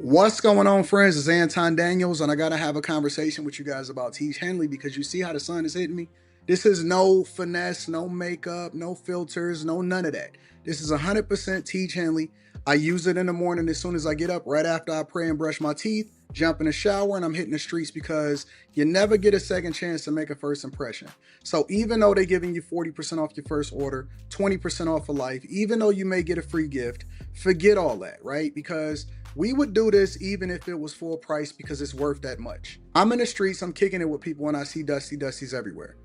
What's going on, friends? It's Anton Daniels, and I gotta have a conversation with you guys about Tiege Hanley because you see how the sun is hitting me. This is no finesse, no makeup, no filters, no none of that. This is 100% Tiege Hanley. I use it in the morning as soon as I get up, right after I pray and brush my teeth, jump in the shower, and I'm hitting the streets because you never get a second chance to make a first impression. So even though they're giving you 40% off your first order, 20% off for life, even though you may get a free gift, forget all that, right? Because we would do this even if it was full price because it's worth that much. I'm in the streets, I'm kicking it with people, and I see Dusties everywhere.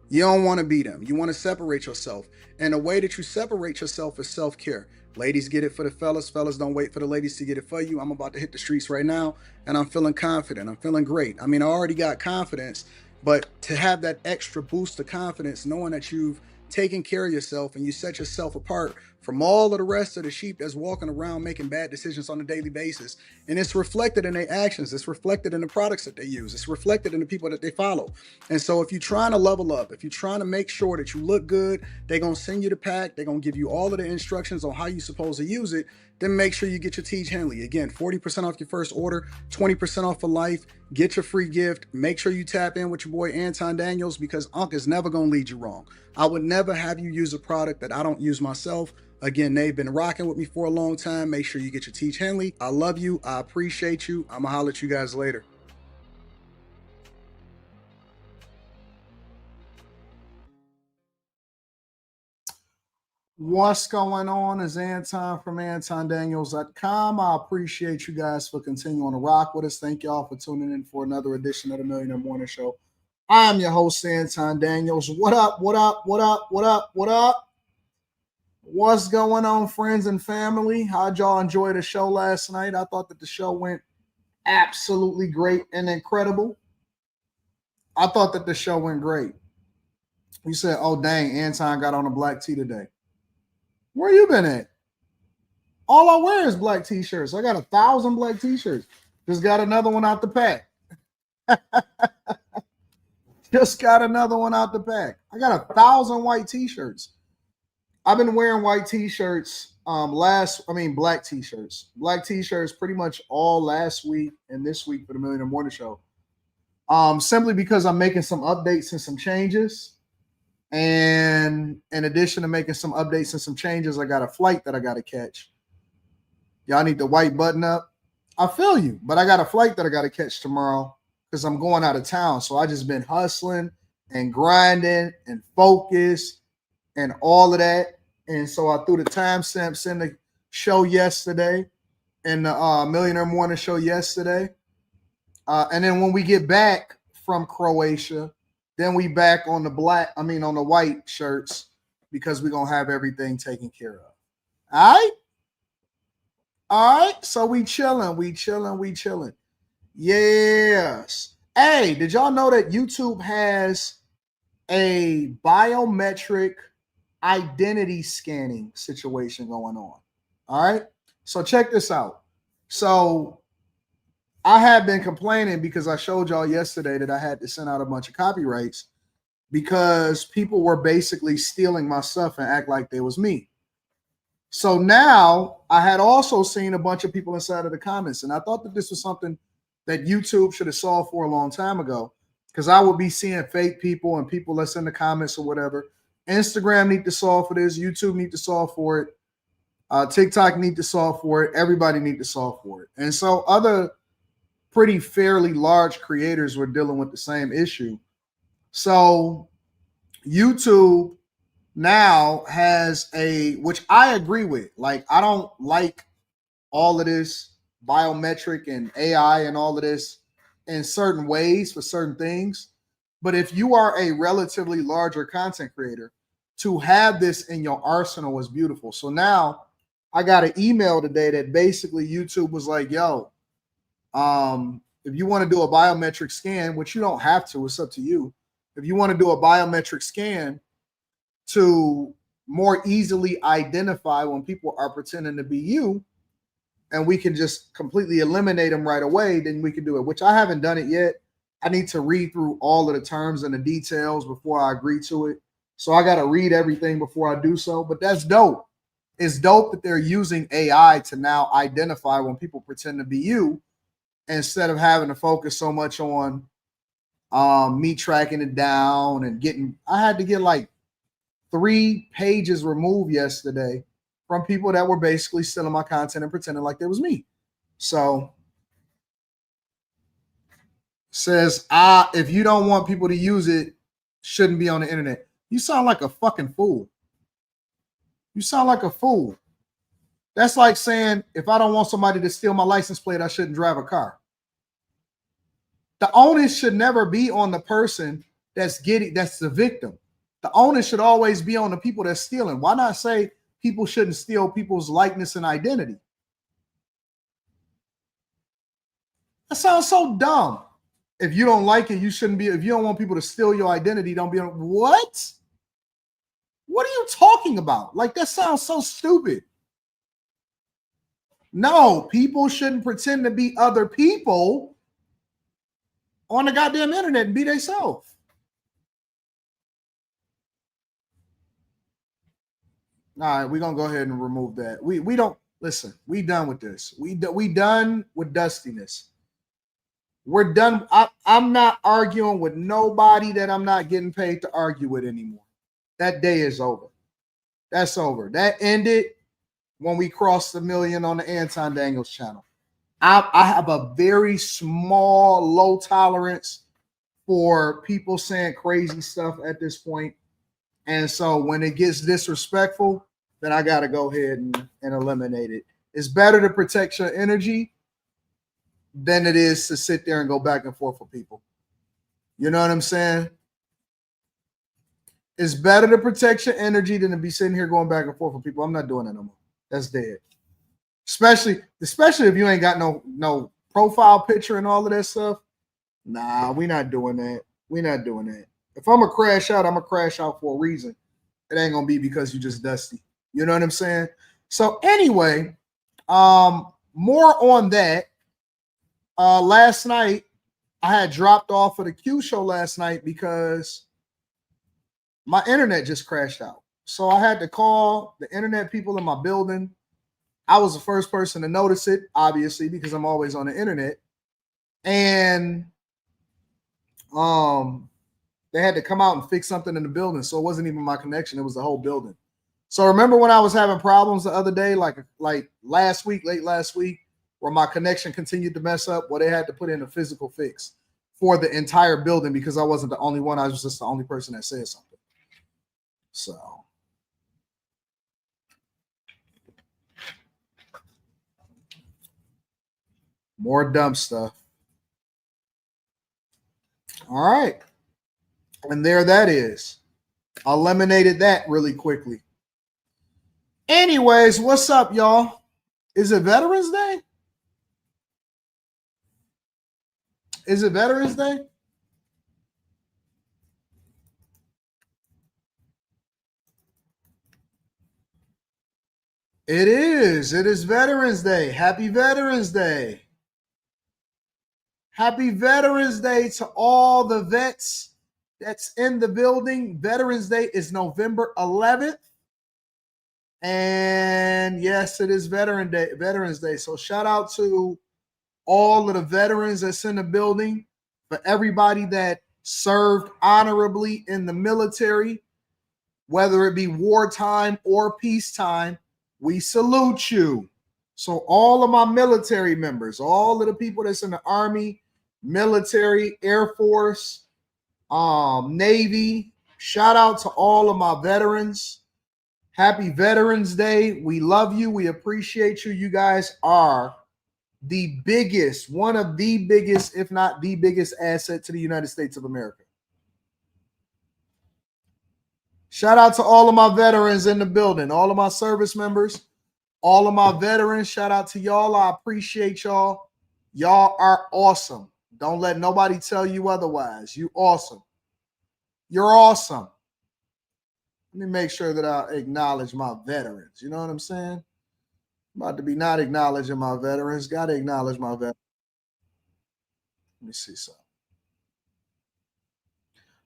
You don't want to be them. You want to separate yourself. And the way that you separate yourself is self-care. Ladies get it for the fellas. Fellas don't wait for the ladies to get it for you. I'm about to hit the streets right now, and I'm feeling confident. I'm feeling great. I mean, I already got confidence, but to have that extra boost of confidence, knowing that you've taken care of yourself and you set yourself apart from all of the rest of the sheep that's walking around making bad decisions on a daily basis. And it's reflected in their actions. It's reflected in the products that they use. It's reflected in the people that they follow. And so if you're trying to level up, if you're trying to make sure that you look good, they're going to send you the pack. They're going to give you all of the instructions on how you're supposed to use it. Then make sure you get your Tiege Hanley. Again, 40% off your first order, 20% off for life. Get your free gift. Make sure you tap in with your boy Anton Daniels because Unc is never going to lead you wrong. I would never have you use a product that I don't use myself. Again, they've been rocking with me for a long time. Make sure you get your Tiege Hanley. I love you. I appreciate you. I'm going to holler at you guys later. What's going on? Is Anton from AntonDaniels.com. I appreciate you guys for continuing to rock with us. Thank y'all for tuning in for another edition of the Millionaire Morning Show. I'm your host, Anton Daniels. What up? What up? What up? What up? What up? What's going on, friends and family? How'd y'all enjoy the show last night? I thought that the show went absolutely great and incredible. I thought that the show went great. You said, oh, dang, Anton got on a black tee today. Where you been at? All I wear is black t-shirts. I got 1,000 black t-shirts. Just got another one out the pack. Just got another one out the pack. I got 1,000 white t-shirts. I've been wearing white t-shirts black t-shirts. Black t-shirts pretty much all last week and this week for the Millionaire Morning Show. Simply because I'm making some updates and some changes. And in addition to making some updates and some changes, I got a flight that I got to catch. Y'all need the white button up. I feel you, but I got a flight that I got to catch tomorrow because I'm going out of town. So I just been hustling and grinding and focused and all of that. And so I threw the timestamps in the show yesterday and the Millionaire Morning Show yesterday. And then when we get back from Croatia, then we back on the on the white shirts because we're going to have everything taken care of. All right? All right. So we chilling. Yes. Hey, did y'all know that YouTube has a biometric identity scanning situation going on? All right. So check this out. So I have been complaining because I showed y'all yesterday that I had to send out a bunch of copyrights because people were basically stealing my stuff and act like they was me. So now I had also seen a bunch of people inside of the comments, and I thought that this was something that YouTube should have solved for a long time ago because I would be seeing fake people and people that's in the comments or whatever. Instagram need to solve for this. YouTube need to solve for it. TikTok need to solve for it. Everybody need to solve for it. And so other pretty fairly large creators were dealing with the same issue. So YouTube now has which I agree with. Like, I don't like all of this biometric and AI and all of this in certain ways for certain things. But if you are a relatively larger content creator, to have this in your arsenal is beautiful. So now I got an email today that basically YouTube was like, yo, if you want to do a biometric scan, which you don't have to, it's up to you. If you want to do a biometric scan to more easily identify when people are pretending to be you, and we can just completely eliminate them right away, then we can do it, which I haven't done it yet. I need to read through all of the terms and the details before I agree to it. So I got to read everything before I do so, but that's dope. It's dope that they're using AI to now identify when people pretend to be you instead of having to focus so much on me tracking it down and getting. I had to get like 3 pages removed yesterday from people that were basically stealing my content and pretending like it was me. So says, if you don't want people to use it, shouldn't be on the internet. You sound like a fucking fool. You sound like a fool. That's like saying if I don't want somebody to steal my license plate, I shouldn't drive a car. The onus should never be on the person that's the victim. The onus should always be on the people that's stealing. Why not say people shouldn't steal people's likeness and identity? That sounds so dumb. If you don't like it, you shouldn't be. If you don't want people to steal your identity, don't be on. What? What are you talking about? Like, that sounds so stupid. No, people shouldn't pretend to be other people on the goddamn internet and be themselves. All right, we're gonna go ahead and remove that. We don't listen. We done with this. We done with dustiness. We're done. I'm not arguing with nobody that I'm not getting paid to argue with anymore. That day is over. That's over. That ended when we crossed the million on the Anton Daniels channel. I have a very small, low tolerance for people saying crazy stuff at this point. And so when it gets disrespectful, then I got to go ahead and eliminate it. It's better to protect your energy than it is to sit there and go back and forth with people. You know what I'm saying? It's better to protect your energy than to be sitting here going back and forth with people. I'm not doing that no more. That's dead. Especially if you ain't got no profile picture and all of that stuff. Nah, we're not doing that. We're not doing that. If I'm gonna crash out, I'm gonna crash out for a reason. It ain't gonna be because you just dusty. You know what I'm saying? So anyway, more on that. Last night I had dropped off of the Q show last night because my internet just crashed out. So I had to call the internet people in my building. I was the first person to notice it, obviously, because I'm always on the internet. And they had to come out and fix something in the building. So it wasn't even my connection. It was the whole building. So remember when I was having problems the other day, like last week, late last week, where my connection continued to mess up? Well, they had to put in a physical fix for the entire building because I wasn't the only one. I was just the only person that said something. So more dumb stuff. All right. And there that is. I eliminated that really quickly. Anyways, what's up, y'all? Is it Veterans Day? Is it Veterans Day? It is. It is Veterans Day. Happy Veterans Day. Happy Veterans Day to all the vets that's in the building. Veterans Day is November 11th. And yes, it is Veterans Day. So shout out to all of the veterans that's in the building, for everybody that served honorably in the military, whether it be wartime or peacetime. We salute you. So all of my military members, all of the people that's in the Army, military, Air Force, Navy, shout out to all of my veterans. Happy Veterans Day. We love you. We appreciate you. You guys are the biggest, one of the biggest, if not the biggest asset to the United States of America. Shout out to all of my veterans in the building, all of my service members, all of my veterans. Shout out to y'all. I appreciate y'all. Y'all are awesome. Don't let nobody tell you otherwise. You awesome. You're awesome. Let me make sure that I acknowledge my veterans. You know what I'm saying? I'm about to be not acknowledging my veterans. Got to acknowledge my veterans. Let me see something.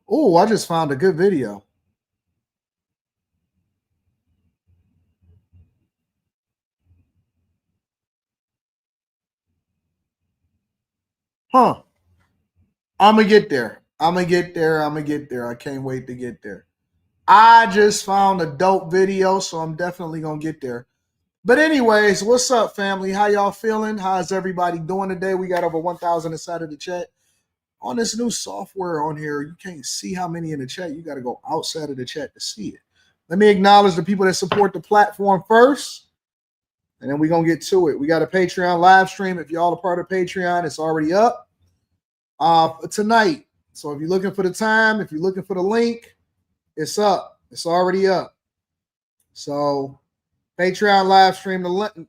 Oh, I just found a good video. Huh. I'm going to get there. I'm going to get there. I'm going to get there. I can't wait to get there. I just found a dope video, so I'm definitely going to get there. But anyways, what's up, family? How y'all feeling? How's everybody doing today? We got over 1,000 inside of the chat. On this new software on here, you can't see how many in the chat. You got to go outside of the chat to see it. Let me acknowledge the people that support the platform first, and then we're going to get to it. We got a Patreon live stream. If y'all are part of Patreon, it's already up tonight. So if you're looking for the time, if you're looking for the link, it's up. It's already up. So Patreon live stream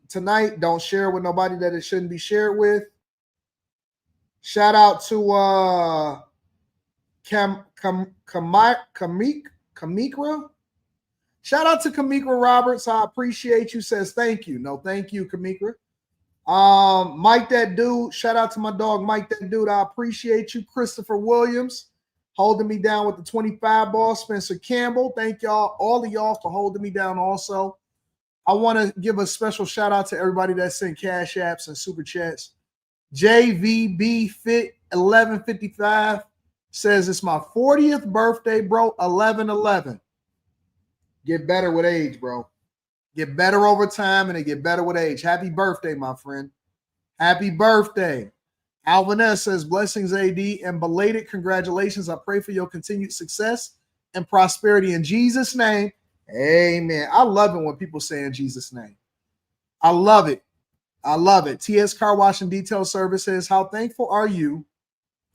tonight. Don't share with nobody that it shouldn't be shared with. Shout out to Kamikra. Shout out to Kamikra Roberts. I appreciate you. Says thank you. No, thank you, Kamikra. Mike that dude. Shout out to my dog, Mike that dude. I appreciate you. Christopher Williams holding me down with the 25 ball. Spencer Campbell. Thank y'all, all of y'all, for holding me down also. I want to give a special shout out to everybody that sent cash apps and super chats. JVB Fit 1155 says it's my 40th birthday, bro. 11/11. Get better with age, bro. Get better over time and it get better with age. Happy birthday, my friend. Happy birthday. Alvin S says blessings, AD, and belated congratulations. I pray for your continued success and prosperity in Jesus' name. Amen. I love it when people say in Jesus' name. I love it. I love it. TS Car Wash and Detail Service says, how thankful are you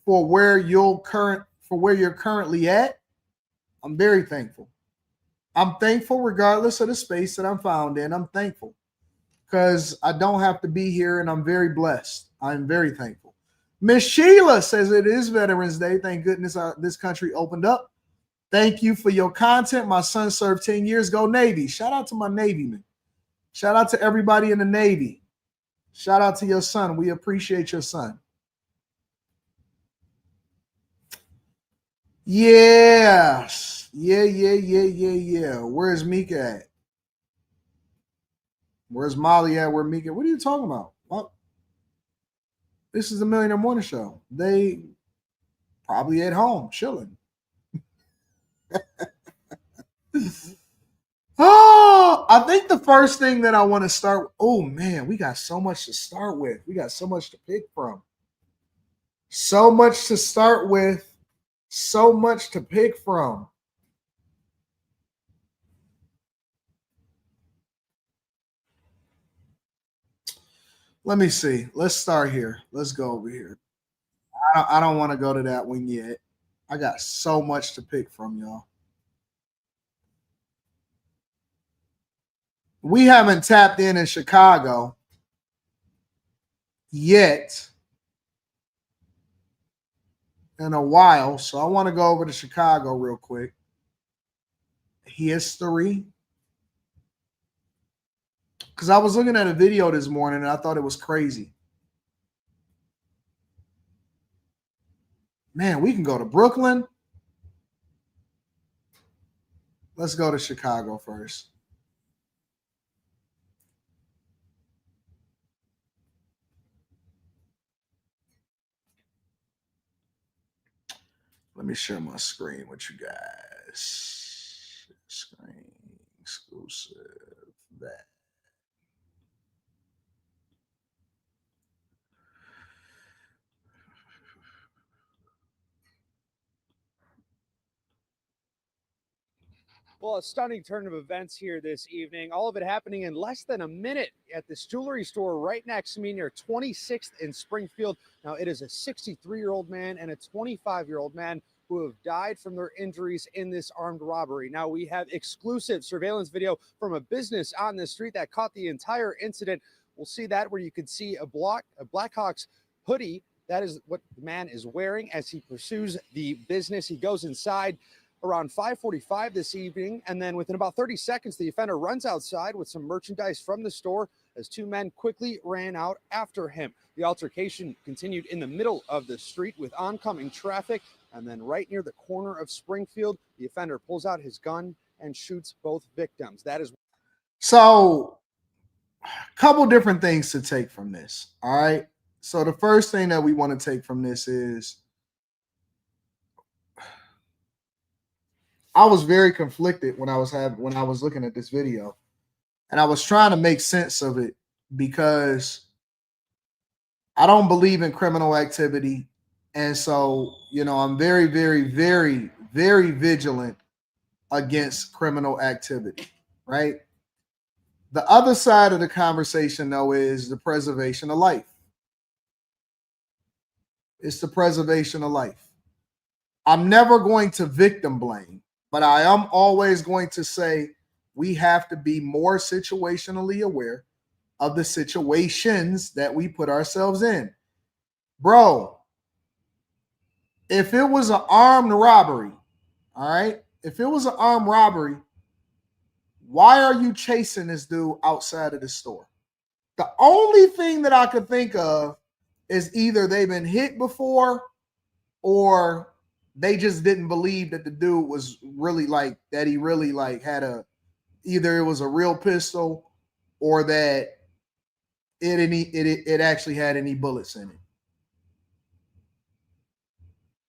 for where you're currently at? I'm very thankful. I'm thankful regardless of the space that I'm found in. I'm thankful because I don't have to be here and I'm very blessed. I'm very thankful. Miss Sheila says it is Veterans Day. Thank goodness this country opened up. Thank you for your content. My son served 10 years. Go Navy. Shout out to my Navymen. Shout out to everybody in the Navy. Shout out to your son. We appreciate your son. Yes. Yeah. Where's Mika at? Where's Molly at? Where Mika? What are you talking about? What? This is the Millionaire Morning Show. They probably at home chilling. Oh, I think the first thing that I want to start. Oh man, we got so much to start with. We got so much to pick from. So much to start with. So much to pick from. Let me see. Let's start here. Let's go over here. I don't want to go to that one yet. I got so much to pick from, y'all. We haven't tapped in Chicago yet in a while, so I want to go over to Chicago real quick. History. Because I was looking at a video this morning and I thought it was crazy. Man, we can go to Brooklyn. Let's go to Chicago first. Let me share my screen with you guys. Screen exclusive. That. Well, a stunning turn of events here this evening. All of it happening in less than a minute at this jewelry store right next to me near 26th in Springfield. Now, it is a 63-year-old man and a 25-year-old man who have died from their injuries in this armed robbery. Now, we have exclusive surveillance video from a business on this street that caught the entire incident. We'll see that where you can see a Blackhawks hoodie. That is what the man is wearing as he pursues the business. He goes inside around 5:45 this evening, and then within about 30 seconds, the offender runs outside with some merchandise from the store as two men quickly ran out after him. The altercation continued in the middle of the street with oncoming traffic, and then right near the corner of Springfield, the offender pulls out his gun and shoots both victims. That is so a couple different things to take from this. All right. So the first thing that we want to take from this is I was very conflicted when I was looking at this video, and I was trying to make sense of it because I don't believe in criminal activity. And so, I'm very, very, very, very vigilant against criminal activity, right? The other side of the conversation, though, is the preservation of life. It's the preservation of life. I'm never going to victim blame, but I am always going to say we have to be more situationally aware of the situations that we put ourselves in. Bro, if it was an armed robbery, all right, if it was an armed robbery, why are you chasing this dude outside of the store? The only thing that I could think of is either they've been hit before or they just didn't believe that the dude was really like that. He really like had either it was a real pistol or that it actually had any bullets in it.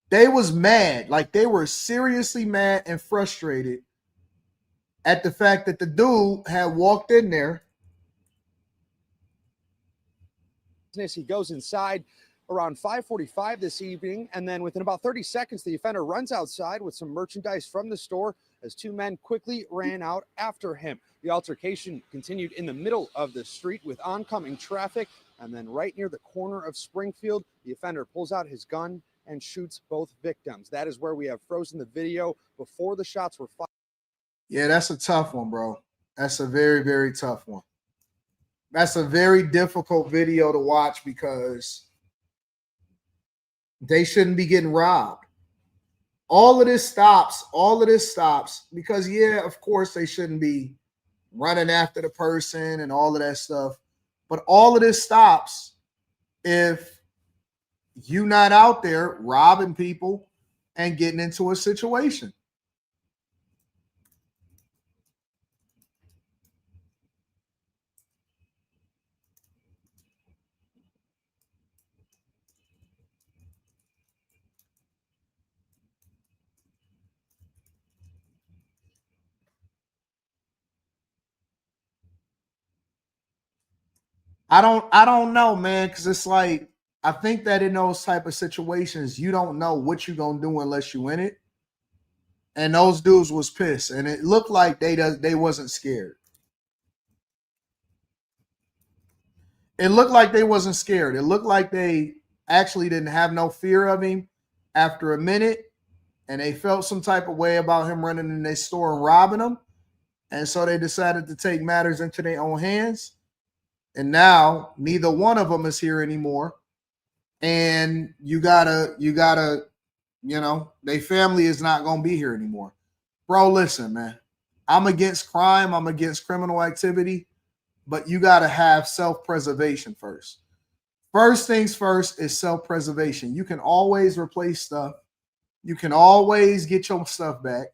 They was mad, like they were seriously mad and frustrated at the fact that the dude had walked in there. He goes inside around 5:45 this evening, and then within about 30 seconds, the offender runs outside with some merchandise from the store as two men quickly ran out after him. The altercation continued in the middle of the street with oncoming traffic, and then right near the corner of Springfield, the offender pulls out his gun and shoots both victims. That is where we have frozen the video before the shots were fired. Yeah, that's a tough one, bro. That's a very, very tough one. That's a very difficult video to watch because they shouldn't be getting robbed. All of this stops because, yeah, of course, they shouldn't be running after the person and all of that stuff. But all of this stops if you're not out there robbing people and getting into a situation. I don't know, man, because it's like I think that in those type of situations, you don't know what you're gonna do unless you in it. And those dudes was pissed, and it looked like they wasn't scared. It looked like they wasn't scared. It looked like they actually didn't have no fear of him after a minute, and they felt some type of way about him running in their store and robbing them. And so they decided to take matters into their own hands. And now neither one of them is here anymore. And you gotta, their family is not gonna be here anymore. Bro, listen, man. I'm against crime, I'm against criminal activity, but you gotta have self-preservation first. First things first is self-preservation. You can always replace stuff. You can always get your stuff back.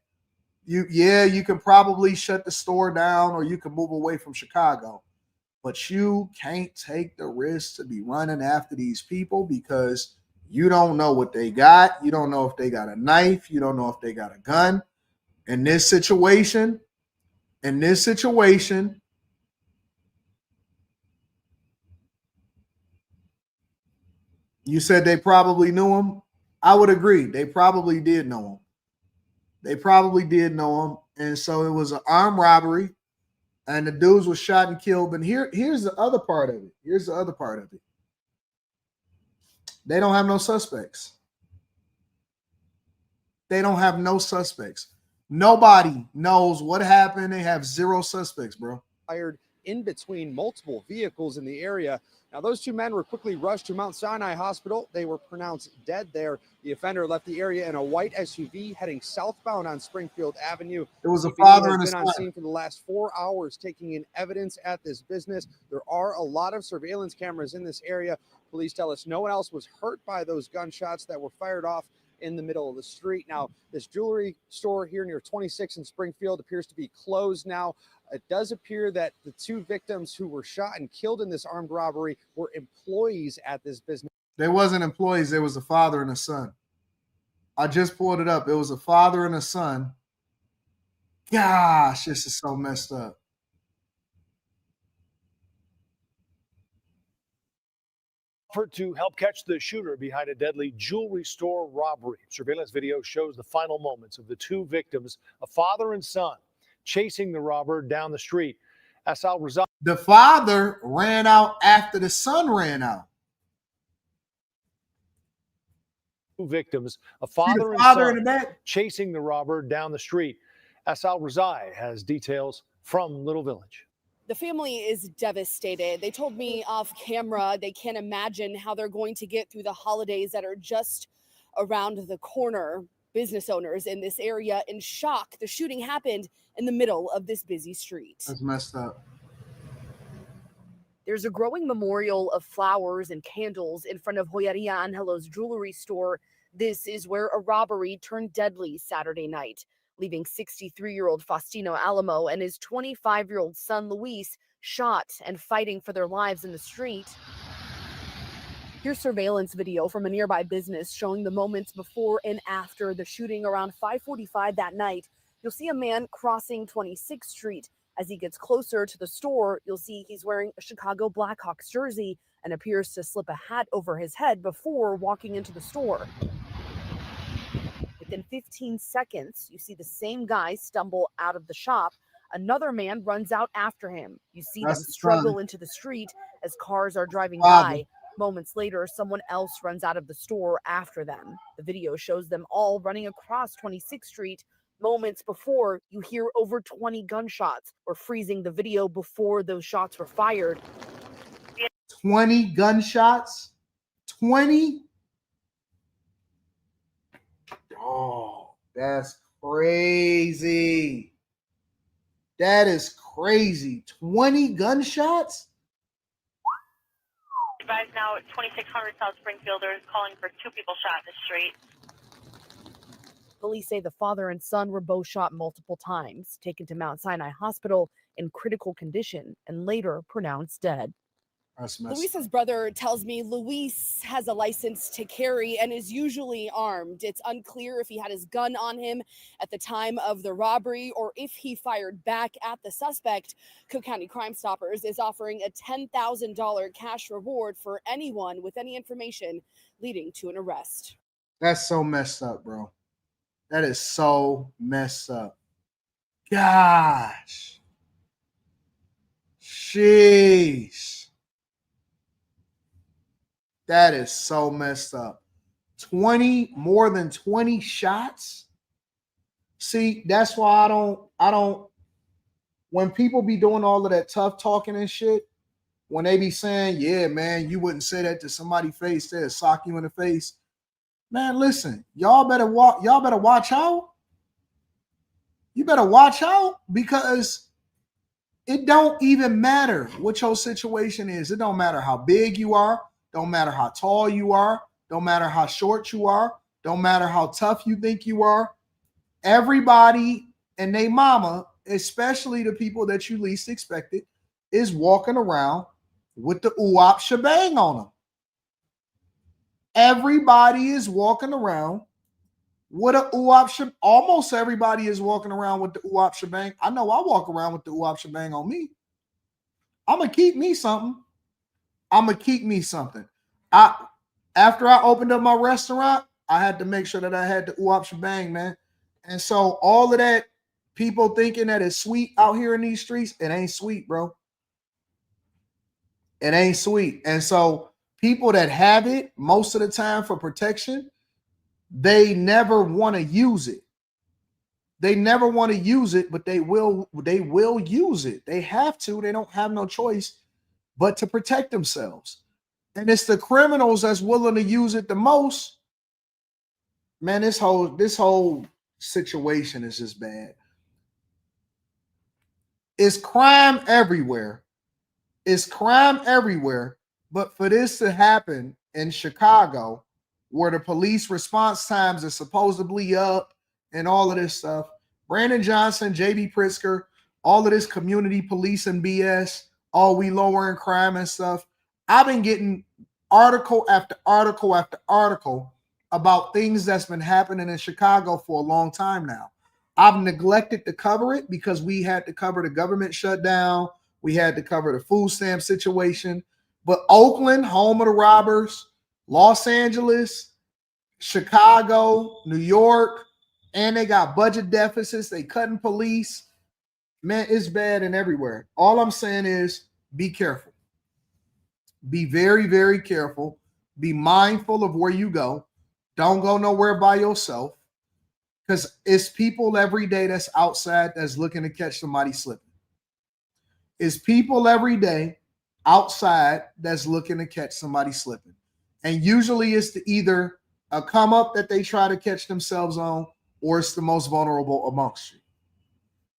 You can probably shut the store down or you can move away from Chicago. But you can't take the risk to be running after these people because you don't know what they got. You don't know if they got a knife. You don't know if they got a gun. In this situation, you said they probably knew him. I would agree. They probably did know him. And so it was an armed robbery. And the dudes were shot and killed. But here's the other part of it. They don't have no suspects. Nobody knows what happened. They have zero suspects, bro. Fired in between multiple vehicles in the area. Now, those two men were quickly rushed to Mount Sinai Hospital. They were pronounced dead there. The offender left the area in a white SUV heading southbound on Springfield Avenue. It was a father and a son. son. Been on scene for the last 4 hours taking in evidence at this business. There are a lot of surveillance cameras in this area. Police tell us no one else was hurt by those gunshots that were fired off in the middle of the street. Now, this jewelry store here near 26 in Springfield appears to be closed now. It does appear that the two victims who were shot and killed in this armed robbery were employees at this business. They wasn't employees. There was a father and a son. I just pulled it up. It was a father and a son. Gosh, this is so messed up. To help catch the shooter behind a deadly jewelry store robbery. Surveillance video shows the final moments of the two victims, a father and son, chasing the robber down the street. The father ran out after the son ran out. Two victims, a father and son, chasing the robber down the street. Asal Razai has details from Little Village. The family is devastated. They told me off camera they can't imagine how they're going to get through the holidays that are just around the corner. Business owners in this area in shock. The shooting happened in the middle of this busy street. That's messed up. There's a growing memorial of flowers and candles in front of Joyeria Angelo's jewelry store. This is where a robbery turned deadly Saturday night, leaving 63-year-old Faustino Alamo and his 25-year-old son Luis shot and fighting for their lives in the street. Here's surveillance video from a nearby business showing the moments before and after the shooting around 5:45 that night. You'll see a man crossing 26th Street. As he gets closer to the store, you'll see he's wearing a Chicago Blackhawks jersey and appears to slip a hat over his head before walking into the store. Within 15 seconds, you see the same guy stumble out of the shop. Another man runs out after him. You see them struggle into the street as cars are driving by. Moments later, someone else runs out of the store after them. The video shows them all running across 26th Street. Moments before, you hear over 20 gunshots. We're freezing the video before those shots were fired. 20 gunshots? 20? Oh, that's crazy. That is crazy. 20 gunshots? Advised now at 2600 South Springfield, there is calling for two people shot in the street. Police say the father and son were both shot multiple times, taken to Mount Sinai Hospital in critical condition, and later pronounced dead. Luis's brother tells me Luis has a license to carry and is usually armed. It's unclear if he had his gun on him at the time of the robbery or if he fired back at the suspect. Cook County Crime Stoppers is offering a $10,000 cash reward for anyone with any information leading to an arrest. That's so messed up, bro. That is so messed up. Gosh. Sheesh. That is so messed up. More than 20 shots. See, that's why I don't, when people be doing all of that tough talking and shit, when they be saying, yeah, man, you wouldn't say that to somebody's face, they'll sock you in the face. Man, listen, y'all better watch out. You better watch out, because it don't even matter what your situation is. It don't matter how big you are. Don't matter how tall you are. Don't matter how short you are. Don't matter how tough you think you are. Everybody and they mama, especially the people that you least expected, is walking around with the oust shebang on them. Everybody is walking around with a oust shebang. Almost everybody is walking around with the oust shebang. I know I walk around with the oust shebang on me. I'm going to keep me something. After I opened up my restaurant, I had to make sure that I had the oust shebang, man. And so all of that, people thinking that it's sweet out here in these streets, it ain't sweet, bro. It ain't sweet. And so people that have it most of the time for protection, they never want to use it. They never want to use it, but they will use it. They have to. They don't have no choice but to protect themselves. And it's the criminals that's willing to use it the most. Man, this whole situation is just bad. It's crime everywhere. It's crime everywhere. But for this to happen in Chicago, where the police response times are supposedly up and all of this stuff. Brandon Johnson, J.B. Pritzker, all of this community policing BS, all we lowering crime and stuff. I've been getting article after article after article about things that's been happening in Chicago for a long time now. I've neglected to cover it because we had to cover the government shutdown. We had to cover the food stamp situation. But Oakland, home of the robbers, Los Angeles, Chicago, New York, and they got budget deficits. They cutting police. Man, it's bad and everywhere. All I'm saying is be careful. Be very, very careful. Be mindful of where you go. Don't go nowhere by yourself, because it's people every day that's outside that's looking to catch somebody slipping. It's people every day outside that's looking to catch somebody slipping. And usually it's either a come up that they try to catch themselves on, or it's the most vulnerable amongst you.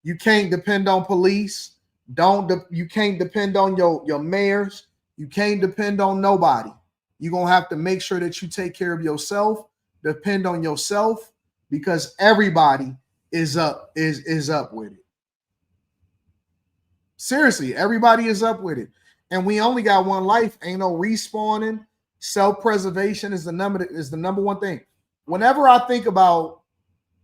You can't depend on police. You can't depend on your mayors. You can't depend on nobody. You're going to have to make sure that you take care of yourself, depend on yourself, because everybody is up with it. Seriously, everybody is up with it. And we only got one life. Ain't no respawning. Self-preservation is the number one thing. Whenever I think about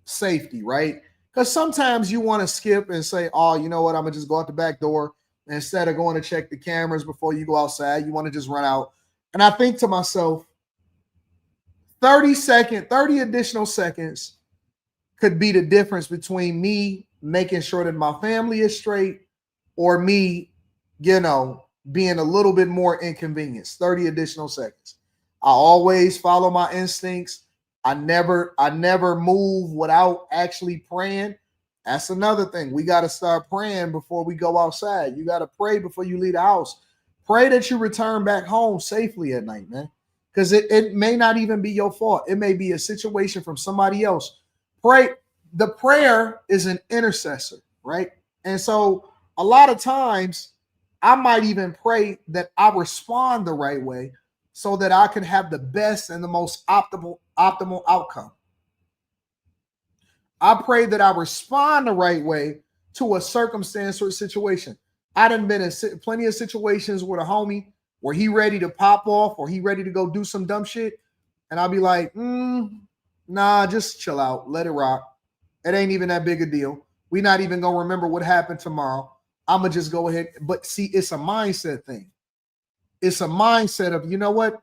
safety, right? Because sometimes you want to skip and say, oh, you know what? I'm going to just go out the back door. Instead of going to check the cameras before you go outside, you want to just run out. And I think to myself, 30 additional seconds could be the difference between me making sure that my family is straight or me, being a little bit more inconvenienced. 30 additional seconds. I always follow my instincts. I never move without actually praying. That's another thing. We got to start praying before we go outside. You got to pray before you leave the house. Pray that you return back home safely at night, man. Because it may not even be your fault. It may be a situation from somebody else. Pray. The prayer is an intercessor, right? And so a lot of times I might even pray that I respond the right way so that I can have the best and the most optimal outcome. I pray that I respond the right way to a circumstance or a situation. I done been in plenty of situations with a homie where he ready to pop off or he ready to go do some dumb shit. And I'll be like, nah, just chill out. Let it rock. It ain't even that big a deal. We're not even going to remember what happened tomorrow. I'm going to just go ahead. But see, it's a mindset thing. It's a mindset of, you know what?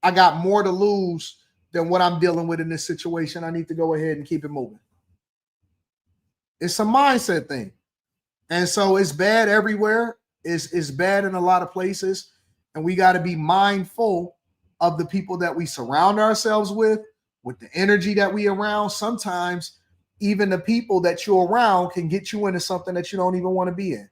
I got more to lose than what I'm dealing with in this situation. I need to go ahead and keep it moving. It's a mindset thing. And so it's bad everywhere. It's bad in a lot of places. And we got to be mindful of the people that we surround ourselves with the energy that we around. Sometimes even the people that you're around can get you into something that you don't even want to be in.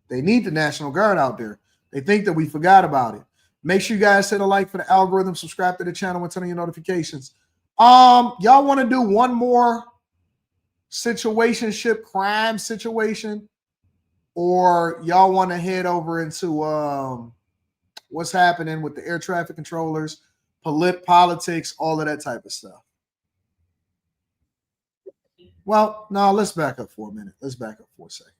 They need the National Guard out there. They think that we forgot about it. Make sure you guys hit a like for the algorithm, subscribe to the channel, and turn on your notifications. Y'all want to do one more situationship crime situation, or y'all want to head over into what's happening with the air traffic controllers, politics, all of that type of stuff? Well, no, let's back up for a minute. Let's back up for a second.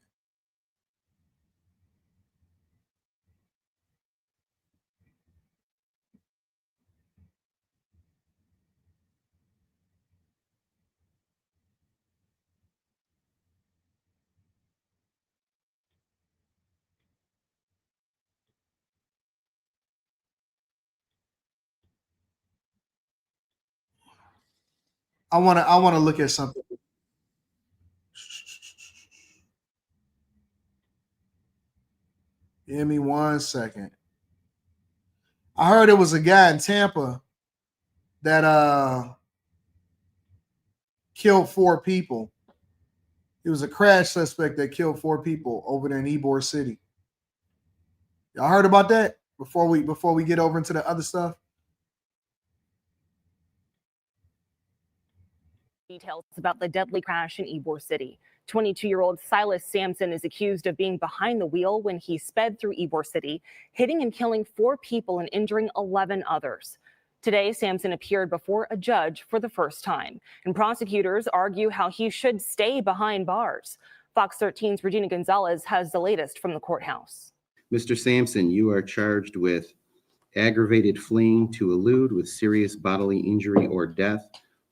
I want to look at something. Give me 1 second. I heard it was a guy in Tampa that killed 4 people. It was a crash suspect that killed 4 people over there in Ybor City. Y'all heard about that before we get over into the other stuff? Details about the deadly crash in Ybor City. 22-year-old Silas Sampson is accused of being behind the wheel when he sped through Ybor City, hitting and killing 4 people and injuring 11 others. Today, Sampson appeared before a judge for the first time, and prosecutors argue how he should stay behind bars. Fox 13's Regina Gonzalez has the latest from the courthouse. Mr. Sampson, you are charged with aggravated fleeing to elude with serious bodily injury or death.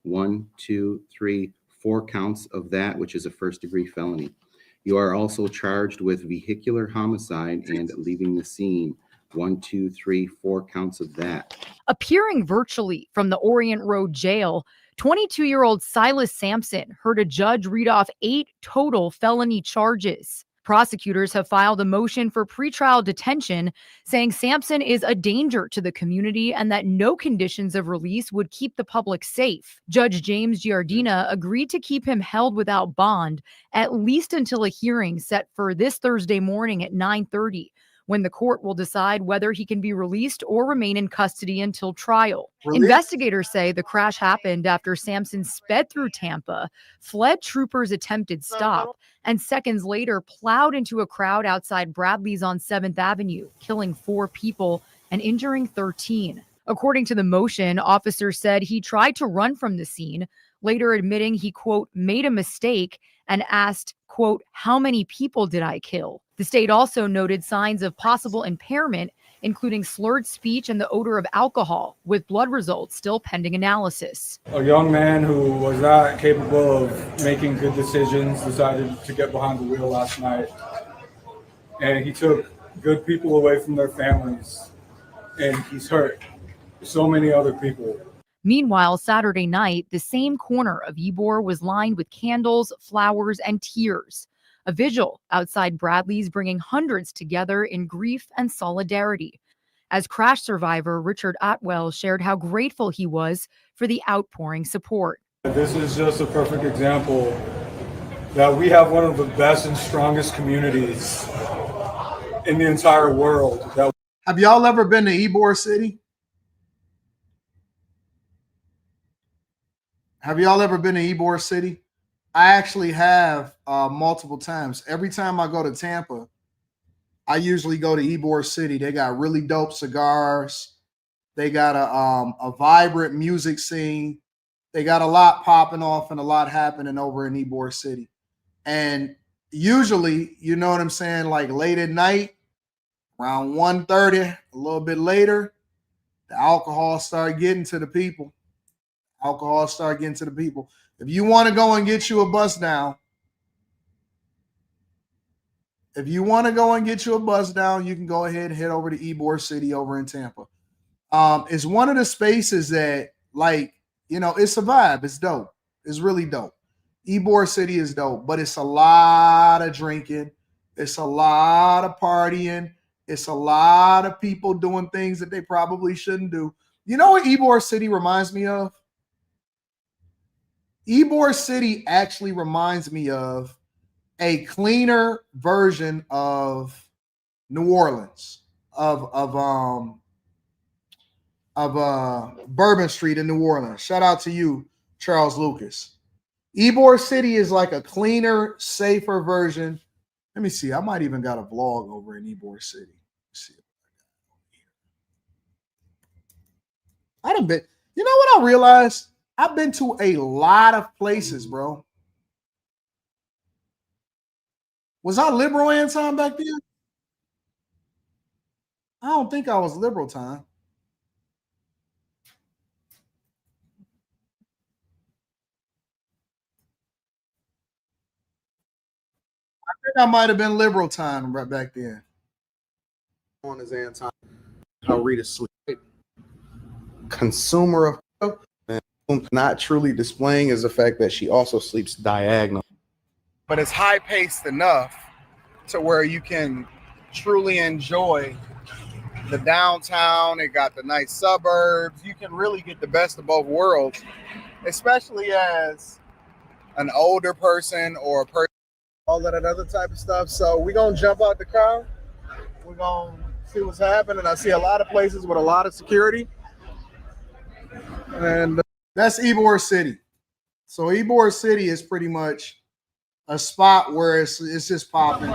1, 2, 3, 4 counts of that, which is a first-degree felony. You are also charged with vehicular homicide and leaving the scene. 1, 2, 3, 4 counts of that. Appearing virtually from the Orient Road jail, 22-year-old Silas Sampson heard a judge read off 8 total felony charges. Prosecutors have filed a motion for pretrial detention, saying Sampson is a danger to the community and that no conditions of release would keep the public safe. Judge James Giardina agreed to keep him held without bond, at least until a hearing set for this Thursday morning at 9:30. When the court will decide whether he can be released or remain in custody until trial. Investigators say the crash happened after Sampson sped through Tampa, fled troopers' attempted stop, and seconds later plowed into a crowd outside Bradley's on 7th Avenue, killing 4 people and injuring 13. According to the motion, officers said he tried to run from the scene, later admitting he, quote, made a mistake and asked, quote, how many people did I kill? The state also noted signs of possible impairment, including slurred speech and the odor of alcohol, with blood results still pending analysis. A young man who was not capable of making good decisions decided to get behind the wheel last night. And he took good people away from their families. And he's hurt so many other people. Meanwhile, Saturday night, the same corner of Ybor was lined with candles, flowers, and tears. A vigil outside Bradley's bringing hundreds together in grief and solidarity. As crash survivor Richard Otwell shared how grateful he was for the outpouring support. This is just a perfect example that we have one of the best and strongest communities in the entire world. Have y'all ever been to Ybor City? Have y'all ever been to Ybor City? I actually have multiple times. Every time I go to Tampa, I usually go to Ybor City. They got really dope cigars. They got a vibrant music scene. They got a lot popping off and a lot happening over in Ybor City. And usually, you know what I'm saying, like late at night, around 1:30, a little bit later, the alcohol start getting to the people. Alcohol start getting to the people. If you want to go and get you a bus down, you can go ahead and head over to Ybor City over in Tampa. It's one of the spaces that, like, you know, it's a vibe. It's dope. It's really dope. Ybor City is dope, but it's a lot of drinking. It's a lot of partying. It's a lot of people doing things that they probably shouldn't do. You know what Ybor City reminds me of? Ybor City actually reminds me of a cleaner version of New Orleans, of Bourbon Street in New Orleans. Shout out to you, Charles Lucas. Ybor City is like a cleaner, safer version. Let me see. I might even got a vlog over in Ybor City. Let's see. I done been. You know what I realized? I've been to a lot of places, bro. Was I liberal, Anton, back then? I don't think I was liberal, time. I think I might have been liberal time right back then. On his Anton, I'll read it sleep. Consumer of not truly displaying is the fact that she also sleeps diagonal. But it's high-paced enough to where you can truly enjoy the downtown. It got the nice suburbs. You can really get the best of both worlds, especially as an older person or a person, all of that other type of stuff. So we're going to jump out the car. We're going to see what's happening. I see a lot of places with a lot of security. And that's Ybor City. So Ybor City is pretty much a spot where it's just popping.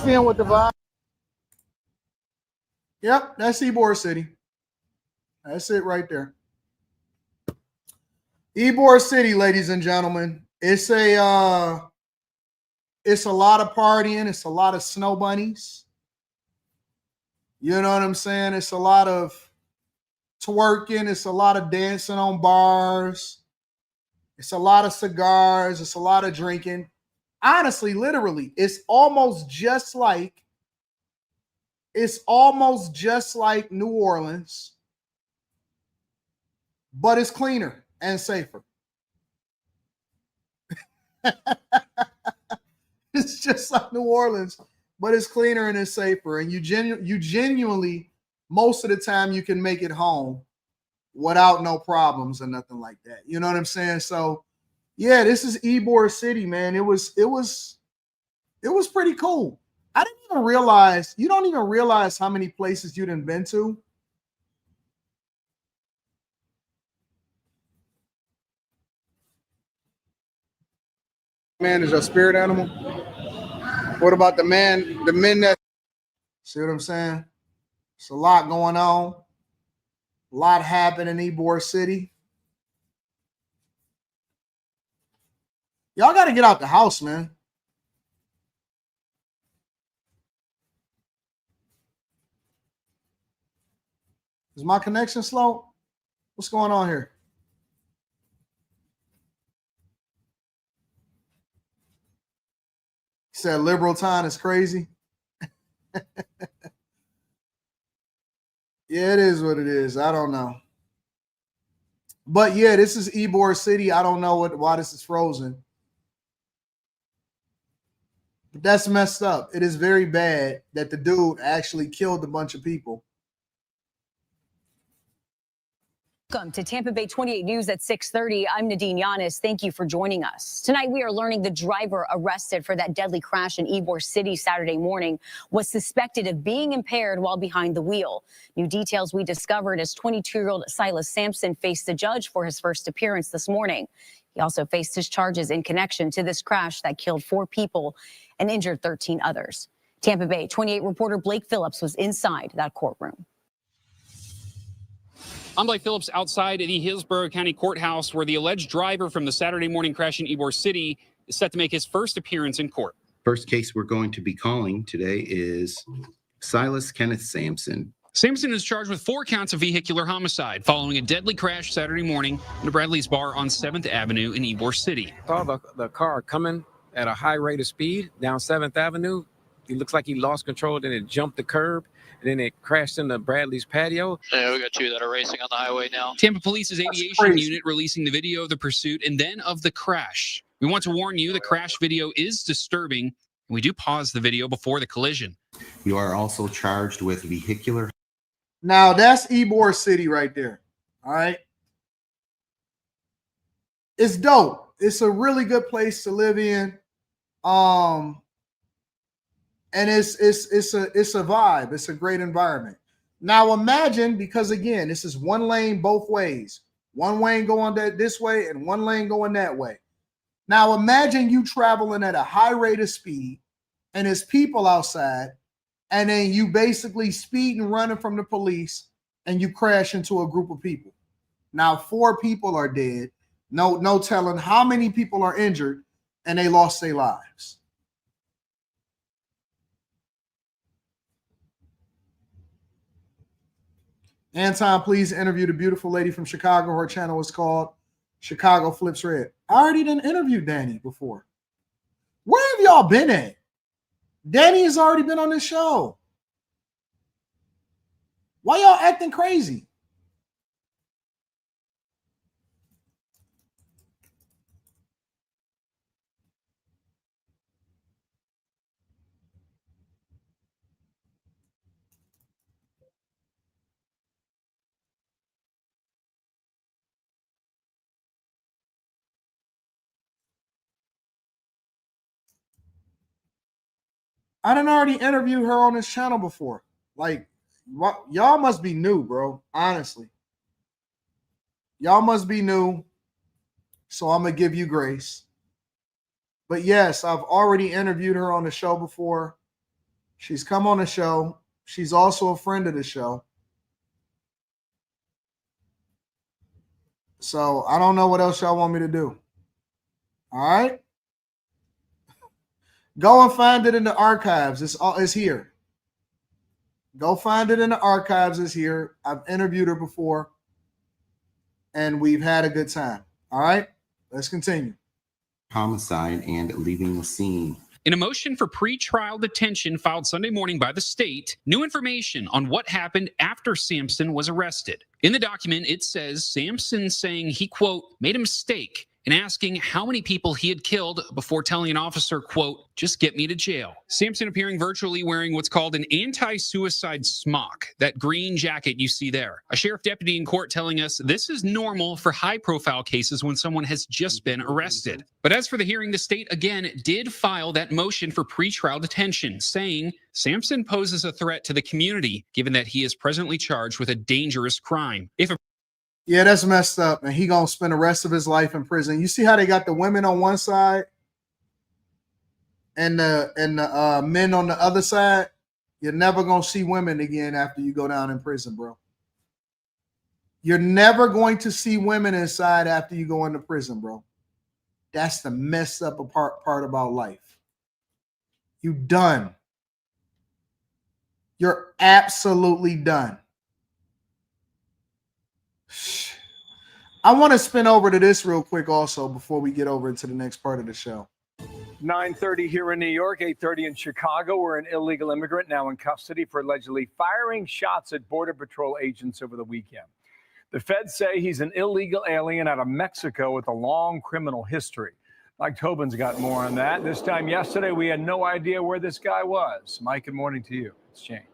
Seeing what the vibe. Yep, that's Ybor City. That's it right there. Ybor City, ladies and gentlemen. It's a lot of partying. It's a lot of snow bunnies. You know what I'm saying? It's a lot of twerking. It's a lot of dancing on bars. It's a lot of cigars. It's a lot of drinking. Honestly, literally, it's almost just like New Orleans, but it's cleaner and safer. It's just like New Orleans, but it's cleaner and it's safer. And you genuinely, most of the time, you can make it home without no problems or nothing like that. You know what I'm saying? So, yeah, this is Ybor City, man. It was pretty cool. I didn't even realize, you don't even realize how many places you done been to. Man is your spirit animal. What about the men that, see what I'm saying? It's a lot going on. A lot happening in Ybor City. Y'all got to get out the house, man. Is my connection slow? What's going on here? He said liberal time is crazy. Yeah, it is what it is. I don't know. But yeah, this is Ybor City. I don't know why this is frozen. But that's messed up. It is very bad that the dude actually killed a bunch of people. Welcome to Tampa Bay 28 News at 6:30. I'm Nadine Yanis. Thank you for joining us. Tonight, we are learning the driver arrested for that deadly crash in Ybor City Saturday morning was suspected of being impaired while behind the wheel. New details we discovered as 22-year-old Silas Sampson faced the judge for his first appearance this morning. He also faced his charges in connection to this crash that killed 4 people and injured 13 others. Tampa Bay 28 reporter Blake Phillips was inside that courtroom. I'm Blake Phillips outside the Hillsborough County Courthouse, where the alleged driver from the Saturday morning crash in Ybor City is set to make his first appearance in court. First case we're going to be calling today is Silas Kenneth Sampson. Sampson is charged with 4 counts of vehicular homicide following a deadly crash Saturday morning in a Bradley's bar on 7th Avenue in Ybor City. Saw the car coming at a high rate of speed down 7th Avenue. It looks like he lost control, then it jumped the curb, and then it crashed into Bradley's patio. Yeah, we got 2 that are racing on the highway now. Tampa Police's aviation unit releasing the video of the pursuit and then of the crash. We want to warn you, the crash video is disturbing, and we do pause the video before the collision. You are also charged with vehicular. Now, that's Ybor City right there. All right. It's dope. It's a really good place to live in. And it's a vibe. It's a great environment. Now imagine, because again, this is one lane both ways. One lane going this way and one lane going that way. Now imagine you traveling at a high rate of speed and there's people outside, and then you basically speeding, running from the police, and you crash into a group of people. Now 4 people are dead. No telling how many people are injured, and they lost their lives. Anton, please interview the beautiful lady from Chicago. Her channel is called Chicago Flips Red. I already done interviewed Danny before. Where have y'all been at? Danny has already been on this show. Why y'all acting crazy? I done already interviewed her on this channel before. Like, y'all must be new, bro. Honestly. Y'all must be new. So I'm going to give you grace. But yes, I've already interviewed her on the show before. She's come on the show. She's also a friend of the show. So I don't know what else y'all want me to do. All right. Go and find it in the archives. It's here. Go find it in the archives. It's here. I've interviewed her before, and we've had a good time. All right. Let's continue. Homicide and leaving the scene. In a motion for pre-trial detention filed Sunday morning by the state, new information on what happened after Sampson was arrested. In the document, it says Sampson saying he, quote, made a mistake in asking how many people he had killed before telling an officer, quote, just get me to jail. Sampson appearing virtually wearing what's called an anti-suicide smock, that green jacket you see there. A sheriff deputy in court telling us this is normal for high-profile cases when someone has just been arrested. But as for the hearing, the state again did file that motion for pretrial detention, saying Sampson poses a threat to the community, given that he is presently charged with a dangerous crime. Yeah, that's messed up, and he gonna spend the rest of his life in prison. You see how they got the women on one side and the men on the other side? You're never gonna see women again after you go down in prison, bro. You're never going to see women inside after you go into prison, bro. That's the messed up part about life. You done. You're absolutely done. I want to spin over to this real quick also before we get over into the next part of the show. 9:30 here in New York, 8:30 in Chicago, where an illegal immigrant now in custody for allegedly firing shots at Border Patrol agents over the weekend. The feds say he's an illegal alien out of Mexico with a long criminal history. Mike Tobin's got more on that. This time yesterday, we had no idea where this guy was. Mike, good morning to you. It's changed.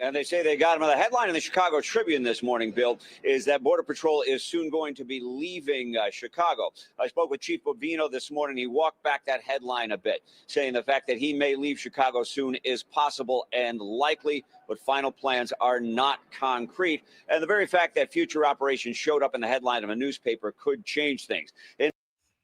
And they say they got him. The headline in the Chicago Tribune this morning, Bill, is that Border Patrol is soon going to be leaving Chicago. I spoke with Chief Bovino this morning. He walked back that headline a bit, saying the fact that he may leave Chicago soon is possible and likely, but final plans are not concrete. And the very fact that future operations showed up in the headline of a newspaper could change things.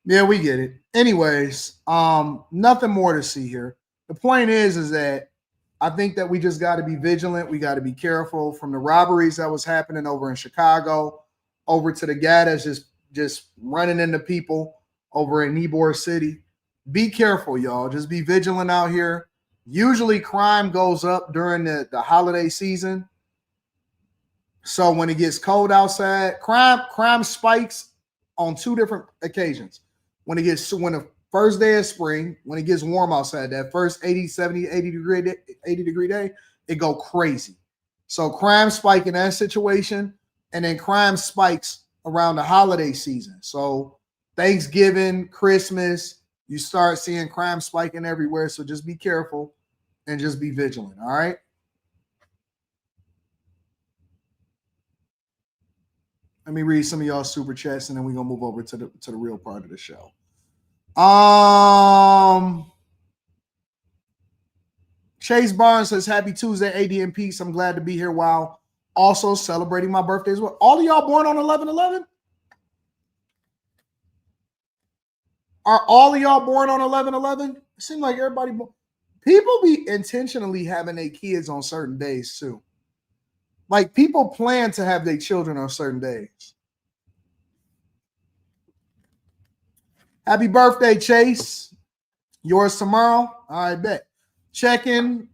Yeah, we get it. Anyways, nothing more to see here. The point is that I think that we just got to be vigilant. We got to be careful from the robberies that was happening over in Chicago, over to the guy that's just running into people over in Ybor City. Be careful, y'all. Just be vigilant out here. Usually crime goes up during the holiday season. So when it gets cold outside, crime spikes on two different occasions. When the first day of spring, when it gets warm outside, that first 80 degree day, it go crazy. So crime spike in that situation, and then crime spikes around the holiday season. So Thanksgiving, Christmas, you start seeing crime spiking everywhere. So just be careful and just be vigilant. All right. Let me read some of y'all super chats, and then we're gonna move over to the real part of the show. Chase Barnes says, happy Tuesday, AD and peace. I'm glad to be here while also celebrating my birthday as well. All of y'all born on 11/11? Are all of y'all born on 11/11? It seems like everybody people be intentionally having their kids on certain days too. Like people plan to have their children on certain days. Happy birthday, Chase. Yours tomorrow. All right, bet. Check-in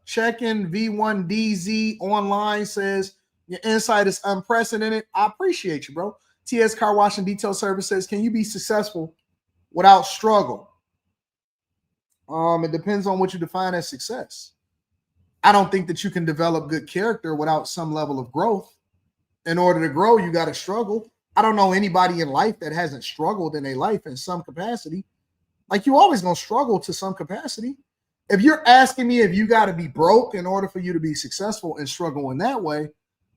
V1DZ online says your insight is unprecedented. I appreciate you, bro. TS Car Wash and Detail Service says, can you be successful without struggle? It depends on what you define as success. I don't think that you can develop good character without some level of growth. In order to grow, you got to struggle. I don't know anybody in life that hasn't struggled in their life in some capacity. Like you always going to struggle to some capacity. If you're asking me if you got to be broke in order for you to be successful and struggle in that way,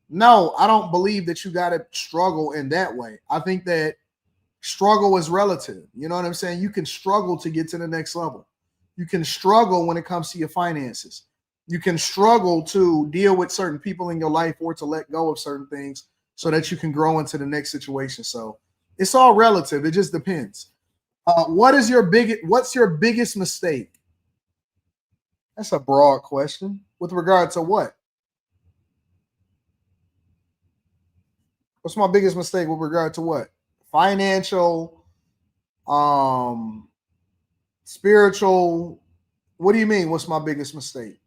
no, I don't believe that you got to struggle in that way. I think that struggle is relative. You know what I'm saying? You can struggle to get to the next level. You can struggle when it comes to your finances. You can struggle to deal with certain people in your life or to let go of certain things so that you can grow into the next situation. So it's all relative. It just depends. What's your biggest mistake? That's a broad question. With regard to what? What's my biggest mistake with regard to what? Financial, spiritual. What do you mean? What's my biggest mistake?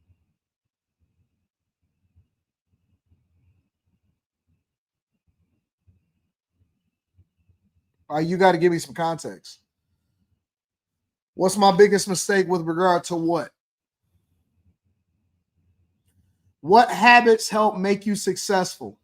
You got to give me some context. What's my biggest mistake with regard to what? What habits help make you successful?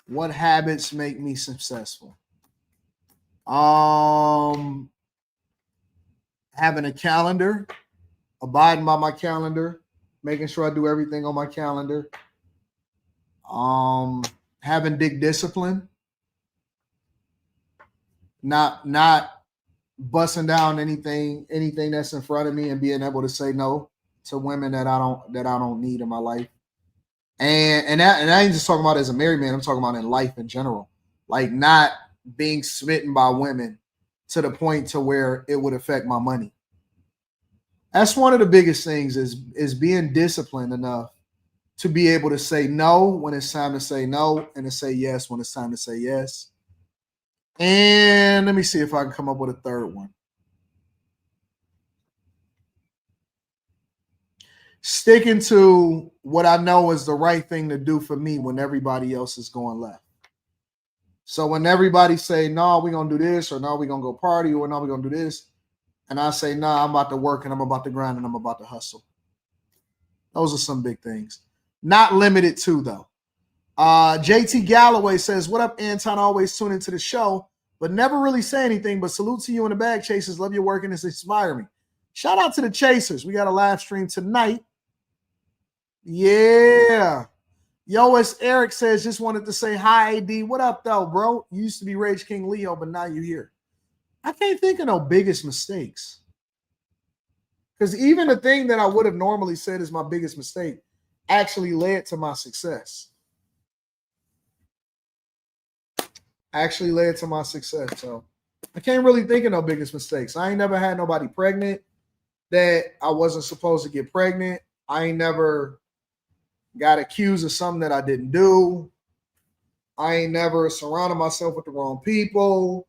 What habits make me successful? Having a calendar, abiding by my calendar, making sure I do everything on my calendar. Having big discipline, not busting down anything that's in front of me, and being able to say no to women that I don't need in my life. And I ain't just talking about as a married man. I'm talking about in life in general. Like not being smitten by women to the point to where it would affect my money. That's one of the biggest things is being disciplined enough to be able to say no when it's time to say no, and to say yes when it's time to say yes. And let me see if I can come up with a third one. Sticking to what I know is the right thing to do for me when everybody else is going left. So when everybody say, no, we're going to do this, or no, we're going to go party, or no, we're going to do this, and I say, no, I'm about to work, and I'm about to grind, and I'm about to hustle. Those are some big things. Not limited to, though. JT Galloway says, what up, Anton? Always tune into the show, but never really say anything, but salute to you in the bag, Chasers. Love your work, and it's inspiring me. Shout out to the Chasers. We got a live stream tonight. Yeah. Yo, as Eric says, just wanted to say hi, AD. What up, though, bro? You used to be Rage King Leo, but now you're here. I can't think of no biggest mistakes. Because even the thing that I would have normally said is my biggest mistake actually led to my success. So I can't really think of no biggest mistakes. I ain't never had nobody pregnant that I wasn't supposed to get pregnant. I ain't never got accused of something that I didn't do. I ain't never surrounded myself with the wrong people.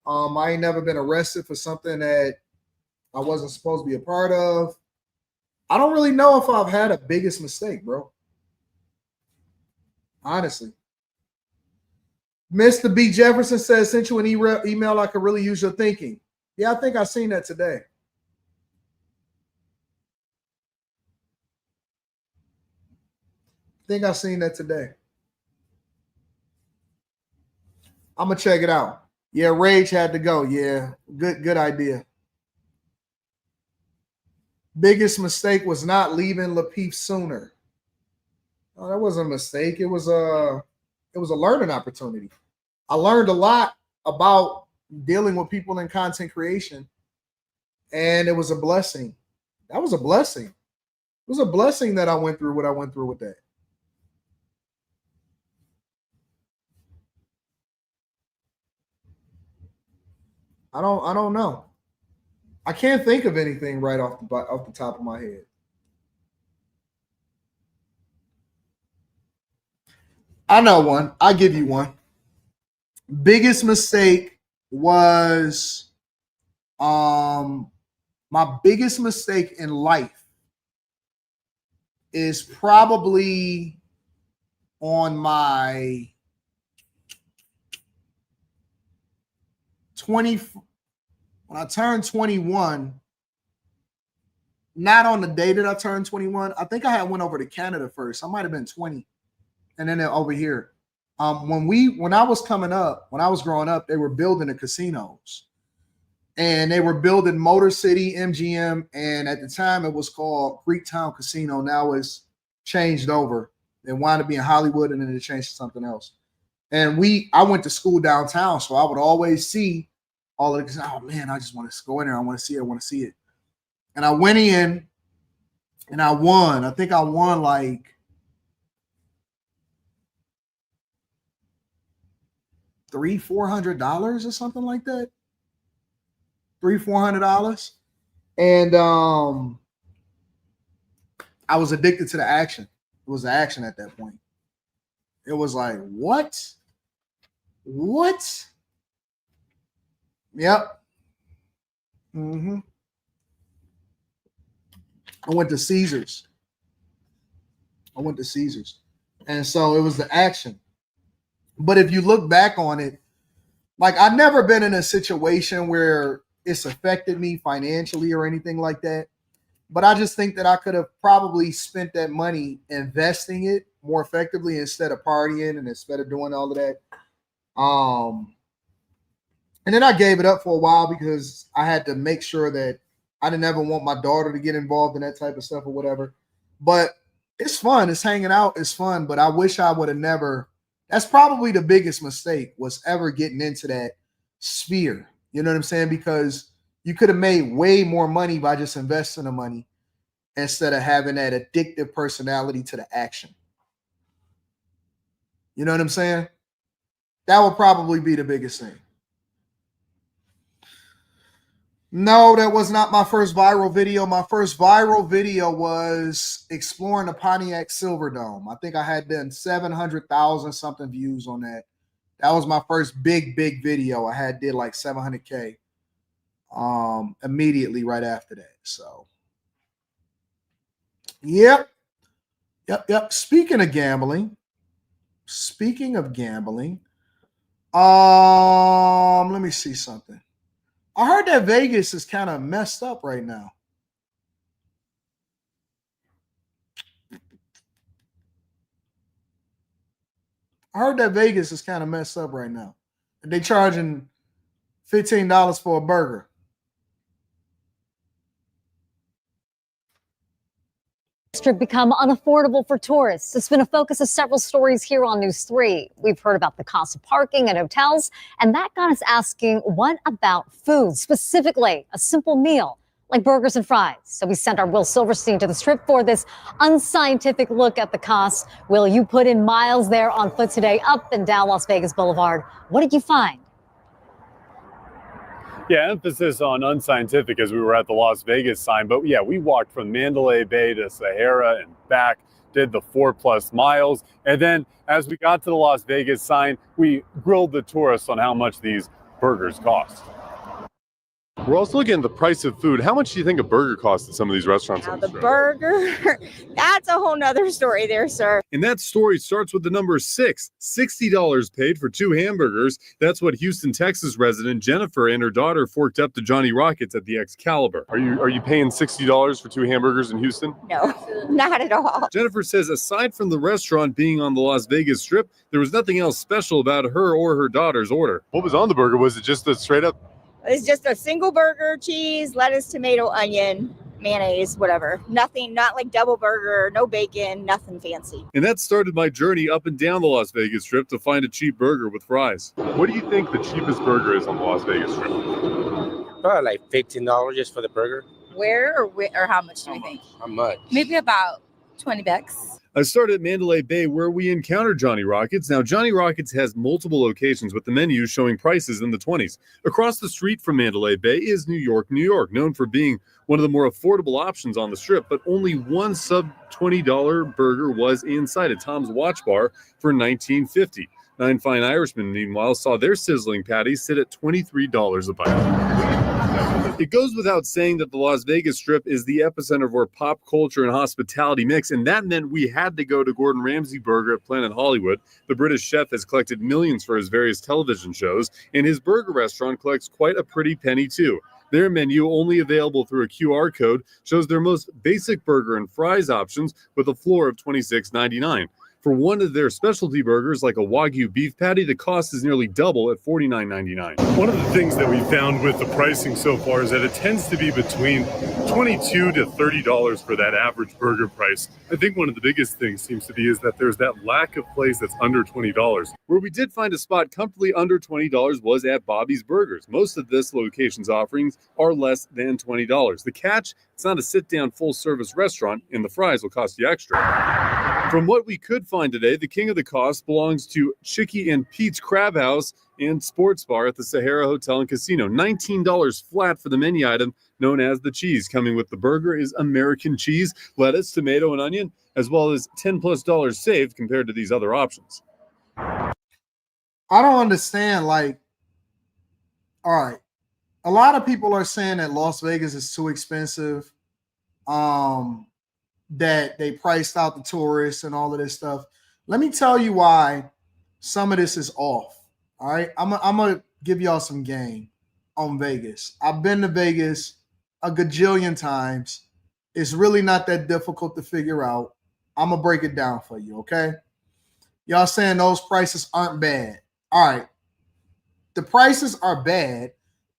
I ain't never been arrested for something that I wasn't supposed to be a part of. I don't really know if I've had a biggest mistake, bro. Honestly. Mr. B. Jefferson says, sent you an email, I could really use your thinking. Yeah, I think I seen that today. I'm going to check it out. Yeah, Rage had to go. Yeah, good idea. Biggest mistake was not leaving Lapeef sooner. Oh, that wasn't a mistake. It was a learning opportunity. I learned a lot about dealing with people in content creation, and it was a blessing. That was a blessing. It was a blessing that I went through what I went through with that. I don't know. I can't think of anything right off the top of my head. I know one. I'll give you one. Biggest mistake was my biggest mistake in life is probably on my 20 when I turned 21, not on the day that I turned 21. I think I had went over to Canada first. I might have been 20. And then over here. When I was growing up, they were building the casinos. And they were building Motor City, MGM, and at the time it was called Greektown Casino. Now it's changed over. They wound up being Hollywood, and then it changed to something else. And I went to school downtown, so I would always see all of it. Oh man, I just want to go in there. I want to see it. I want to see it. And I went in and I won. I think I won like $400 or something like that. $400. And I was addicted to the action. It was the action at that point. It was like, what? What? Yep. I went to Caesars. And so it was the action. But if you look back on it, like I've never been in a situation where it's affected me financially or anything like that. But I just think that I could have probably spent that money investing it more effectively instead of partying and instead of doing all of that. And then I gave it up for a while because I had to make sure that I didn't ever want my daughter to get involved in that type of stuff or whatever. But it's fun. It's hanging out. It's fun. But I wish I would have never. That's probably the biggest mistake was ever getting into that sphere. You know what I'm saying? Because you could have made way more money by just investing the money instead of having that addictive personality to the action. You know what I'm saying? That would probably be the biggest thing. No, that was not my first viral video. My first viral video was exploring the Pontiac Silverdome. I think I had done 700,000 something views on that. That was my first big video. I did like 700K immediately right after that. So, yep. Speaking of gambling, let me see something. I heard that Vegas is kind of messed up right now. They're charging $15 for a burger. Strip become unaffordable for tourists. It's been a focus of several stories here on News 3. We've heard about the cost of parking at hotels, and that got us asking, what about food? Specifically, a simple meal like burgers and fries. So we sent our Will Silverstein to the Strip for this unscientific look at the costs. Will, you put in miles there on foot today up and down Las Vegas Boulevard. What did you find? Yeah, emphasis on unscientific as we were at the Las Vegas sign. But yeah, we walked from Mandalay Bay to Sahara and back, did the 4+ miles. And then as we got to the Las Vegas sign, we grilled the tourists on how much these burgers cost. We're also looking at the price of food. How much do you think a burger costs at some of these restaurants? Now, the burger, that's a whole nother story there, sir. And that story starts with the number 6. $60 paid for 2 hamburgers. That's what Houston, Texas resident Jennifer and her daughter forked up to Johnny Rockets at the Excalibur. Are you paying $60 for 2 hamburgers in Houston? No, not at all. Jennifer says aside from the restaurant being on the Las Vegas Strip, there was nothing else special about her or her daughter's order. What was on the burger? Was it just a straight up? It's just a single burger, cheese, lettuce, tomato, onion, mayonnaise, whatever. Nothing, not like double burger, no bacon, nothing fancy. And that started my journey up and down the Las Vegas Strip to find a cheap burger with fries. What do you think the cheapest burger is on the Las Vegas Strip? Probably like $15 just for the burger. Where or how much do you think? How much? Maybe about $20. I started at Mandalay Bay where we encountered Johnny Rockets. Now, Johnny Rockets has multiple locations with the menus showing prices in the 20s. Across the street from Mandalay Bay is New York, known for being one of the more affordable options on the Strip, but only one sub-$20 burger was inside at Tom's Watch Bar for $19.50. 9 Fine Irishmen, meanwhile, saw their sizzling patties sit at $23 a bite. It goes without saying that the Las Vegas Strip is the epicenter of our pop culture and hospitality mix, and that meant we had to go to Gordon Ramsay Burger at Planet Hollywood. The British chef has collected millions for his various television shows, and his burger restaurant collects quite a pretty penny too. Their menu, only available through a QR code, shows their most basic burger and fries options with a floor of $26.99. For one of their specialty burgers, like a Wagyu beef patty, the cost is nearly double at $49.99. One of the things that we found with the pricing so far is that it tends to be between $22 to $30 for that average burger price. I think one of the biggest things seems to be is that there's that lack of place that's under $20. Where we did find a spot comfortably under $20 was at Bobby's Burgers. Most of this location's offerings are less than $20. The catch, it's not a sit-down full-service restaurant, and the fries will cost you extra. From what we could find today, the king of the cost belongs to Chicky and Pete's Crab House and Sports Bar at the Sahara Hotel and Casino. $19 flat for the menu item known as the cheese. Coming with the burger is American cheese, lettuce, tomato, and onion, as well as $10+ saved compared to these other options. I don't understand. Like, all right, a lot of people are saying that Las Vegas is too expensive. That they priced out the tourists and all of this stuff. Let me tell you why some of this is off. All right, I'm gonna give y'all some game on Vegas. I've been to Vegas a gajillion times. It's really not that difficult to figure out. I'm gonna break it down for you, okay? Y'all saying those prices aren't bad. All right, the prices are bad,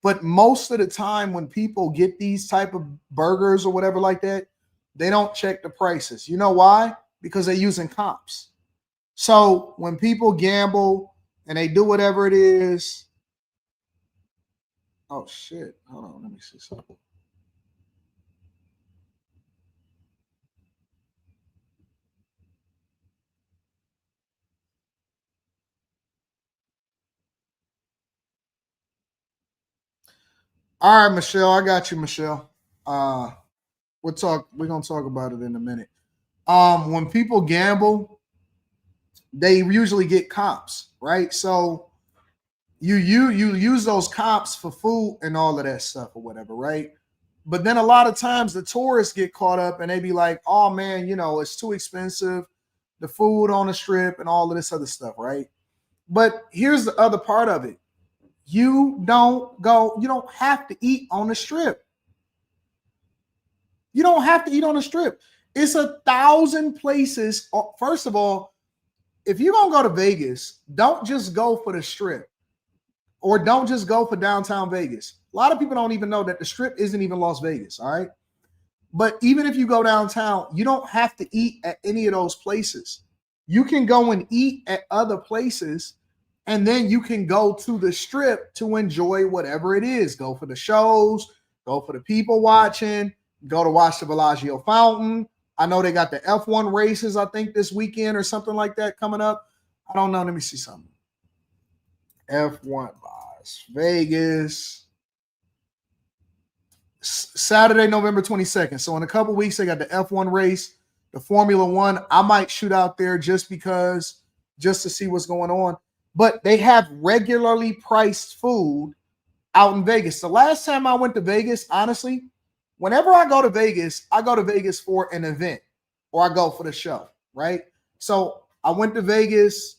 but most of the time when people get these type of burgers or whatever like that, they don't check the prices. You know why? Because they're using comps. So when people gamble and they do whatever it is, oh shit, hold on, let me see something. All right, Michelle, I got you, Michelle. We're gonna talk about it in a minute. When people gamble, they usually get comps, right? So you use those comps for food and all of that stuff or whatever, right? But then a lot of times the tourists get caught up and they be like, oh man, it's too expensive, the food on the strip and all of this other stuff, right? But here's the other part of it. You don't have to eat on the strip. You don't have to eat on the strip. It's 1,000 places. First of all, if you're going to go to Vegas, don't just go for the strip or don't just go for downtown Vegas. A lot of people don't even know that the strip isn't even Las Vegas, all right? But even if you go downtown, you don't have to eat at any of those places. You can go and eat at other places, and then you can go to the strip to enjoy whatever it is. Go for the shows, go for the people watching, go to watch the Bellagio fountain. I know they got the F1 races, I think, this weekend or something like that coming up. I don't know. Let me see something. F1 Las Vegas. Saturday, November 22nd. So in a couple weeks, they got the F1 race, the Formula One. I might shoot out there just to see what's going on. But they have regularly priced food out in Vegas. The last time I went to Vegas, honestly, whenever I go to Vegas for an event or I go for the show, right? So I went to Vegas.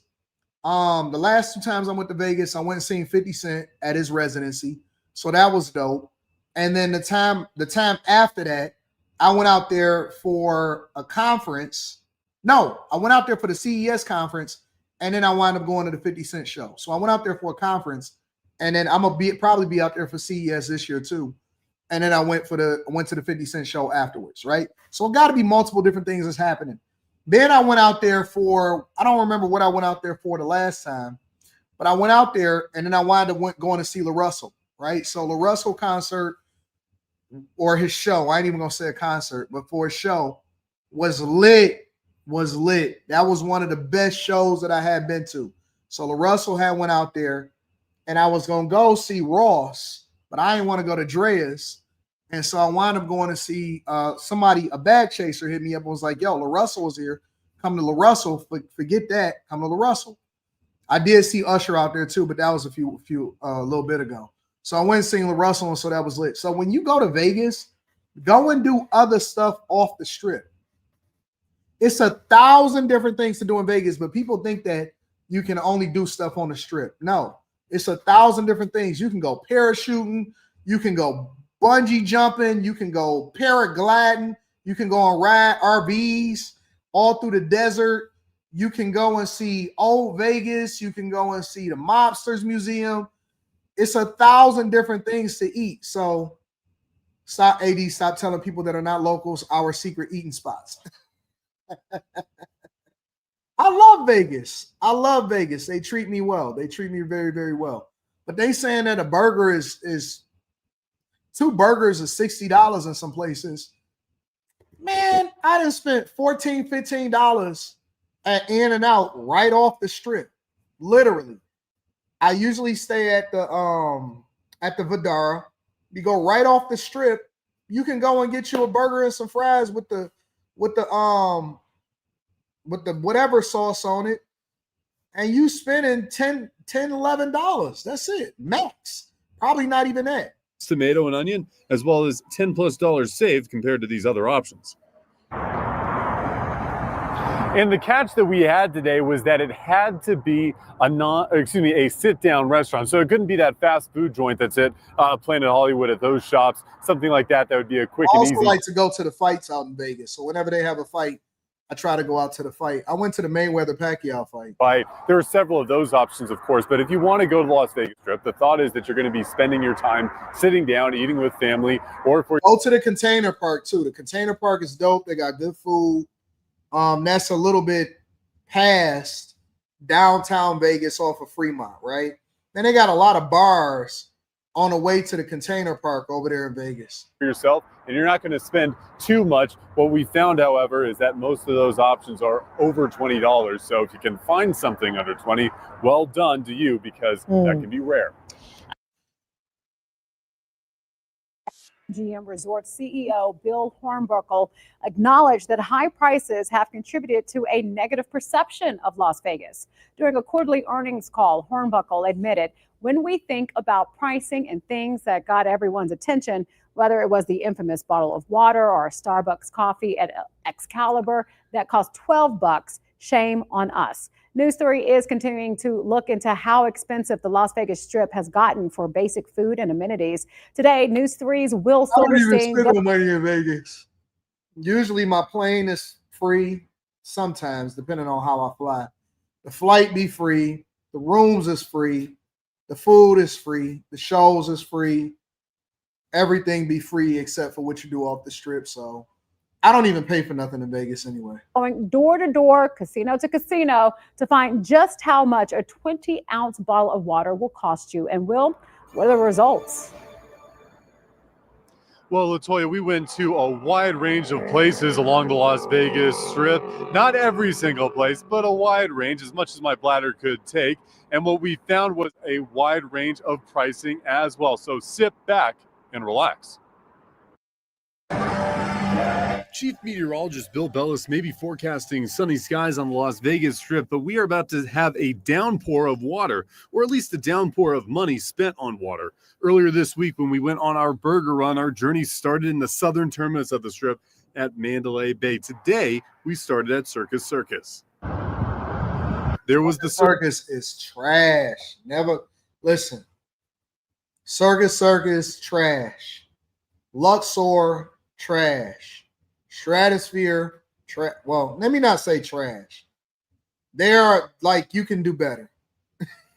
The last 2 times I went to Vegas, I went and seen 50 Cent at his residency. So that was dope. And then the time after that, I went out there for a conference. No, I went out there for the CES conference, and then I wound up going to the 50 Cent show. So I went out there for a conference, and then I'm gonna probably be out there for CES this year too. And then I went to the 50 Cent show afterwards, right? So it got to be multiple different things that's happening. Then I went out there for, I don't remember what I went out there for the last time, but I went out there and then I wound up going to see La Russell, right? So La Russell concert or his show, I ain't even gonna say a concert, but for his show was lit. That was one of the best shows that I had been to. So La Russell had went out there and I was gonna go see Ross, but I didn't want to go to Dreas. And so I wound up going to see somebody, a bag chaser hit me up and was like, yo, La Russell was here. Come to La Russell. Forget that. Come to La Russell. I did see Usher out there too, but that was a little bit ago. So I went and seen La Russell, and so that was lit. So when you go to Vegas, go and do other stuff off the strip. It's 1,000 different things to do in Vegas, but people think that you can only do stuff on the strip. No, it's 1,000 different things. You can go parachuting. You can go bungee jumping, you can go paragliding, you can go on ride RVs all through the desert. You can go and see Old Vegas. You can go and see the Mobsters Museum. It's 1,000 different things to eat. So stop telling people that are not locals our secret eating spots. I love Vegas. I love Vegas. They treat me well. They treat me very, very well. But they saying that a burger is 2 burgers is $60 in some places. Man, I done spent $14, $15 at In-N-Out right off the strip. Literally. I usually stay at the Vidara. You go right off the strip. You can go and get you a burger and some fries with the whatever sauce on it, and you spending $10, $11. That's it, max. Probably not even that. Tomato and onion, as well as $10+ saved compared to these other options. And the catch that we had today was that it had to be a sit-down restaurant. So it couldn't be that fast food joint that's at Planet Hollywood at those shops, something like that. That would be a quick and easy. I also like to go to the fights out in Vegas. So whenever they have a fight, I try to go out to the fight. I went to the Mayweather-Pacquiao fight. There are several of those options, of course, but if you want to go to the Las Vegas Strip, the thought is that you're going to be spending your time sitting down, eating with family, or for go to the Container Park too. The Container Park is dope. They got good food. That's a little bit past downtown Vegas off of Fremont, right? Then they got a lot of bars on the way to the Container Park over there in Vegas. For yourself, and you're not going to spend too much. What we found, however, is that most of those options are over $20. So if you can find something under $20, well done to you, because that can be rare. GM Resort CEO Bill Hornbuckle acknowledged that high prices have contributed to a negative perception of Las Vegas. During a quarterly earnings call, Hornbuckle admitted, when we think about pricing and things that got everyone's attention, whether it was the infamous bottle of water or a Starbucks coffee at Excalibur that cost $12, shame on us. News 3 is continuing to look into how expensive the Las Vegas Strip has gotten for basic food and amenities. Today, News 3's Will Silverstein. I don't even spend no money in Vegas. Usually my plane is free, sometimes, depending on how I fly. The flight be free. The rooms is free. The food is free. The shows is free. Everything be free except for what you do off the strip. So I don't even pay for nothing in Vegas anyway. Going door to door, casino to casino, to find just how much a 20-ounce bottle of water will cost you. And Will, what are the results? Well, Latoya, we went to a wide range of places along the Las Vegas Strip. Not every single place, but a wide range, as much as my bladder could take. And what we found was a wide range of pricing as well. So sit back and relax. Chief Meteorologist Bill Bellis may be forecasting sunny skies on the Las Vegas Strip, but we are about to have a downpour of water, or at least a downpour of money spent on water. Earlier this week, when we went on our burger run, our journey started in the southern terminus of the Strip at Mandalay Bay. Today, we started at Circus Circus. There was the Circus is trash. Never listen. Circus Circus trash. Luxor trash. Stratosphere, well, let me not say trash. They are like, you can do better.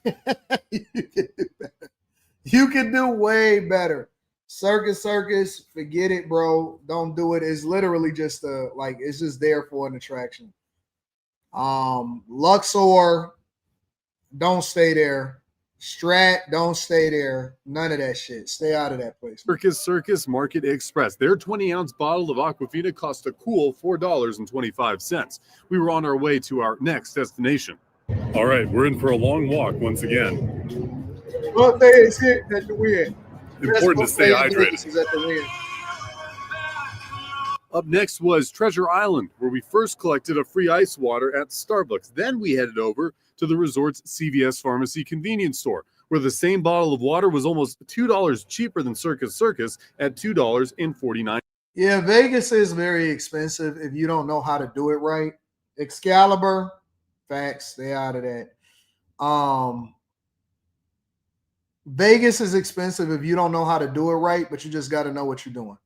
You can do better. You can do way better. Circus Circus, forget it, bro. Don't do it. It's literally just it's just there for an attraction. Luxor, don't stay there. Strat, don't stay there. None of that shit. Stay out of that place. Circus Circus Market Express. Their 20-ounce bottle of Aquafina cost a cool $4.25. We were on our way to our next destination. All right, we're in for a long walk once again. What day is it at the win? Important to stay hydrated. Is at the win. Up next was Treasure Island, where we first collected a free ice water at Starbucks. Then we headed over to the resort's CVS Pharmacy convenience store, where the same bottle of water was almost $2 cheaper than Circus Circus at $2.49. Yeah, Vegas is very expensive if you don't know how to do it right. Excalibur, facts, stay out of that. Vegas is expensive if you don't know how to do it right, but you just got to know what you're doing.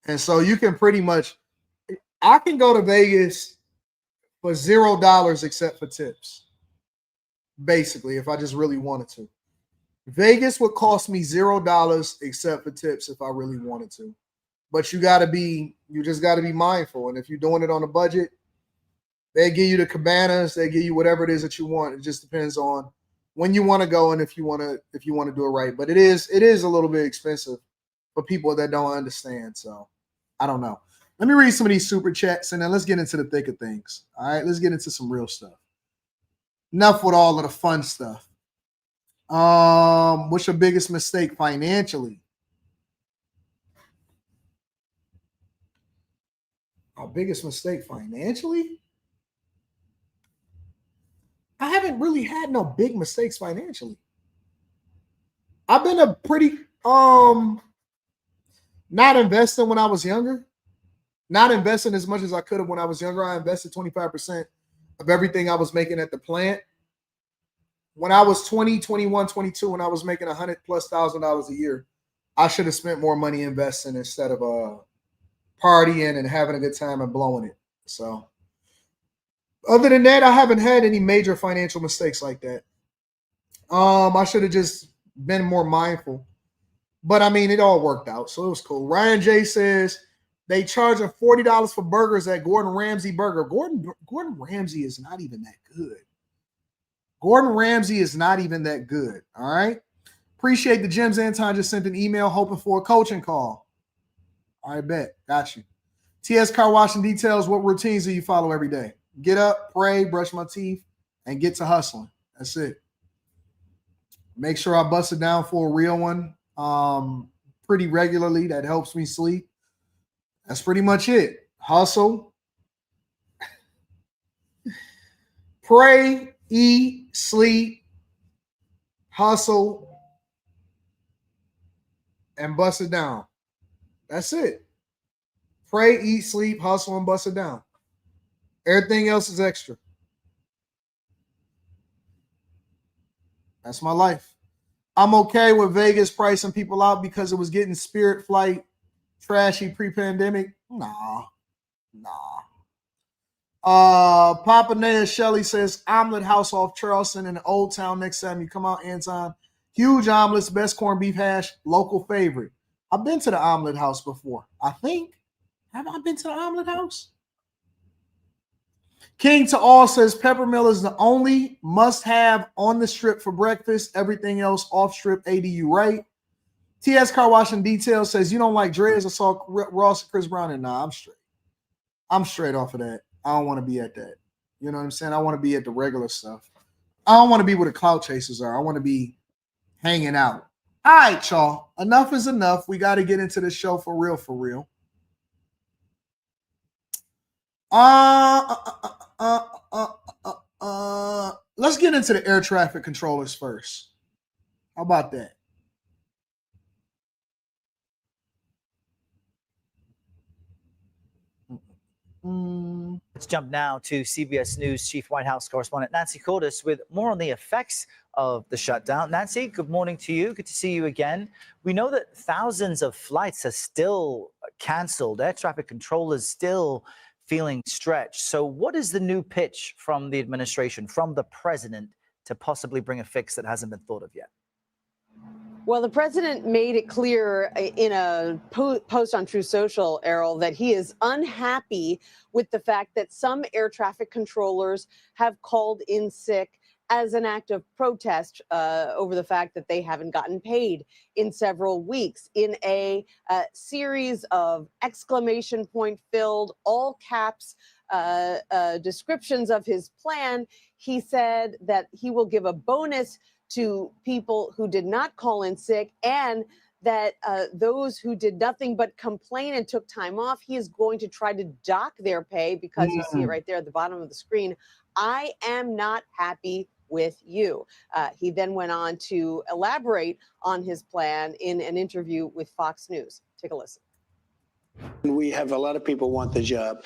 And so you can pretty much, I can go to Vegas for $0 except for tips. Basically, if I just really wanted to. Vegas would cost me $0 except for tips if I really wanted to. But you just got to be mindful. And if you're doing it on a budget, they give you the cabanas, they give you whatever it is that you want. It just depends on when you want to go and if you want to do it right. But it is a little bit expensive for people that don't understand. So I don't know. Let me read some of these super chats and then let's get into the thick of things. All right, let's get into some real stuff. Enough with all of the fun stuff. What's your biggest mistake financially? Our biggest mistake financially? I haven't really had no big mistakes financially. I've been a pretty not investing when I was younger. Not investing as much as I could have when I was younger. I invested 25% of everything I was making at the plant. When I was 20, 21, 22, when I was making $100,000+ a year, I should have spent more money investing instead of partying and having a good time and blowing it. So other than that, I haven't had any major financial mistakes like that. I should have just been more mindful. But I mean, it all worked out, so it was cool. Ryan J says they charging $40 for burgers at Gordon Ramsay Burger. Gordon Ramsay is not even that good. Gordon Ramsay is not even that good. All right. Appreciate the gems. Anton just sent an email hoping for a coaching call. All right, bet. Got you. TS Car Washing details. What routines do you follow every day? Get up, pray, brush my teeth, and get to hustling. That's it. Make sure I bust it down for a real one pretty regularly. That helps me sleep. That's pretty much it. Hustle, pray, eat, sleep, hustle, and bust it down. That's it. Pray, eat, sleep, hustle, and bust it down. Everything else is extra. That's my life. I'm okay with Vegas pricing people out because it was getting Spirit flight trashy pre-pandemic. Nah. Papa Nea Shelley says omelet house off Charleston in the Old Town next time you come out, Anton. Huge omelets, best corned beef hash, local favorite. I've been to the omelet house before. I think. Have I been to the omelet house? King to All says Peppermill is the only must-have on the strip for breakfast. Everything else off-strip ADU, right? TS Car Washing Details says you don't like dreads. I saw Ross and Chris Brown, and nah, I'm straight. I'm straight off of that. I don't want to be at that. You know what I'm saying? I want to be at the regular stuff. I don't want to be where the clout chasers are. I want to be hanging out. All right, y'all. Enough is enough. We got to get into the show for real, for real. Let's get into the air traffic controllers first. How about that? Let's jump now to CBS News Chief White House correspondent Nancy Cordes with more on the effects of the shutdown. Nancy, good morning to you. Good to see you again. We know that thousands of flights are still canceled. Air traffic controllers still feeling stretched. So what is the new pitch from the administration, from the president, to possibly bring a fix that hasn't been thought of yet? Well, the president made it clear in a post on True Social, Errol, that he is unhappy with the fact that some air traffic controllers have called in sick as an act of protest over the fact that they haven't gotten paid in several weeks. In a series of exclamation point filled, all caps descriptions of his plan, he said that he will give a bonus to people who did not call in sick, and that those who did nothing but complain and took time off, he is going to try to dock their pay because you see it right there at the bottom of the screen. I am not happy with you. He then went on to elaborate on his plan in an interview with Fox News. Take a listen. We have a lot of people want the job.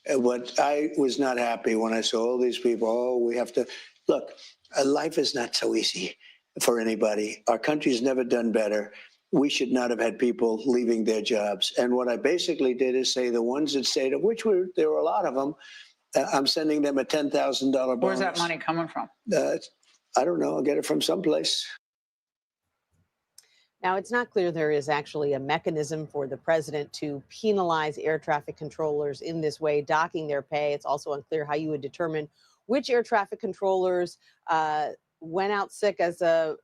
But I was not happy when I saw all these people, we have to, look, life is not so easy for anybody. Our country's never done better. We should not have had people leaving their jobs. And what I basically did is say the ones that stayed, of which there were a lot of them, I'm sending them a $10,000 bonus. Where's that money coming from? I don't know. I'll get it from someplace. Now, it's not clear there is actually a mechanism for the president to penalize air traffic controllers in this way, docking their pay. It's also unclear how you would determine which air traffic controllers went out sick as a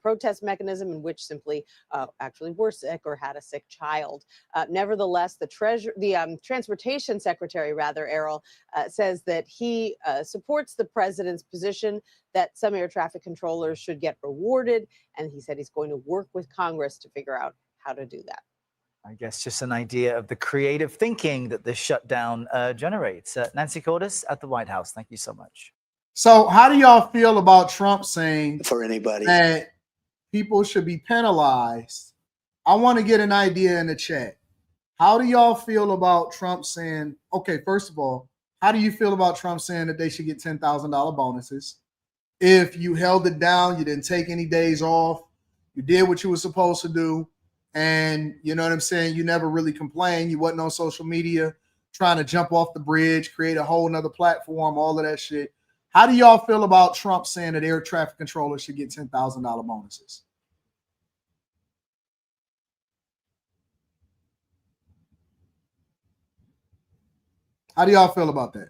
protest mechanism and which simply actually were sick or had a sick child. Nevertheless, the transportation secretary, Errol, says that he supports the president's position that some air traffic controllers should get rewarded, and he said he's going to work with Congress to figure out how to do that. I guess just an idea of the creative thinking that this shutdown generates. Nancy Cordes at the White House, thank you so much. So how do y'all feel about Trump saying for anybody that people should be penalized? I want to get an idea in the chat. How do y'all feel about Trump saying, okay, first of all, how do you feel about Trump saying that they should get $10,000 bonuses? If you held it down, you didn't take any days off, you did what you were supposed to do, and you know what I'm saying, you never really complained, you wasn't on social media trying to jump off the bridge, create a whole nother platform, all of that shit. How do y'all feel about Trump saying that air traffic controllers should get $10,000 bonuses? How do y'all feel about that?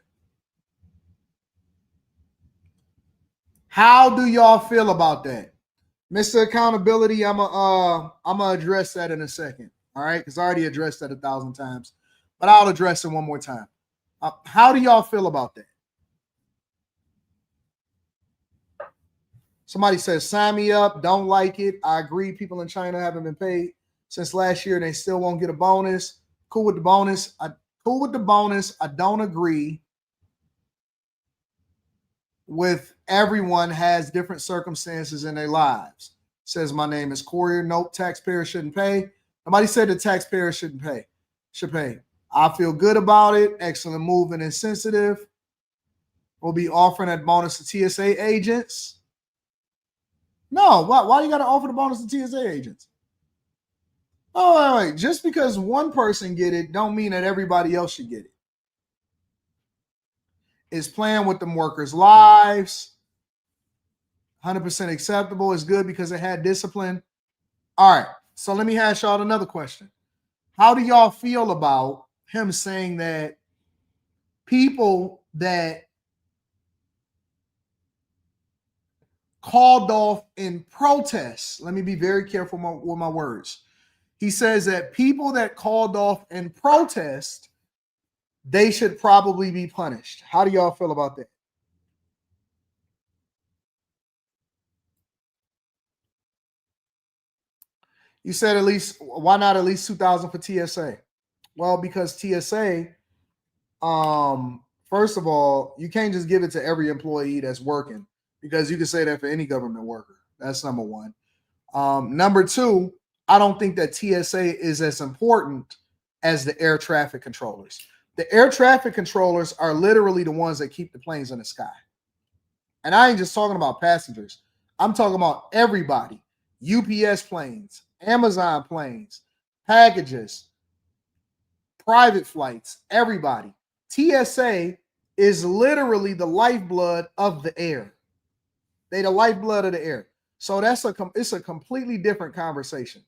How do y'all feel about that? Mr. Accountability, I'm gonna address that in a second, all right? Because I already addressed that 1,000 times, but I'll address it one more time. How do y'all feel about that? Somebody says, sign me up, don't like it. I agree, people in China haven't been paid since last year and they still won't get a bonus. Cool with the bonus. I don't agree with everyone has different circumstances in their lives. Says my name is Courier. Nope, taxpayers shouldn't pay. Nobody said the taxpayers shouldn't pay. Should pay. I feel good about it. Excellent move and insensitive. We'll be offering that bonus to TSA agents. No, why you got to offer the bonus to TSA agents? Oh, wait. Just because one person get it don't mean that everybody else should get it. It's playing with them workers' lives. 100% acceptable. It's good because it had discipline. All right, so let me ask y'all another question. How do y'all feel about him saying that people that called off in protests, let me be very careful with my words. He says that people that called off in protest, they should probably be punished. How do y'all feel about that? You said at least, why not at least 2,000 for TSA? Well, because TSA, first of all, you can't just give it to every employee that's working, because you can say that for any government worker. That's number one. Number two, I don't think that TSA is as important as the air traffic controllers. The air traffic controllers are literally the ones that keep the planes in the sky. And I ain't just talking about passengers. I'm talking about everybody. UPS planes, Amazon planes, packages, private flights, everybody. TSA is literally the lifeblood of the air. They the lifeblood of the air. So it's a completely different conversation.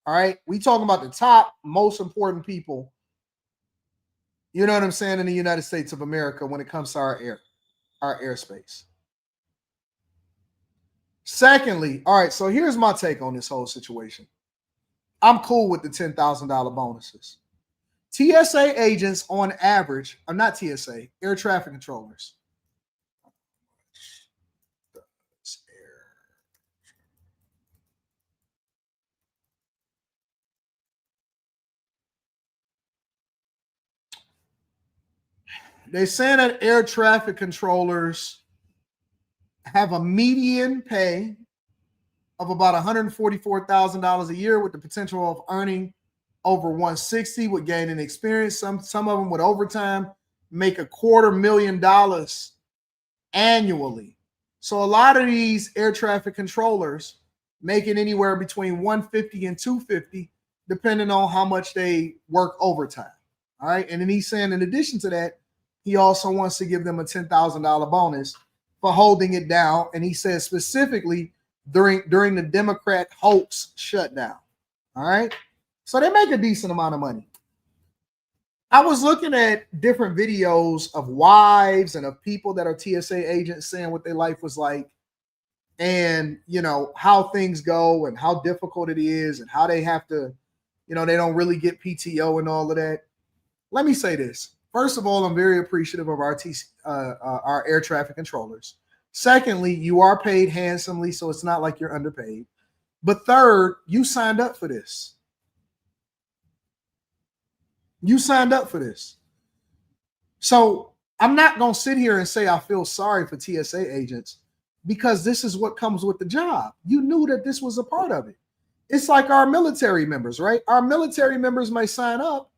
All right. We talking about the top most important people, you know what I'm saying, in the United States of America when it comes to our airspace. Secondly, all right, so here's my take on this whole situation. I'm cool with the $10,000 bonuses. TSA agents on average, or not TSA, air traffic controllers. They're saying that air traffic controllers have a median pay of about $144,000 a year with the potential of earning over $160,000 with gaining experience. Some of them with overtime make $250,000 annually. So a lot of these air traffic controllers making anywhere between $150,000 and $250,000, depending on how much they work overtime. All right. And then he's saying, in addition to that, he also wants to give them a $10,000 bonus for holding it down. And he says specifically during the Democrat hoax shutdown. All right. So they make a decent amount of money. I was looking at different videos of wives and of people that are TSA agents saying what their life was like, and how things go and how difficult it is and how they have to, they don't really get PTO and all of that. Let me say this. First of all, I'm very appreciative of our air traffic controllers. Secondly, you are paid handsomely, so it's not like you're underpaid. But third, you signed up for this. You signed up for this. So I'm not going to sit here and say I feel sorry for TSA agents, because this is what comes with the job. You knew that this was a part of it. It's like our military members, right? Our military members may sign up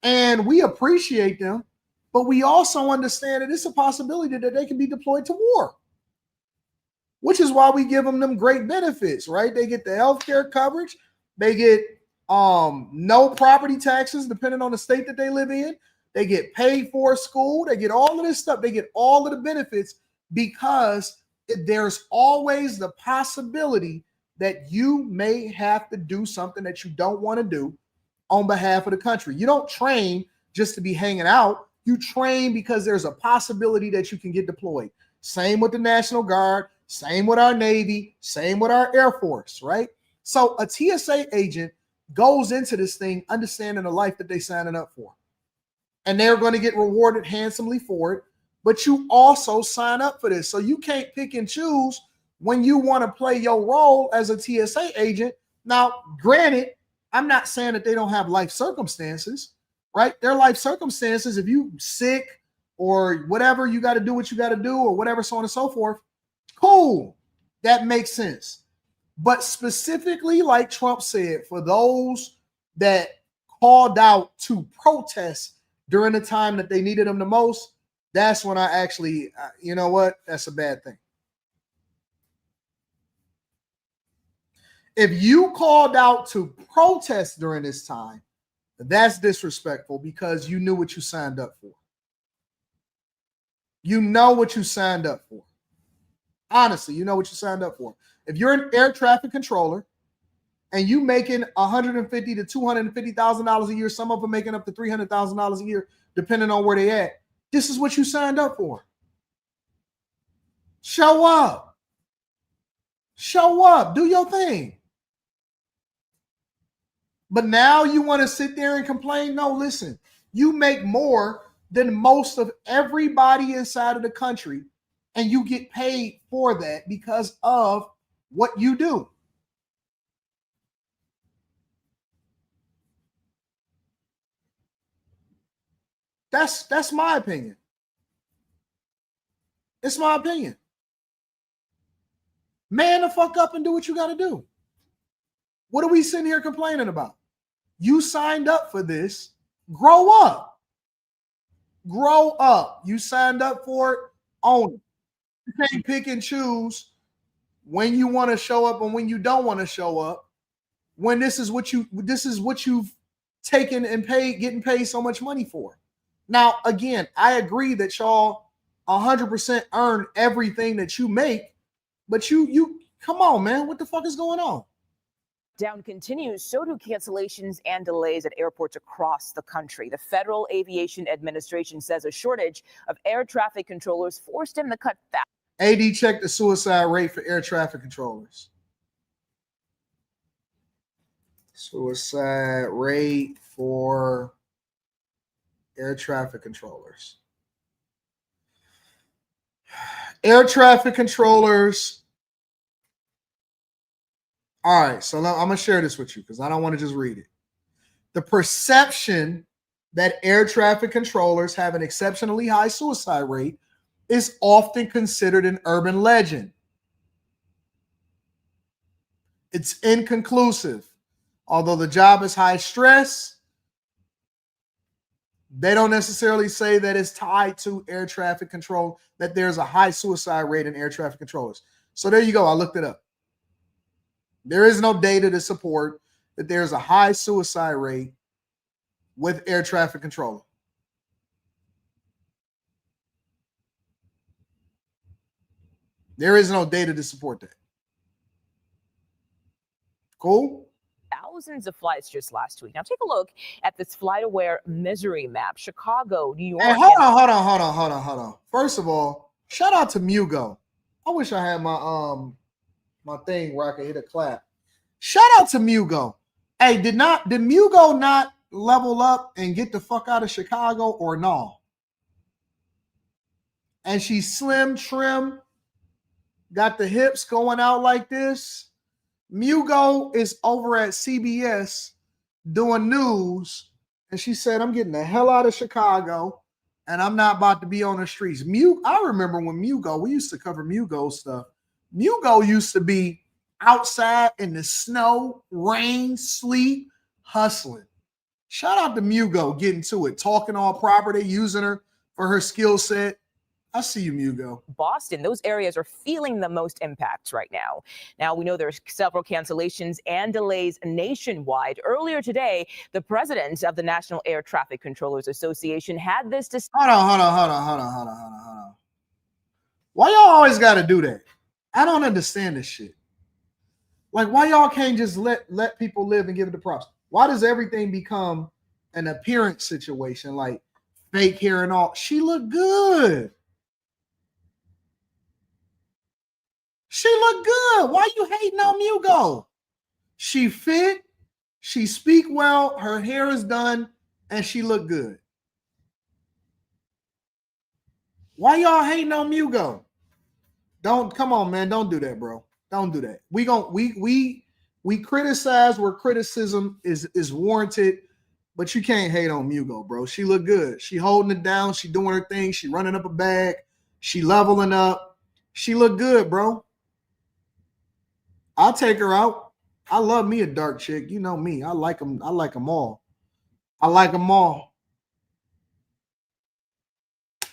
and we appreciate them, but we also understand that it's a possibility that they can be deployed to war, which is why we give them great benefits, right? They get the healthcare coverage. They get no property taxes, depending on the state that they live in. They get paid for school. They get all of this stuff. They get all of the benefits because there's always the possibility that you may have to do something that you don't want to do on behalf of the country. You don't train just to be hanging out. You train because there's a possibility that you can get deployed. Same with the National Guard, same with our Navy, same with our Air Force, right? So a TSA agent goes into this thing understanding the life that they signing up for. And they're going to get rewarded handsomely for it. But you also sign up for this. So you can't pick and choose when you want to play your role as a TSA agent. Now, granted, I'm not saying that they don't have life circumstances, right? Their life circumstances, if you sick or whatever, you got to do what you got to do or whatever, so on and so forth. Cool. That makes sense. But specifically, like Trump said, for those that called out to protest during the time that they needed them the most, that's when I actually, you know what? That's a bad thing. If you called out to protest during this time, that's disrespectful because you knew what you signed up for. You know what you signed up for. Honestly, you know what you signed up for. If you're an air traffic controller and you making $150,000 to $250,000 a year, some of them making up to $300,000 a year, depending on where they at, this is what you signed up for. Show up. Show up. Do your thing. But now you want to sit there and complain? No, listen. You make more than most of everybody inside of the country, and you get paid for that because of what you do. That's my opinion. It's my opinion. Man the fuck up and do what you got to do. What are we sitting here complaining about? You signed up for this. Grow up. Grow up. You signed up for it. Own it. You can't pick and choose when you want to show up and when you don't want to show up. When this is what you've taken and paid, getting paid so much money for. Now, again, I agree that y'all 100% earn everything that you make, but you come on, man. What the fuck is going on? Down continues, so do cancellations and delays at airports across the country. The Federal Aviation Administration says a shortage of air traffic controllers forced them to cut back. AD checked the suicide rate for air traffic controllers. Suicide rate for air traffic controllers. Air traffic controllers. All right, so I'm going to share this with you because I don't want to just read it. The perception that air traffic controllers have an exceptionally high suicide rate is often considered an urban legend. It's inconclusive. Although the job is high stress, they don't necessarily say that it's tied to air traffic control, that there's a high suicide rate in air traffic controllers. So there you go. I looked it up. There is no data to support that there's a high suicide rate with air traffic controller. There is no data to support that. Cool? Thousands of flights just last week. Now take a look at this FlightAware misery map. Chicago, New York. Hey, hold on. First of all, shout out to Mugo. I wish I had my thing where I could hit a clap. Shout out to Mugo. Hey, did Mugo not level up and get the fuck out of Chicago or no? And she's slim, trim, got the hips going out like this. Mugo is over at CBS doing news, and she said, I'm getting the hell out of Chicago, and I'm not about to be on the streets. I remember when Mugo, we used to cover Mugo stuff. Mugo used to be outside in the snow, rain, sleet, hustling. Shout out to Mugo getting to it, talking all property, using her for her skill set. I see you, Mugo. Boston, those areas are feeling the most impacts right now. Now, we know there's several cancellations and delays nationwide. Earlier today, the president of the National Air Traffic Controllers Association had this to say. Hold on. Why y'all always got to do that? I don't understand this shit. Like, why y'all can't just let people live and give it the props? Why does everything become an appearance situation, like fake hair and all? She looked good. She looked good. Why you hating on Mugo? She fit, she speak well, her hair is done, and she looked good. Why y'all hating on Mugo? Come on, man. Don't do that, bro. Don't do that. We criticize where criticism is warranted, but you can't hate on Mugo, bro. She look good. She holding it down. She doing her thing. She running up a bag. She leveling up. She look good, bro. I'll take her out. I love me a dark chick. You know me. I like them. I like them all. I like them all.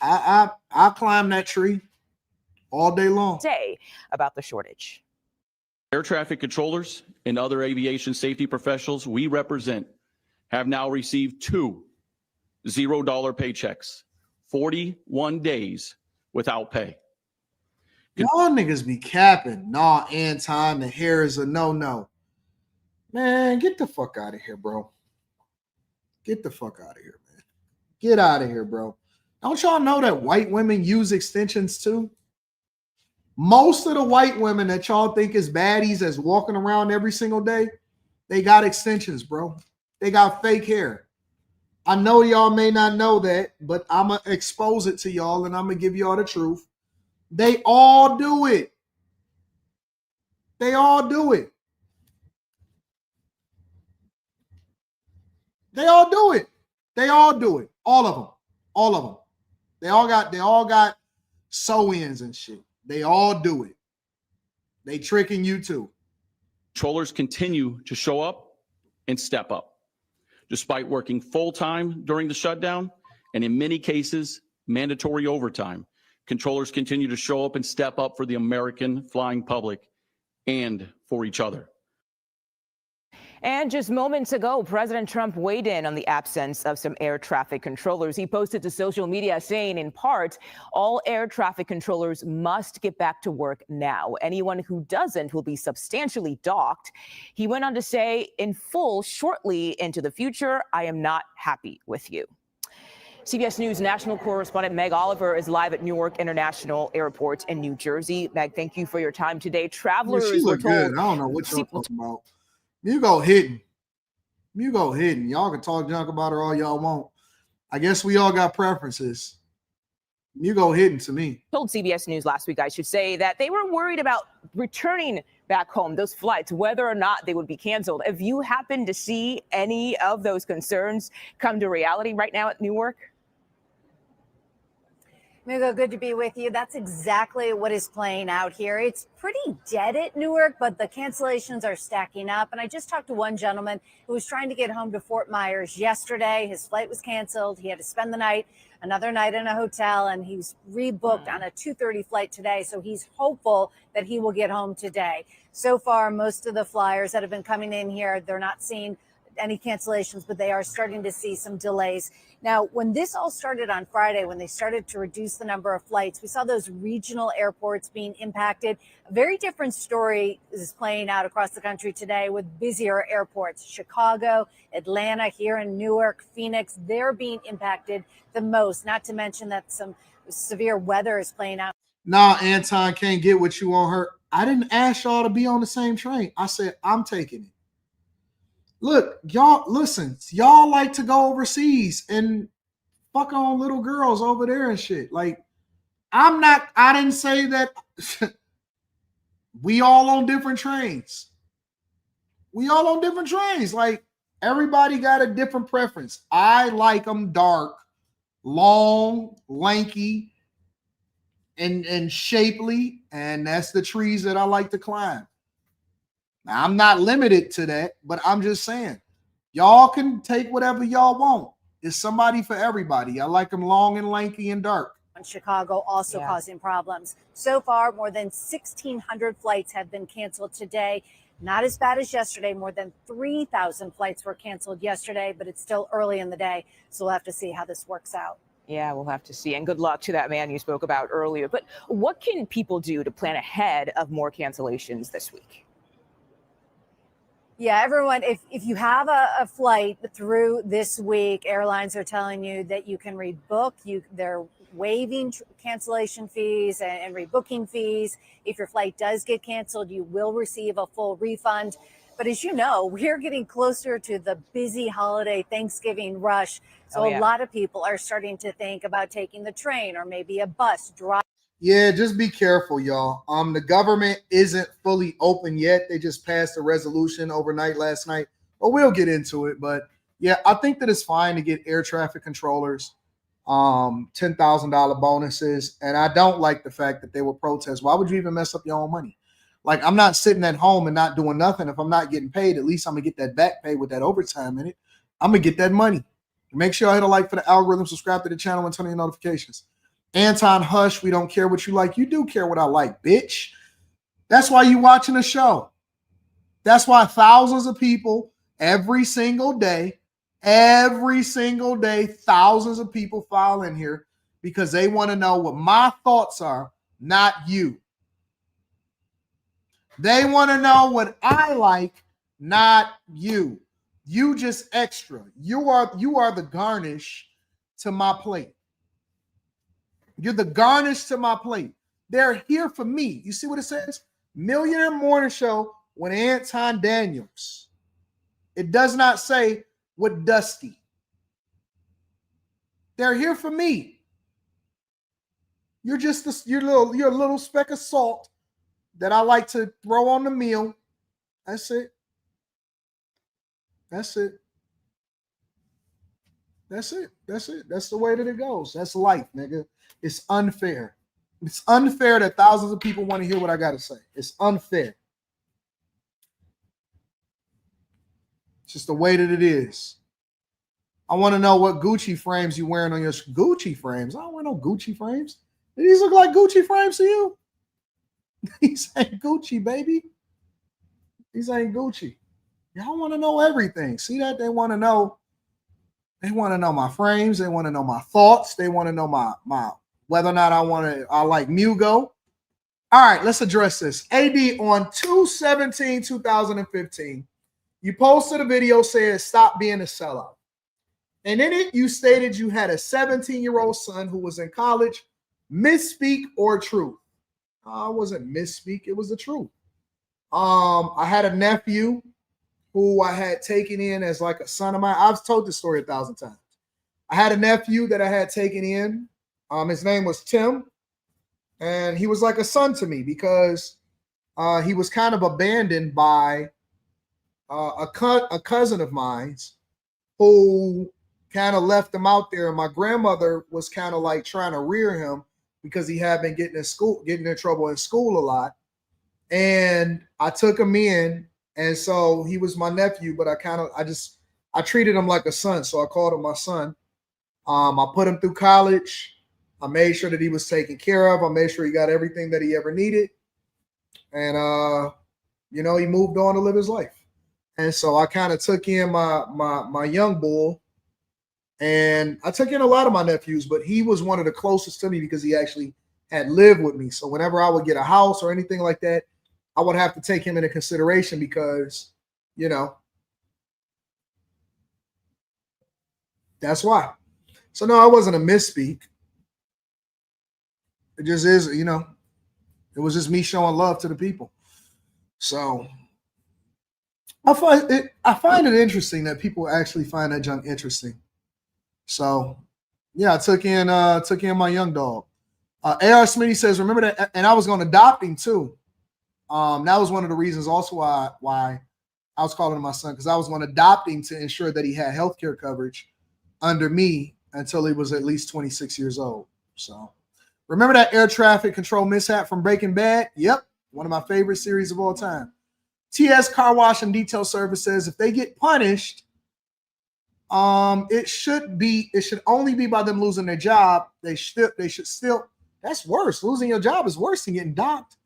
I climb that tree all day long. Say about the shortage. Air traffic controllers and other aviation safety professionals we represent have now received 2 $0 paychecks, 41 days without pay. Y'all niggas be capping. Nah, Anton, the hair is a no-no. Man, get the fuck out of here, bro. Get the fuck out of here, man. Get out of here, bro. Don't y'all know that white women use extensions too? Most of the white women that y'all think is baddies that's walking around every single day, they got extensions, bro. They got fake hair. I know y'all may not know that, but I'm going to expose it to y'all and I'm going to give y'all the truth. They all do it. They all do it. They all do it. They all do it. All of them. All of them. They all got sew-ins and shit. They all do it. They tricking you too. Controllers continue to show up and step up. Despite working full-time during the shutdown, and in many cases, mandatory overtime, controllers continue to show up and step up for the American flying public and for each other. And just moments ago, President Trump weighed in on the absence of some air traffic controllers. He posted to social media saying, in part, all air traffic controllers must get back to work now. Anyone who doesn't will be substantially docked. He went on to say, in full, shortly into the future, I am not happy with you. CBS News national correspondent Meg Oliver is live at Newark International Airport in New Jersey. Meg, thank you for your time today. Travelers she were look told. good. I don't know what you're talking about. Mugo hitting. Mugo hitting. Y'all can talk junk about her all y'all want. I guess we all got preferences. Mugo hitting to me. Told CBS News last week, I should say, that they were worried about returning back home, those flights, whether or not they would be canceled. If you happen to see any of those concerns come to reality right now at Newark? Mugo, good to be with you. That's exactly what is playing out here. It's pretty dead at Newark, but the cancellations are stacking up. And I just talked to one gentleman who was trying to get home to Fort Myers yesterday. His flight was canceled. He had to spend the night, another night in a hotel, and he's rebooked on a 2:30 flight today. So he's hopeful that he will get home today. So far, most of the flyers that have been coming in here, they're not seeing any cancellations, but they are starting to see some delays Now, when this all started on Friday, when they started to reduce the number of flights, we saw those regional airports being impacted. A very different story is playing out across the country today with busier airports. Chicago, Atlanta, here in Newark, Phoenix, they're being impacted the most, not to mention that some severe weather is playing out. Nah, Anton can't get what you on her. I didn't ask y'all to be on the same train. I said, I'm taking it. Look, y'all, listen, y'all like to go overseas and fuck on little girls over there and shit. Like, I didn't say that. We all on different trains. We all on different trains. Like, everybody got a different preference. I like them dark, long, lanky, and shapely, and that's the trees that I like to climb. Now, I'm not limited to that, but I'm just saying, y'all can take whatever y'all want. It's somebody for everybody. I like them long and lanky and dark. In Chicago, also causing problems. So far, more than 1,600 flights have been canceled today. Not as bad as yesterday. More than 3,000 flights were canceled yesterday, but it's still early in the day, so we'll have to see how this works out. Yeah, we'll have to see. And good luck to that man you spoke about earlier. But what can people do to plan ahead of more cancellations this week? Yeah, everyone, if you have a flight through this week, airlines are telling you that you can rebook. They're waiving cancellation fees and rebooking fees. If your flight does get canceled, you will receive a full refund. But as you know, we're getting closer to the busy holiday Thanksgiving rush. So a lot of people are starting to think about taking the train or maybe a bus drive. Yeah, just be careful, y'all. The government isn't fully open yet. They just passed a resolution overnight last night, but we'll get into it. But yeah, I think that it's fine to get air traffic controllers $10,000 bonuses. And I don't like the fact that they will protest. Why would you even mess up your own money? Like, I'm not sitting at home and not doing nothing. If I'm not getting paid, at least I'm gonna get that back pay with that overtime in it. I'm gonna get that money. Make sure I hit a like for the algorithm, subscribe to the channel, and turn on your notifications. Anton, hush. We don't care what you like. You do care what I like, bitch. That's why you watching the show. That's why thousands of people every single day, thousands of people file in here because they want to know what my thoughts are, not you. They want to know what I like, not you. You just extra. You are the garnish to my plate. You're the garnish to my plate. They're here for me. You see what it says? Millionaire Morning Show with Anton Daniels. It does not say with Dusty. They're here for me. You're just you're a little speck of salt that I like to throw on the meal. That's it. That's it. That's it. That's it. That's the way that it goes. That's life, nigga. It's unfair. It's unfair that thousands of people want to hear what I got to say. It's unfair. It's just the way that it is. I want to know what Gucci frames you wearing on your Gucci frames. I don't wear no Gucci frames. Do these look like Gucci frames to you? These ain't Gucci, baby. These ain't Gucci. Y'all want to know everything. See that? They want to know. They want to know my frames. They want to know my thoughts. They want to know my whether or not I like Mugo. All right, let's address this. AD on 2/17/2015, you posted a video saying stop being a sellout. And in it, you stated you had a 17-year-old son who was in college. Misspeak or truth? I wasn't misspeak. It was the truth. I had a nephew who I had taken in as like a son of mine. I've told this story 1,000 times. I had a nephew that I had taken in. His name was Tim, and he was like a son to me because he was kind of abandoned by a cousin of mine who kind of left him out there. And my grandmother was kind of like trying to rear him because he had been getting in trouble in school a lot. And I took him in, and so he was my nephew, but I treated him like a son, so I called him my son. I put him through college. I made sure that he was taken care of. I made sure he got everything that he ever needed. And, he moved on to live his life. And so I kind of took in my young bull And I took in a lot of my nephews, but he was one of the closest to me because he actually had lived with me. So whenever I would get a house or anything like that, I would have to take him into consideration because, you know, that's why. So no, I wasn't a misspeak. It just is, you know, it was just me showing love to the people. So I find it interesting that people actually find that junk interesting. So yeah, I took in my young dog. AR Smitty says, remember that, and I was going to adopt him too. That was one of the reasons also why I was calling him my son, because I was going to adopt him to ensure that he had health care coverage under me until he was at least 26 years old. So remember that air traffic control mishap from Breaking Bad? Yep, one of my favorite series of all time. TS Car Wash and Detail Service says if they get punished, it should only be by them losing their job. They should still, that's worse. Losing your job is worse than getting docked.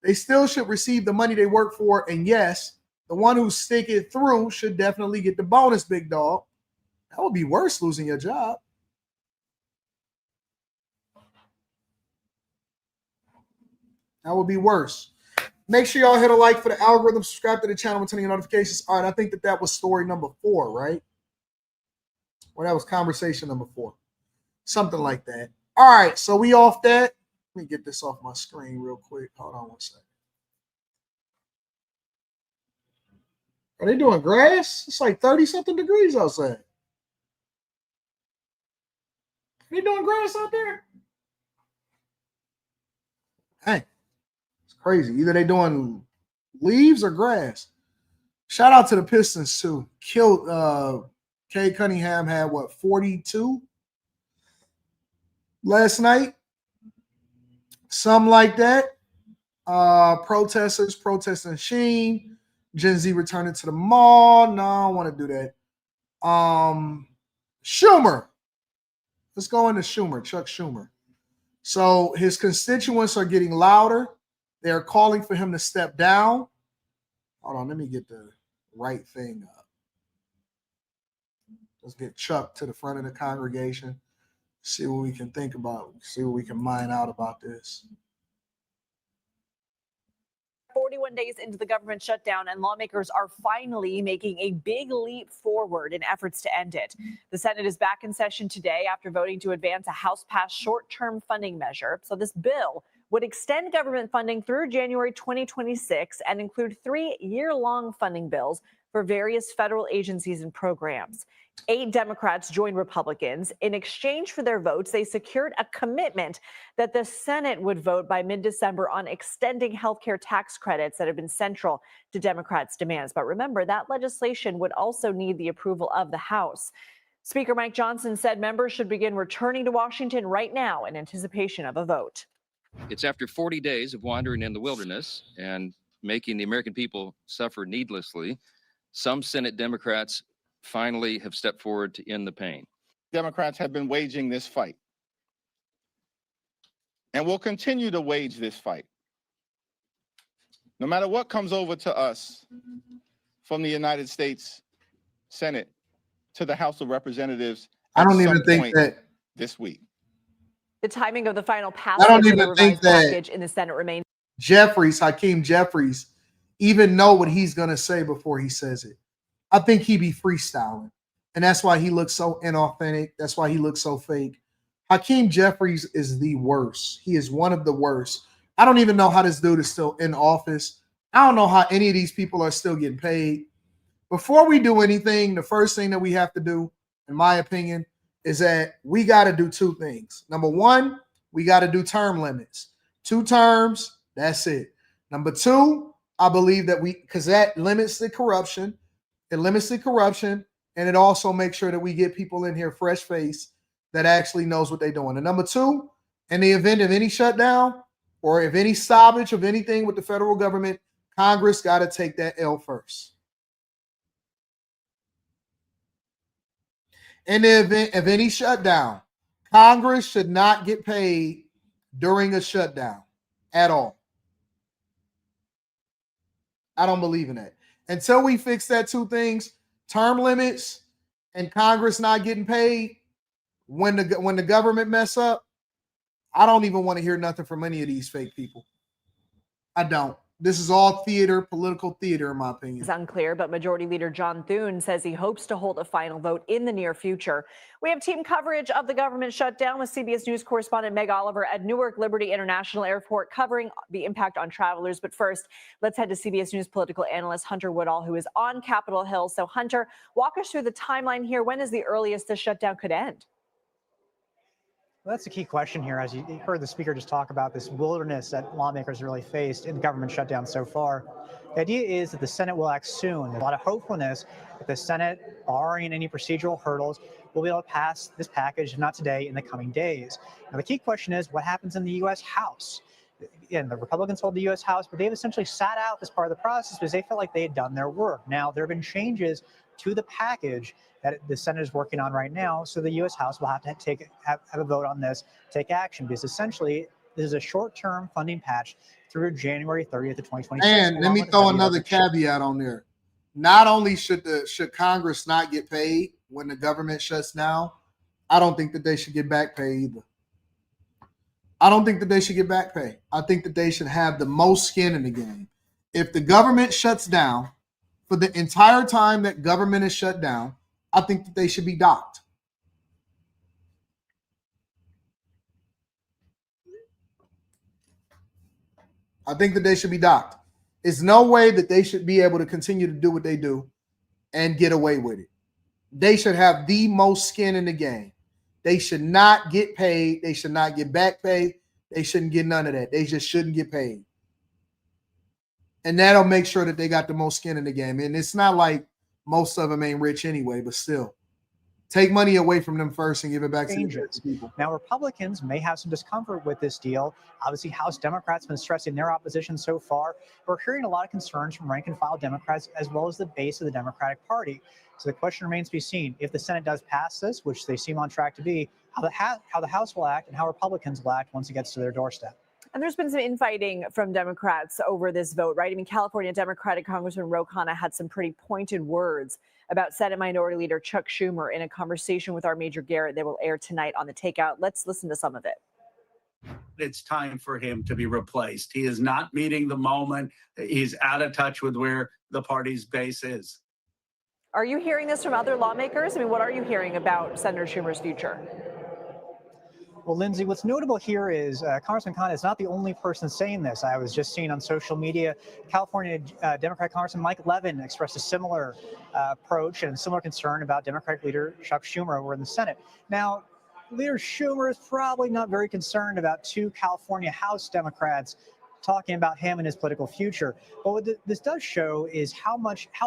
They still should receive the money they work for. And yes, the one who stick it through should definitely get the bonus, big dog. That would be worse, losing your job. That would be worse. Make sure y'all hit a like for the algorithm, subscribe to the channel, and turn on your notifications. All right, I think that was story number 4, right? Or that was conversation number 4. Something like that. All right, so we off that. Let me get this off my screen real quick. Hold on one second. Are they doing grass? It's like 30-something degrees outside. Are they doing grass out there? Hey, it's crazy. Either they doing leaves or grass. Shout out to the Pistons too. Killed Cade Cunningham had what, 42 last night? Something like that. Protesters protesting Sheen. Gen Z returning to the mall. No, I don't want to do that. Schumer. Let's go into Schumer, Chuck Schumer. So his constituents are getting louder. They're calling for him to step down. Hold on, let me get the right thing up. Let's get Chuck to the front of the congregation. See what we can think about. See what we can mine out about this. 41 days into the government shutdown, and lawmakers are finally making a big leap forward in efforts to end it. The Senate is back in session today after voting to advance a House-passed short-term funding measure. So this bill would extend government funding through January 2026 and include 3 year-long funding bills for various federal agencies and programs. 8 Democrats joined Republicans. In exchange for their votes, they secured a commitment that the Senate would vote by mid-December on extending healthcare tax credits that have been central to Democrats' demands. But remember, that legislation would also need the approval of the House. Speaker Mike Johnson said members should begin returning to Washington right now in anticipation of a vote. It's after 40 days of wandering in the wilderness and making the American people suffer needlessly. Some Senate Democrats finally have stepped forward to end the pain. Democrats have been waging this fight and will continue to wage this fight. No matter what comes over to us from the United States Senate to the House of Representatives, I don't even think that this week. The timing of the final I don't passage of the even think revised that package in the Senate remains. Hakeem Jeffries, even know what he's going to say before he says it. I think he be freestyling, and that's why he looks so inauthentic. That's why he looks so fake. Hakeem Jeffries is the worst. He is one of the worst. I don't even know how this dude is still in office. I don't know how any of these people are still getting paid. Before we do anything, the first thing that we have to do, in my opinion, is that we got to do 2 things. Number 1, we got to do term limits. 2 terms, that's it. Number 2, I believe that because that limits the corruption. It limits the corruption, and it also makes sure that we get people in here fresh face that actually knows what they're doing. And number 2, in the event of any shutdown or if any stoppage of anything with the federal government, Congress got to take that L first. In the event of any shutdown, Congress should not get paid during a shutdown at all. I don't believe in that. Until we fix that 2 things, term limits and Congress not getting paid when the government mess up, I don't even want to hear nothing from any of these fake people. I don't. This is all theater, political theater, in my opinion. It's unclear, but Majority Leader John Thune says he hopes to hold a final vote in the near future. We have team coverage of the government shutdown with CBS News correspondent Meg Oliver at Newark Liberty International Airport, covering the impact on travelers. But first, let's head to CBS News political analyst Hunter Woodall, who is on Capitol Hill. So, Hunter, walk us through the timeline here. When is the earliest this shutdown could end? Well, that's the key question here. As you heard the speaker just talk about this wilderness that lawmakers really faced in the government shutdown so far. The idea is that the Senate will act soon. There's a lot of hopefulness that the Senate, barring any procedural hurdles, will be able to pass this package, if not today, in the coming days. Now, the key question is what happens in the U.S. House? Again, the Republicans hold the U.S. House, but they've essentially sat out this part of the process because they felt like they had done their work. Now, there have been changes to the package that the Senate is working on right now, so the U.S. House will have to have a vote on this, take action, because essentially this is a short-term funding patch through January 30th of 2026. And let me throw another caveat on there. Not only should Congress not get paid when the government shuts down, I don't think that they should get back pay either. I don't think that they should get back pay. I think that they should have the most skin in the game. If the government shuts down for the entire time that government is shut down, I think that they should be docked. I think that they should be docked. There's no way that they should be able to continue to do what they do and get away with it. They should have the most skin in the game. They should not get paid. They should not get back pay. They shouldn't get none of that. They just shouldn't get paid. And that'll make sure that they got the most skin in the game. And it's not like most of them ain't rich anyway, but still. Take money away from them first and give it back to the people. Now, Republicans may have some discomfort with this deal. Obviously, House Democrats have been stressing their opposition so far. We're hearing a lot of concerns from rank-and-file Democrats as well as the base of the Democratic Party. So the question remains to be seen. If the Senate does pass this, which they seem on track to be, how the House will act and how Republicans will act once it gets to their doorstep. And there's been some infighting from Democrats over this vote, right? I mean, California Democratic Congressman Ro Khanna had some pretty pointed words about Senate Minority Leader Chuck Schumer in a conversation with our Major Garrett that will air tonight on The Takeout. Let's listen to some of it. It's time for him to be replaced. He is not meeting the moment. He's out of touch with where the party's base is. Are you hearing this from other lawmakers? I mean, what are you hearing about Senator Schumer's future? Well, Lindsay, what's notable here is Congressman Khanna is not the only person saying this. I was just seeing on social media, California Democratic Congressman Mike Levin expressed a similar approach and similar concern about Democratic leader Chuck Schumer over in the Senate. Now, Leader Schumer is probably not very concerned about two California House Democrats talking about him and his political future. But what this does show is how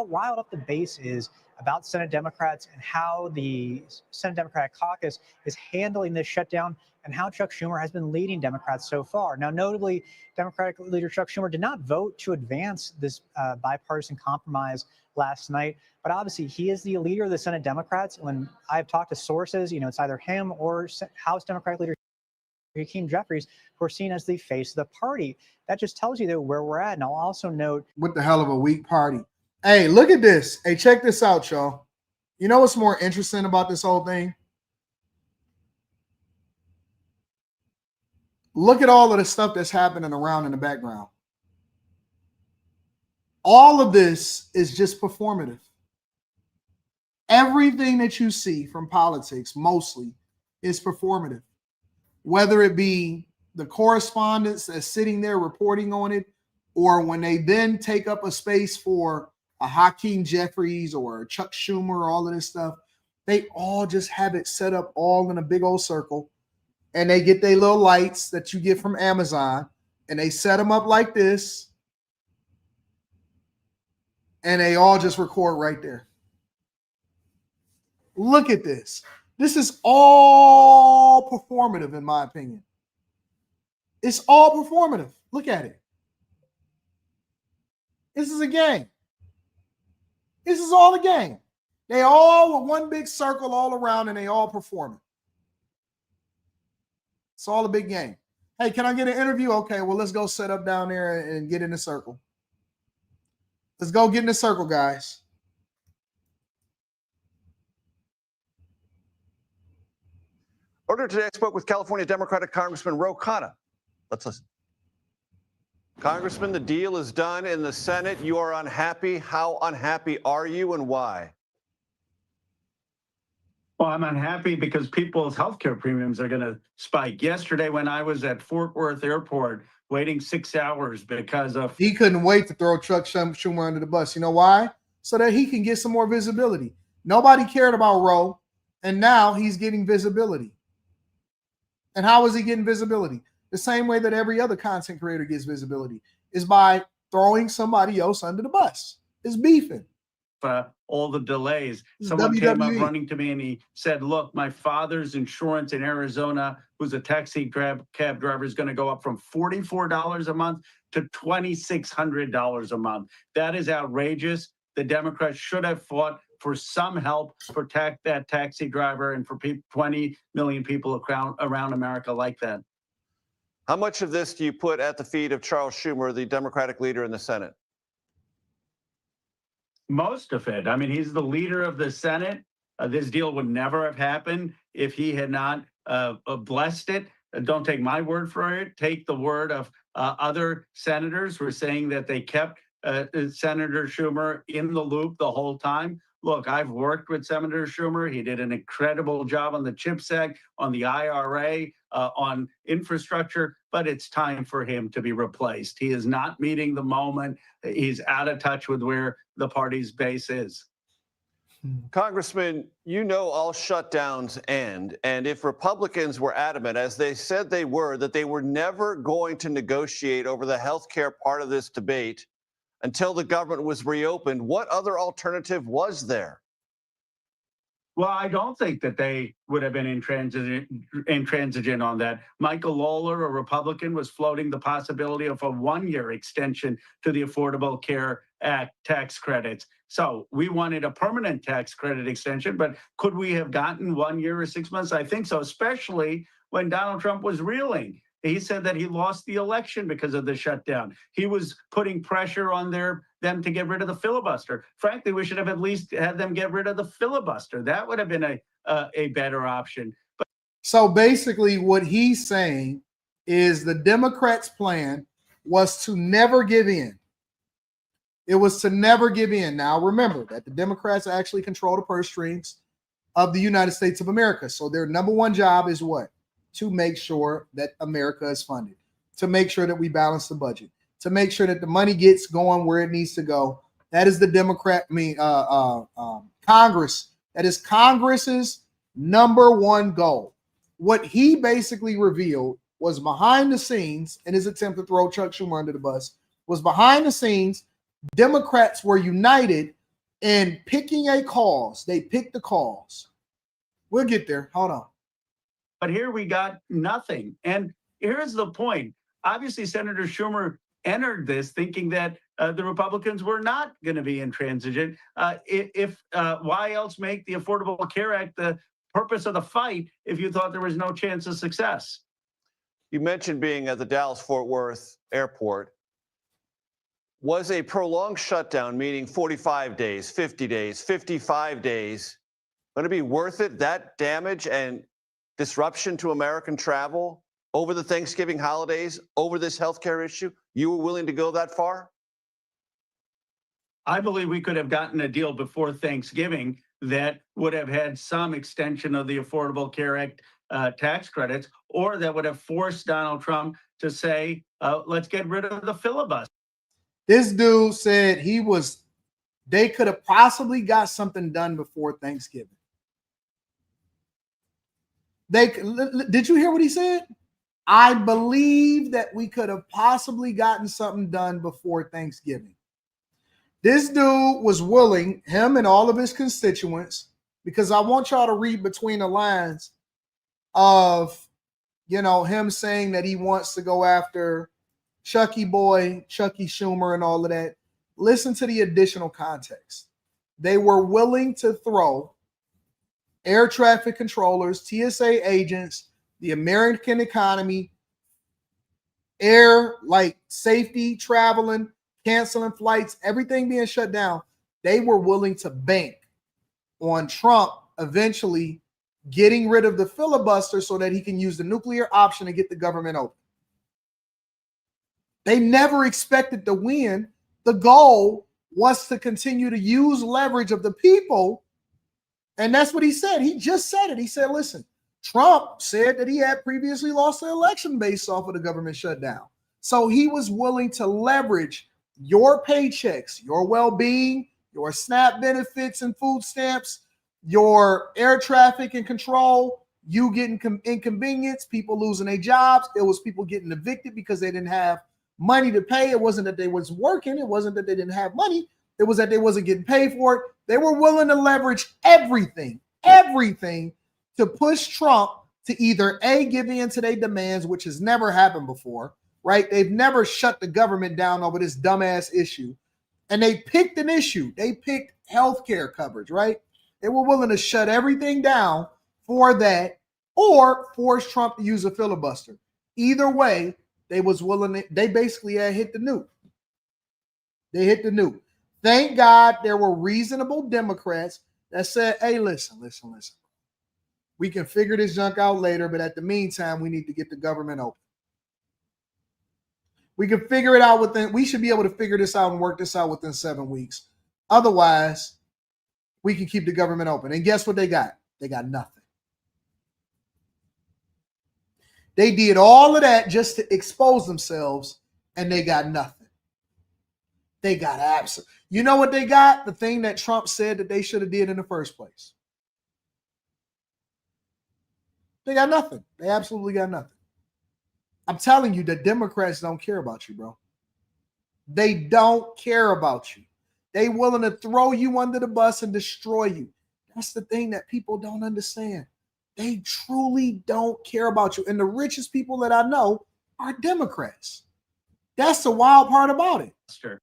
riled up the base is about Senate Democrats and how the Senate Democratic caucus is handling this shutdown and how Chuck Schumer has been leading Democrats so far. Now, notably, Democratic leader Chuck Schumer did not vote to advance this bipartisan compromise last night, but obviously he is the leader of the Senate Democrats. When I've talked to sources, it's either him or House Democratic leader Hakeem Jeffries, who are seen as the face of the party. That just tells you, though, where we're at. And I'll also note, what the hell of a weak party. Hey, look at this. Hey, check this out, y'all. You know what's more interesting about this whole thing? Look at all of the stuff that's happening around in the background. All of this is just performative. Everything that you see from politics mostly is performative. Whether it be the correspondents that's sitting there reporting on it, or when they then take up a space for a Hakeem Jeffries or a Chuck Schumer, all of this stuff, they all just have it set up all in a big old circle, and they get their little lights that you get from Amazon, and they set them up like this, and they all just record right there. Look at this. This is all performative, in my opinion. It's all performative. Look at it. This is a game. This is all a game. They all with one big circle all around, and they all performing. It's all a big game. Hey, can I get an interview? Okay, well, let's go set up down there and get in the circle. Let's go get in the circle, guys. Earlier today, I spoke with California Democratic Congressman Ro Khanna. Let's listen. Congressman, the deal is done in the Senate. You are unhappy. How unhappy are you and why? Well, I'm unhappy because people's healthcare premiums are going to spike. Yesterday, when I was at Fort Worth Airport waiting 6 hours because of... He couldn't wait to throw Chuck Schumer under the bus. You know why? So that he can get some more visibility. Nobody cared about Roe, and now he's getting visibility. And how is he getting visibility? The same way that every other content creator gets visibility is by throwing somebody else under the bus. It's beefing. All the delays. Someone WWE. came up running to me and he said, look, my father's insurance in Arizona, who's a taxi cab driver, is going to go up from $44 a month to $2,600 a month. That is outrageous. The Democrats should have fought for some help for that taxi driver and for 20 million people around America like that. How much of this do you put at the feet of Charles Schumer, the Democratic leader in the Senate? Most of it. I mean, he's the leader of the Senate. This deal would never have happened if he had not blessed it. Don't take my word for it. Take the word of other senators who are saying that they kept Senator Schumer in the loop the whole time. Look, I've worked with Senator Schumer. He did an incredible job on the CHIPS Act, on the IRA, on infrastructure, but it's time for him to be replaced. He is not meeting the moment. He's out of touch with where the party's base is. Congressman, you know all shutdowns end, and if Republicans were adamant, as they said they were, that they were never going to negotiate over the health care part of this debate until the government was reopened, what other alternative was there? Well, I don't think that they would have been intransigent on that. Michael Lawler, a Republican, was floating the possibility of a one-year extension to the Affordable Care Act tax credits. So we wanted a permanent tax credit extension, but could we have gotten 1 year or 6 months? I think so, especially when Donald Trump was reeling. He said that he lost the election because of the shutdown. He was putting pressure on them to get rid of the filibuster. Frankly, we should have at least had them get rid of the filibuster. That would have been a better option. But so basically what he's saying is the Democrats' plan was to never give in. It was to never give in. Now, remember that the Democrats actually control the purse strings of the United States of America. So their number one job is what? To make sure that America is funded, to make sure that we balance the budget, to make sure that the money gets going where it needs to go. That is the Congress. That is Congress's number one goal. What he basically revealed was behind the scenes in his attempt to throw Chuck Schumer under the bus, was behind the scenes, Democrats were united in picking a cause. They picked the cause. We'll get there. Hold on. But here we got nothing. And here's the point. Obviously, Senator Schumer entered this thinking that the Republicans were not going to be intransigent. Why else make the Affordable Care Act the purpose of the fight if you thought there was no chance of success? You mentioned being at the Dallas-Fort Worth airport. Was a prolonged shutdown, meaning 45 days, 50 days, 55 days, going to be worth it, that damage and disruption to American travel over the Thanksgiving holidays, over this healthcare issue? You were willing to go that far? I believe we could have gotten a deal before Thanksgiving that would have had some extension of the Affordable Care Act tax credits, or that would have forced Donald Trump to say, let's get rid of the filibuster. This dude said they could have possibly got something done before Thanksgiving. Did you hear what he said? I believe that we could have possibly gotten something done before Thanksgiving. This dude was willing, him and all of his constituents, because I want y'all to read between the lines of, him saying that he wants to go after Chucky Schumer and all of that. Listen to the additional context. They were willing to throw air traffic controllers, TSA agents, the American economy, air, like safety, traveling, canceling flights, everything being shut down. They were willing to bank on Trump eventually getting rid of the filibuster so that he can use the nuclear option and get the government open. They never expected to win. The goal was to continue to use leverage of the people. And that's what he said. He just said it. He said, listen, Trump said that he had previously lost the election based off of the government shutdown. So he was willing to leverage your paychecks, your well-being, your SNAP benefits and food stamps, your air traffic and control, you getting inconvenience, people losing their jobs. It was people getting evicted because they didn't have money to pay. It wasn't that they was working. It wasn't that they didn't have money. It was that they wasn't getting paid for it. They were willing to leverage everything to push Trump to either A, give in to their demands, which has never happened before, right? They've never shut the government down over this dumbass issue. And they picked an issue. They picked healthcare coverage, right? They were willing to shut everything down for that or force Trump to use a filibuster. Either way, they was willing to, they basically had hit the nuke. They hit the nuke. Thank God there were reasonable Democrats that said, hey, listen. We can figure this junk out later, but at the meantime, we need to get the government open. We can figure it out we should be able to figure this out and work this out within 7 weeks. Otherwise, we can keep the government open. And guess what they got? They got nothing. They did all of that just to expose themselves, and they got nothing. They got absolute. You know what they got? The thing that Trump said that they should have did in the first place. They got nothing. They absolutely got nothing. I'm telling you, the Democrats don't care about you, bro. They don't care about you. They willing to throw you under the bus and destroy you. That's the thing that people don't understand. They truly don't care about you. And the richest people that I know are Democrats. That's the wild part about it. Sure.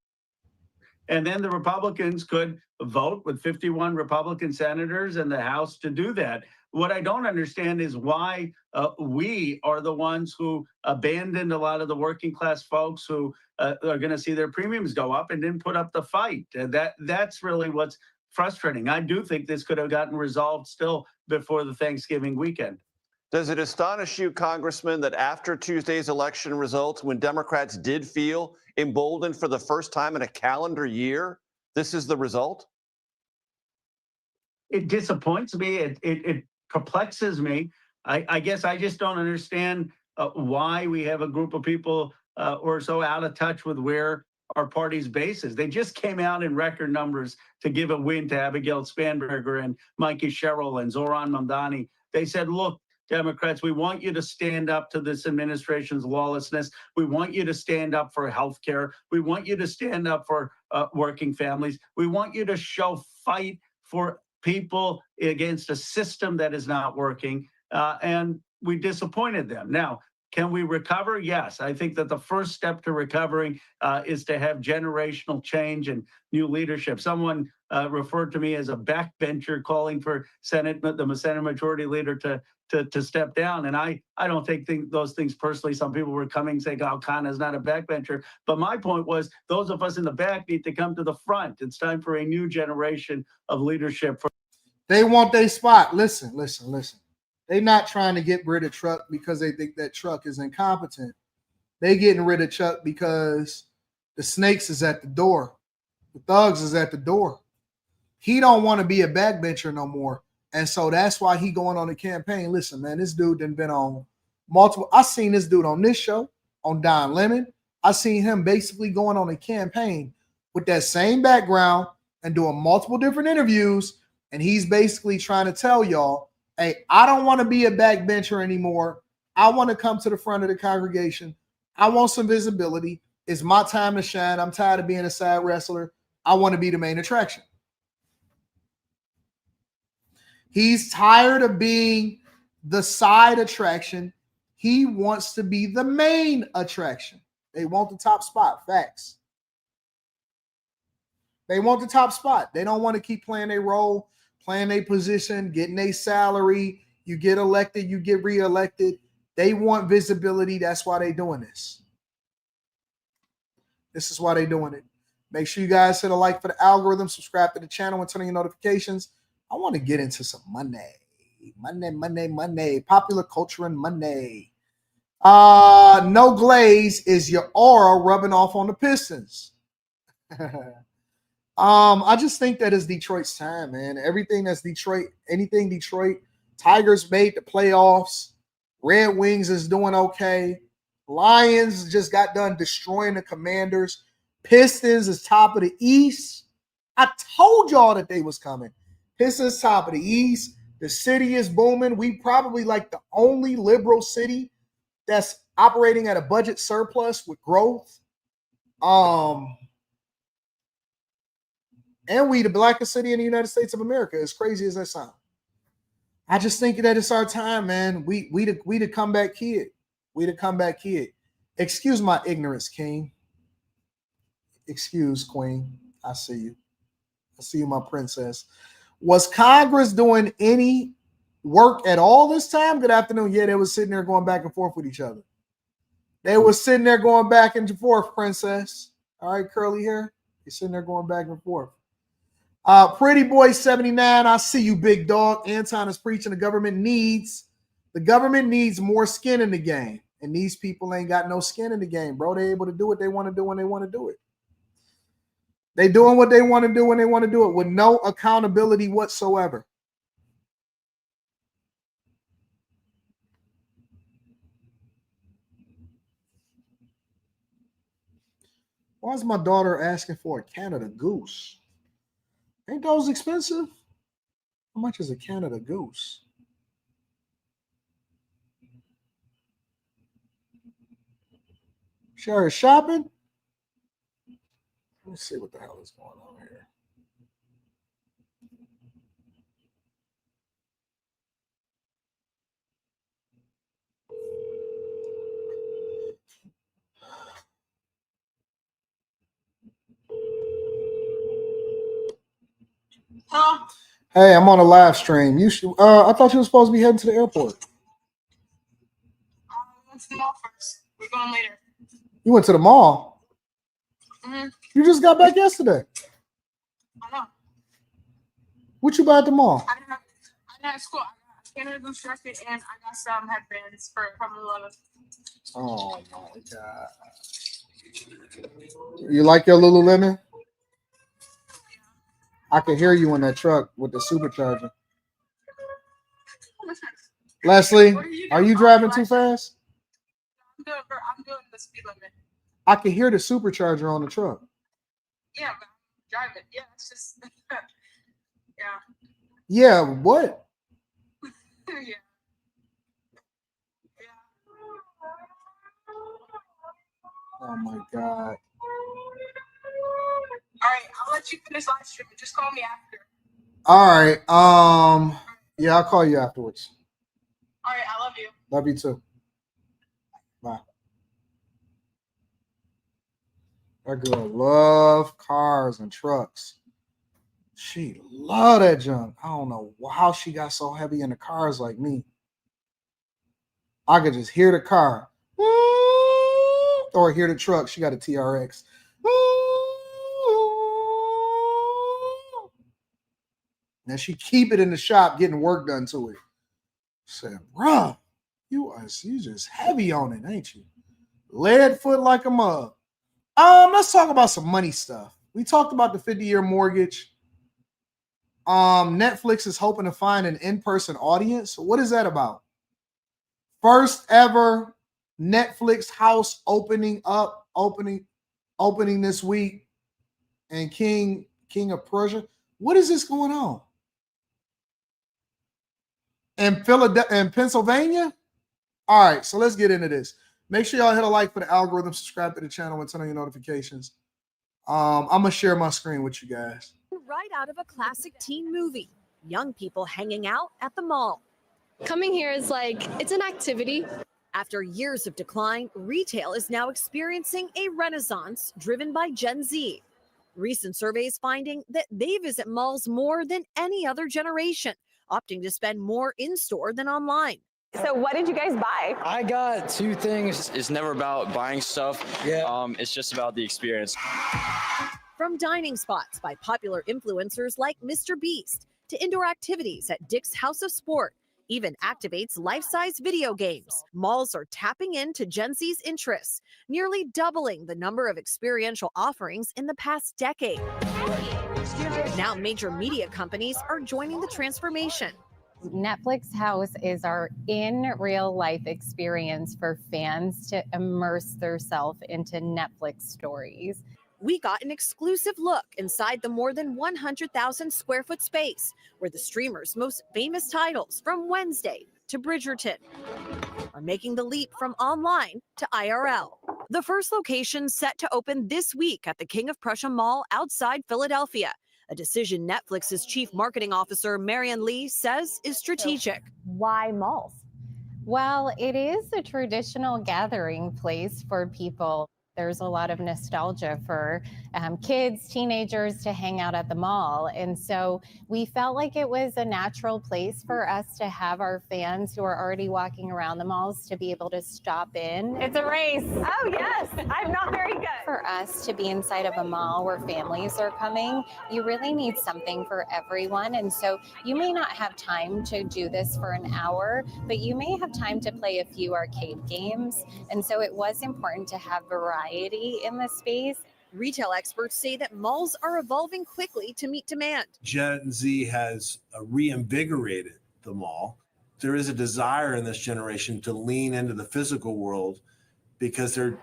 And then the Republicans could vote with 51 Republican senators in the House to do that. What I don't understand is why we are the ones who abandoned a lot of the working class folks who are going to see their premiums go up and didn't put up the fight. That's really what's frustrating. I do think this could have gotten resolved still before the Thanksgiving weekend. Does it astonish you, Congressman, that after Tuesday's election results, when Democrats did feel emboldened for the first time in a calendar year, this is the result? It disappoints me. It perplexes me. I guess I just don't understand why we have a group of people who are so out of touch with where our party's base is. They just came out in record numbers to give a win to Abigail Spanberger and Mikey Sherrill and Zoran Mamdani. They said, look, Democrats, we want you to stand up to this administration's lawlessness. We want you to stand up for health care. We want you to stand up for working families. We want you to show fight for people against a system that is not working. And we disappointed them. Now, can we recover? Yes. I think that the first step to recovering is to have generational change and new leadership. Someone referred to me as a backbencher calling for the Senate Majority Leader to step down. And I don't take those things personally. Some people were coming saying, oh, Khan is not a backbencher. But my point was those of us in the back need to come to the front. It's time for a new generation of leadership. They want their spot. Listen. They're not trying to get rid of Chuck because they think that Chuck is incompetent. They getting rid of Chuck because the snakes is at the door. The thugs is at the door. He don't want to be a backbencher no more. And so that's why he going on the campaign. Listen, man, this dude done been on multiple. I seen this dude on this show, on Don Lemon. I seen him basically going on a campaign with that same background and doing multiple different interviews. And he's basically trying to tell y'all, hey, I don't want to be a backbencher anymore. I want to come to the front of the congregation. I want some visibility. It's my time to shine. I'm tired of being a side wrestler. I want to be the main attraction. He's tired of being the side attraction. He wants to be the main attraction. They want the top spot. Facts. They want the top spot. They don't want to keep playing their role, playing their position, getting their salary. You get elected, you get reelected. They want visibility. That's why they're doing this. This is why they're doing it. Make sure you guys hit a like for the algorithm, subscribe to the channel, and turn on your notifications. I want to get into some money. Monday. Popular culture and Monday. No glaze is your aura rubbing off on the Pistons. I just think that is Detroit's time, man. Everything that's Detroit, anything Detroit, Tigers made the playoffs. Red Wings is doing okay. Lions just got done destroying the Commanders. Pistons is top of the East. I told y'all that they was coming. Pistons top of the East. The city is booming. We probably like the only liberal city that's operating at a budget surplus with growth. And we the blackest city in the United States of America, as crazy as that sounds. I just think that it's our time, man. We the comeback kid. We the comeback kid. Excuse my ignorance, King. Excuse, Queen. I see you. I see you, my princess. Was Congress doing any work at all this time? Good afternoon. Yeah, they was sitting there going back and forth with each other. They was sitting there going back and forth, princess. All right, curly hair. You're sitting there going back and forth. Pretty boy 79. I see you, big dog. Anton is preaching the government needs more skin in the game. And these people ain't got no skin in the game, bro. They able to do what they want to do when they want to do it. They doing what they want to do when they want to do it with no accountability whatsoever. Why is my daughter asking for a Canada Goose? Ain't those expensive? How much is a Canada Goose? Sure is shopping? Let's see what the hell is going on here. Huh? Hey, I'm on a live stream. You should. I thought you were supposed to be heading to the airport. I went to the mall first. We're going later. You went to the mall. Mm-hmm. You just got back yesterday. I know. What you buy at the mall? I didn't have school. I got Canada Goose jacket and I got some headbands from 11. Oh my god! You like your Lululemon? I can hear you in that truck with the supercharger. Leslie, are you driving too fast? I'm doing the speed limit. I can hear the supercharger on the truck. Yeah, but I'm driving. Yeah, it's just yeah. Yeah, what? Yeah. Oh my god. All right, I'll let you finish live streaming. Just call me after. All right. Yeah, I'll call you afterwards. All right, I love you. Love you too. Bye. That girl love cars and trucks. She love that junk. I don't know how she got so heavy in the cars like me. I could just hear the car. Or hear the truck. She got a TRX. Now she keep it in the shop getting work done to it. Said, bruh, you just heavy on it, ain't you? Lead foot like a mug. Let's talk about some money stuff. We talked about the 50-year mortgage. Netflix is hoping to find an in-person audience. What is that about? First ever Netflix house opening this week. And King of Persia. What is this going on? In Pennsylvania? All right, so let's get into this. Make sure y'all hit a like for the algorithm, subscribe to the channel, and turn on your notifications. I'm going to share my screen with you guys. Right out of a classic teen movie. Young people hanging out at the mall. Coming here is like, it's an activity. After years of decline, retail is now experiencing a renaissance driven by Gen Z. Recent surveys finding that they visit malls more than any other generation, opting to spend more in-store than online. So what did you guys buy? I got two things. It's never about buying stuff. Yeah. It's just about the experience. From dining spots by popular influencers like Mr. Beast to indoor activities at Dick's House of Sport, even activates life-size video games. Malls are tapping into Gen Z's interests, nearly doubling the number of experiential offerings in the past decade. Now major media companies are joining the transformation. Netflix House is our in real life experience for fans to immerse themselves into Netflix stories. We got an exclusive look inside the more than 100,000 square foot space where the streamer's most famous titles, from Wednesday to Bridgerton, are making the leap from online to IRL. The first location set to open this week at the King of Prussia Mall outside Philadelphia, a decision Netflix's chief marketing officer, Marianne Lee, says is strategic. Why malls? Well, it is a traditional gathering place for people. There's a lot of nostalgia for kids, teenagers to hang out at the mall. And so we felt like it was a natural place for us to have our fans who are already walking around the malls to be able to stop in. It's a race. Oh, yes. I'm not very good. For us to be inside of a mall where families are coming, you really need something for everyone. And so you may not have time to do this for an hour, but you may have time to play a few arcade games. And so it was important to have variety in the space. Retail experts say that malls are evolving quickly to meet demand. Gen Z has reinvigorated the mall. There is a desire in this generation to lean into the physical world because they've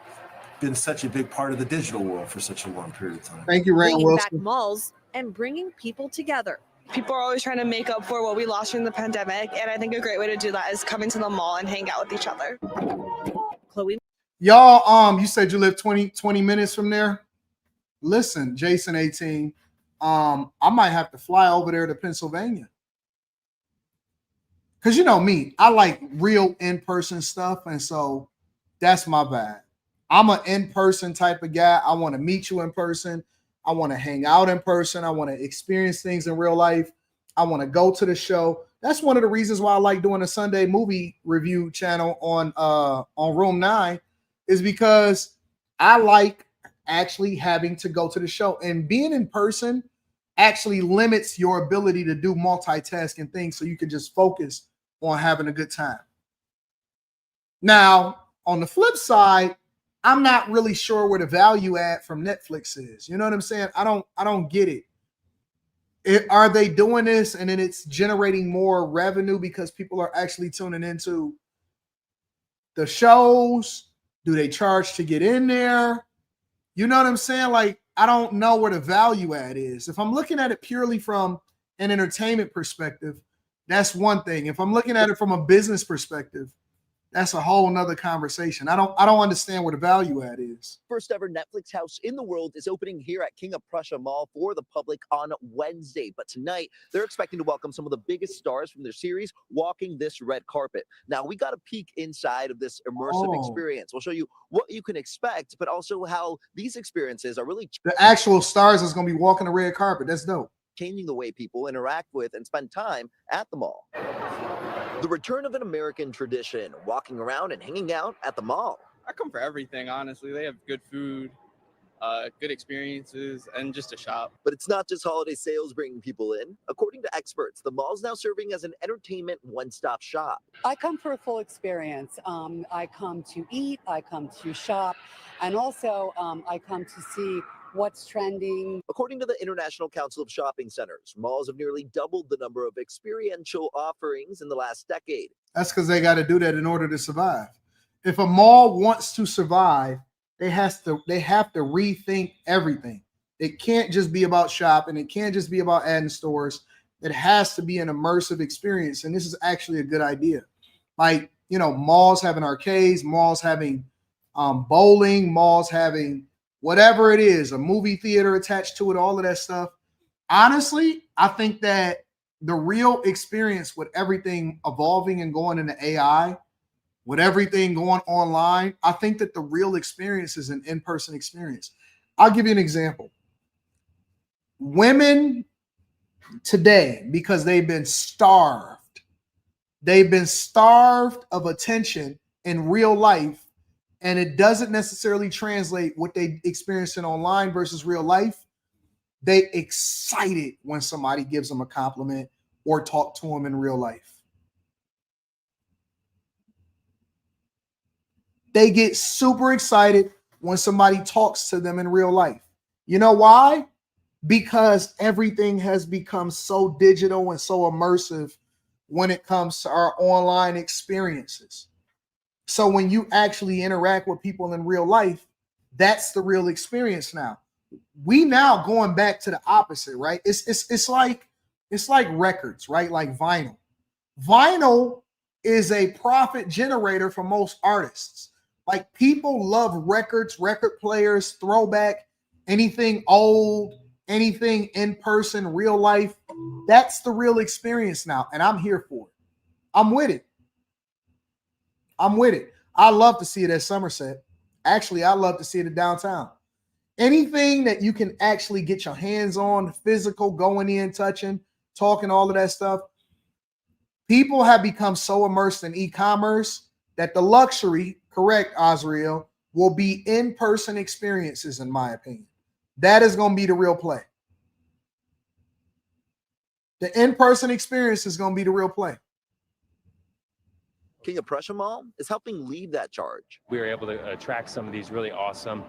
been such a big part of the digital world for such a long period of time. Thank you, Rand Bringing back Wilson. malls and bringing people together. People are always trying to make up for what we lost during the pandemic, and I think a great way to do that is coming to the mall and hang out with each other. Chloe. Y'all, you said you live 20 minutes from there. Listen, Jason 18, I might have to fly over there to Pennsylvania. Because you know me, I like real in-person stuff. And so that's my vibe. I'm an in-person type of guy. I want to meet you in person. I want to hang out in person. I want to experience things in real life. I want to go to the show. That's one of the reasons why I like doing a Sunday movie review channel on Room 9, is because I like actually having to go to the show, and being in person actually limits your ability to do multitasking things, so you can just focus on having a good time. Now, on the flip side, I'm not really sure where the value add from Netflix is. You know what I'm saying? I don't get it. Are they doing this and then it's generating more revenue because people are actually tuning into the shows? Do they charge to get in there? You know what I'm saying? Like, I don't know where the value add is. If I'm looking at it purely from an entertainment perspective, that's one thing. If I'm looking at it from a business perspective, that's a whole nother conversation. I don't understand where the value add is. First ever Netflix house in the world is opening here at King of Prussia Mall for the public on Wednesday. But tonight, they're expecting to welcome some of the biggest stars from their series walking this red carpet. Now, we got a peek inside of this immersive experience. We'll show you what you can expect, but also how these experiences are really the actual stars is going to be walking the red carpet. That's dope. Changing the way people interact with and spend time at the mall. The return of an American tradition, walking around and hanging out at the mall. I come for everything, honestly. They have good food, good experiences, and just a shop. But it's not just holiday sales bringing people in. According to experts, the mall's now serving as an entertainment one-stop shop. I come for a full experience. I come to eat, I come to shop, and also I come to see what's trending. According to the International Council of Shopping Centers, malls have nearly doubled the number of experiential offerings in the last decade. That's because they got to do that in order to survive. If a mall wants to survive, they have to rethink everything. It can't just be about shopping. It can't just be about adding stores. It has to be an immersive experience. And this is actually a good idea. Like, you know, malls having arcades, malls having bowling, malls having whatever it is, a movie theater attached to it, all of that stuff. Honestly, I think that the real experience with everything evolving and going into AI, with everything going online, I think that the real experience is an in-person experience. I'll give you an example. Women today, because they've been starved of attention in real life, and it doesn't necessarily translate what they experiencing online versus real life. They excited when somebody gives them a compliment or talk to them in real life. They get super excited when somebody talks to them in real life. You know why? Because everything has become so digital and so immersive when it comes to our online experiences. So when you actually interact with people in real life, that's the real experience now. We now going back to the opposite, right? It's like records, right? Like vinyl. Vinyl is a profit generator for most artists. Like people love records, record players, throwback, anything old, anything in person, real life. That's the real experience now, and I'm here for it. I'm with it. I love to see it at Somerset. Actually, I love to see it at downtown. Anything that you can actually get your hands on, physical, going in, touching, talking, all of that stuff. People have become so immersed in e-commerce that the luxury, correct, Azriel, will be in-person experiences, in my opinion. That is going to be the real play. The in-person experience is going to be the real play. King of Prussia Mall is helping lead that charge. We were able to attract some of these really awesome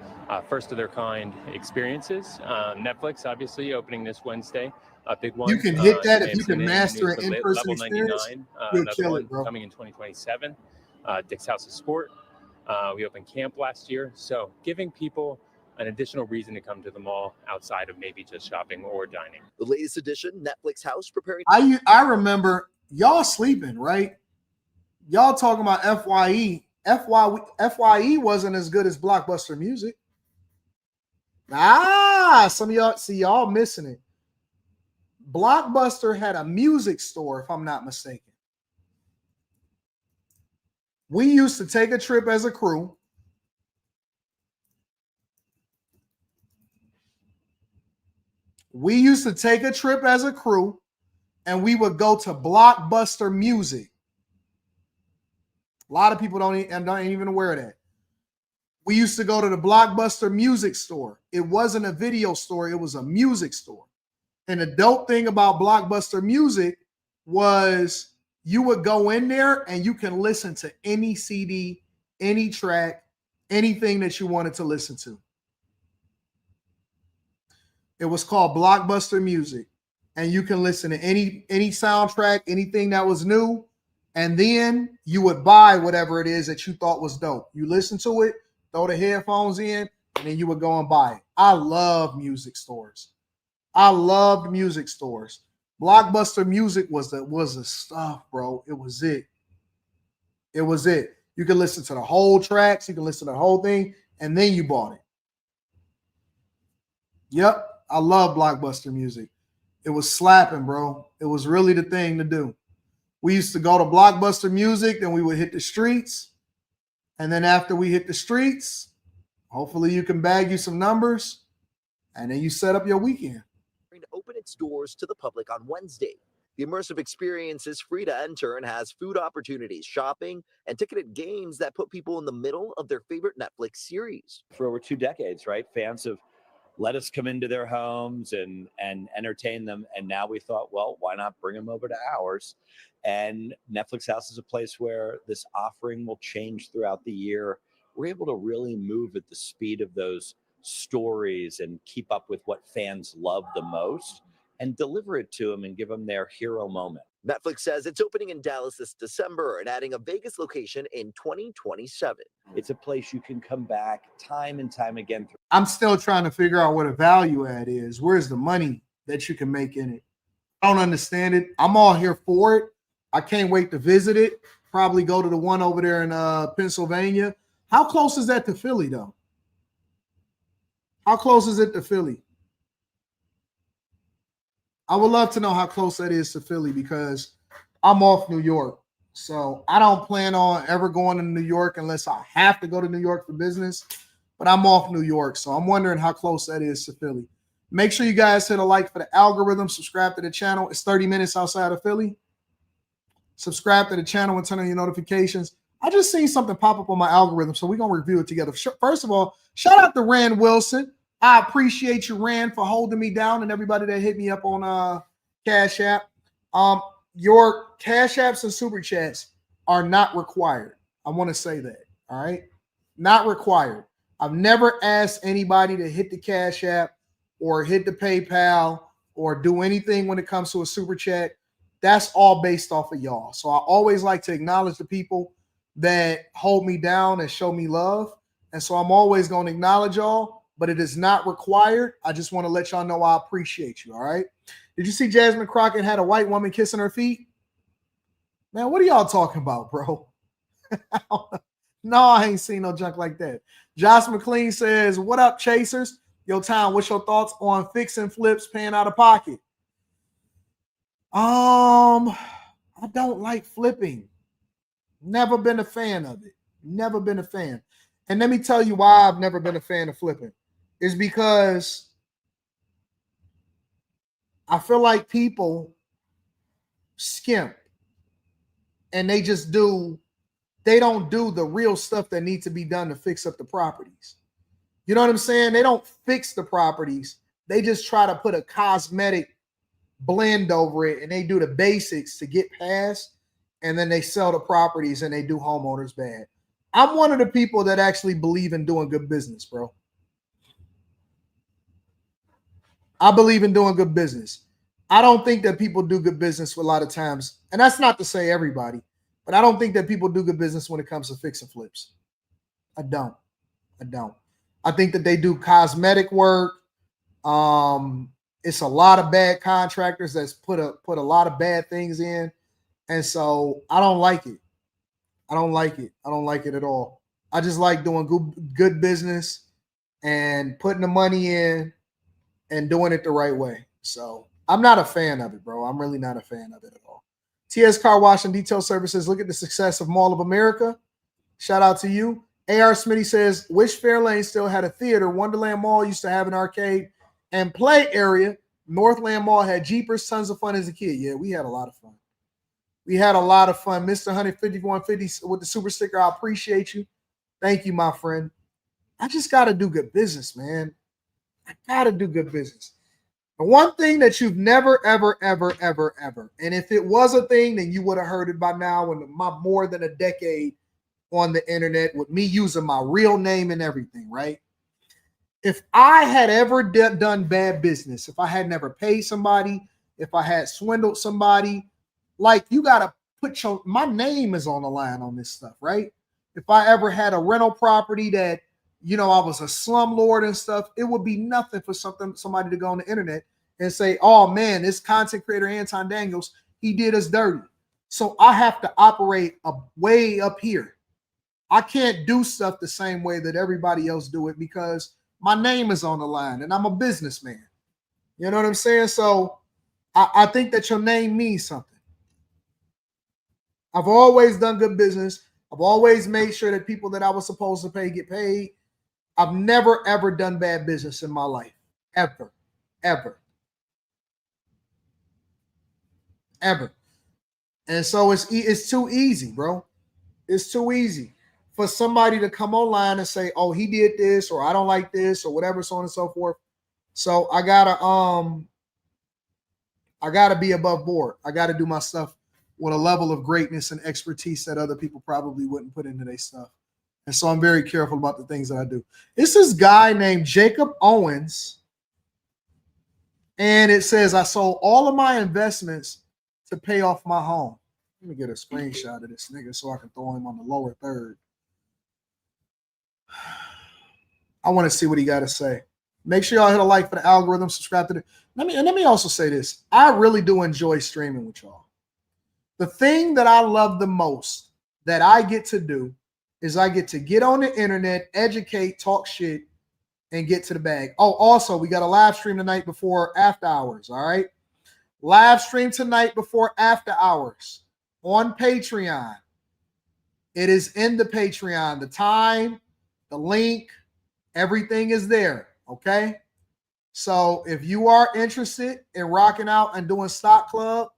first of their kind experiences. Netflix, obviously, opening this Wednesday, a big one. You can hit that if you It's can master an the in-person Level experience. 99, You'll another kill one it, bro. coming in 2027. Dick's House of Sport. We opened camp last year, so giving people an additional reason to come to the mall outside of maybe just shopping or dining. The latest edition, Netflix House, preparing. I remember y'all sleeping, right? Y'all talking about FYE. FYE wasn't as good as Blockbuster Music. Some of y'all see y'all missing it. Blockbuster had a music store, if I'm not mistaken. We used to take a trip as a crew. And we would go to Blockbuster Music. A lot of people ain't even aware of that. We used to go to the Blockbuster Music store. It wasn't a video store. It was a music store. And the dope thing about Blockbuster Music was you would go in there and you can listen to any CD, any track, anything that you wanted to listen to. It was called Blockbuster Music. And you can listen to any soundtrack, anything that was new. And then you would buy whatever it is that you thought was dope. You listen to it, throw the headphones in, and then you would go and buy it. I love music stores. I loved music stores. Blockbuster Music was the stuff, bro. It was it. It was it. You can listen to the whole tracks. You can listen to the whole thing, and then you bought it. Yep, I love Blockbuster Music. It was slapping, bro. It was really the thing to do. We used to go to Blockbuster Music, then we would hit the streets. And then after we hit the streets, hopefully you can bag you some numbers, and then you set up your weekend. To open its doors to the public on Wednesday. The immersive experience is free to enter and has food opportunities, shopping, and ticketed games that put people in the middle of their favorite Netflix series. For over 2 decades, right? Fans have let us come into their homes and entertain them. And now we thought, well, why not bring them over to ours? And Netflix House is a place where this offering will change throughout the year. We're able to really move at the speed of those stories and keep up with what fans love the most and deliver it to them and give them their hero moment. Netflix says it's opening in Dallas this December and adding a Vegas location in 2027. It's a place you can come back time and time again. I'm still trying to figure out what a value add is. Where's the money that you can make in it? I don't understand it. I'm all here for it. I can't wait to visit it. Probably go to the one over there in Pennsylvania. How close is that to Philly, though? How close is it to Philly? I would love to know how close that is to Philly because I'm off New York. So I don't plan on ever going to New York unless I have to go to New York for business. But I'm off New York. So I'm wondering how close that is to Philly. Make sure you guys hit a like for the algorithm. Subscribe to the channel. It's 30 minutes outside of Philly. Subscribe to the channel and turn on your notifications. I just seen something pop up on my algorithm, so we're going to review it together. First of all, shout out to Rand Wilson. I appreciate you, Rand, for holding me down and everybody that hit me up on Cash App. Your Cash Apps and Super Chats are not required. I want to say that, all right? Not required. I've never asked anybody to hit the Cash App or hit the PayPal or do anything when it comes to a super chat. That's all based off of y'all. So I always like to acknowledge the people that hold me down and show me love. And so I'm always going to acknowledge y'all, but it is not required. I just want to let y'all know I appreciate you. All right. Did you see Jasmine Crockett had a white woman kissing her feet? Man, what are y'all talking about, bro? No, I ain't seen no junk like that. Josh McLean says, what up, chasers? Yo, Tom, what's your thoughts on fixing flips paying out of pocket? I don't like flipping. Never been a fan of it. Never been a fan. And let me tell you why I've never been a fan of flipping. It's because I feel like people skimp and they don't do the real stuff that needs to be done to fix up the properties. You know what I'm saying? They don't fix the properties. They just try to put a cosmetic blend over it and they do the basics to get past, and then they sell the properties and they do homeowners bad. I'm one of the people that actually believe in doing good business, bro. I believe in doing good business. I don't think that people do good business a lot of times, and that's not to say everybody, but I don't think that people do good business when it comes to fix and flips. I don't. I think that they do cosmetic work. It's a lot of bad contractors that's put a lot of bad things in. And so I don't like it. I don't like it at all. I just like doing good business and putting the money in and doing it the right way. So I'm not a fan of it, bro. I'm really not a fan of it at all. TS Car Wash and Detail Services. Look at the success of Mall of America. Shout out to you. AR Smitty says, wish Fairlane still had a theater. Wonderland Mall used to have an arcade and play area. Northland Mall had Jeepers, tons of fun as a kid. Yeah, we had a lot of fun. Mr. 15150 with the super sticker. I appreciate you. Thank you, my friend. I just got to do good business, man. I got to do good business. The one thing that you've never, ever, and if it was a thing, then you would have heard it by now in my more than a decade on the internet with me using my real name and everything, right? If I had ever done bad business, if I had never paid somebody, if I had swindled somebody, like you got to put my name is on the line on this stuff, right? If I ever had a rental property that, I was a slumlord and stuff, it would be nothing for somebody to go on the internet and say, oh man, this content creator, Anton Daniels, he did us dirty. So I have to operate way up here. I can't do stuff the same way that everybody else do it because my name is on the line and I'm a businessman. You know what I'm saying? So I think that your name means something. I've always done good business. I've always made sure that people that I was supposed to pay get paid. I've never, ever done bad business in my life. Ever. And so it's too easy, bro. It's too easy for somebody to come online and say, oh, he did this, or I don't like this, or whatever, so on and so forth. So I gotta be above board. I gotta do my stuff with a level of greatness and expertise that other people probably wouldn't put into their stuff. And so I'm very careful about the things that I do. It's this guy named Jacob Owens. And it says, I sold all of my investments to pay off my home. Let me get a screenshot of this nigga so I can throw him on the lower third. I want to see what he got to say. Make sure y'all hit a like for the algorithm, subscribe to the. Let me also say this. I really do enjoy streaming with y'all. The thing that I love the most that I get to do is I get to get on the internet, educate, talk shit, and get to the bag. Oh, also, we got a live stream tonight before after hours, all right? Live stream tonight before after hours on Patreon. It is in the Patreon. The time, the link, everything is there, okay? So if you are interested in rocking out and doing Stock Club,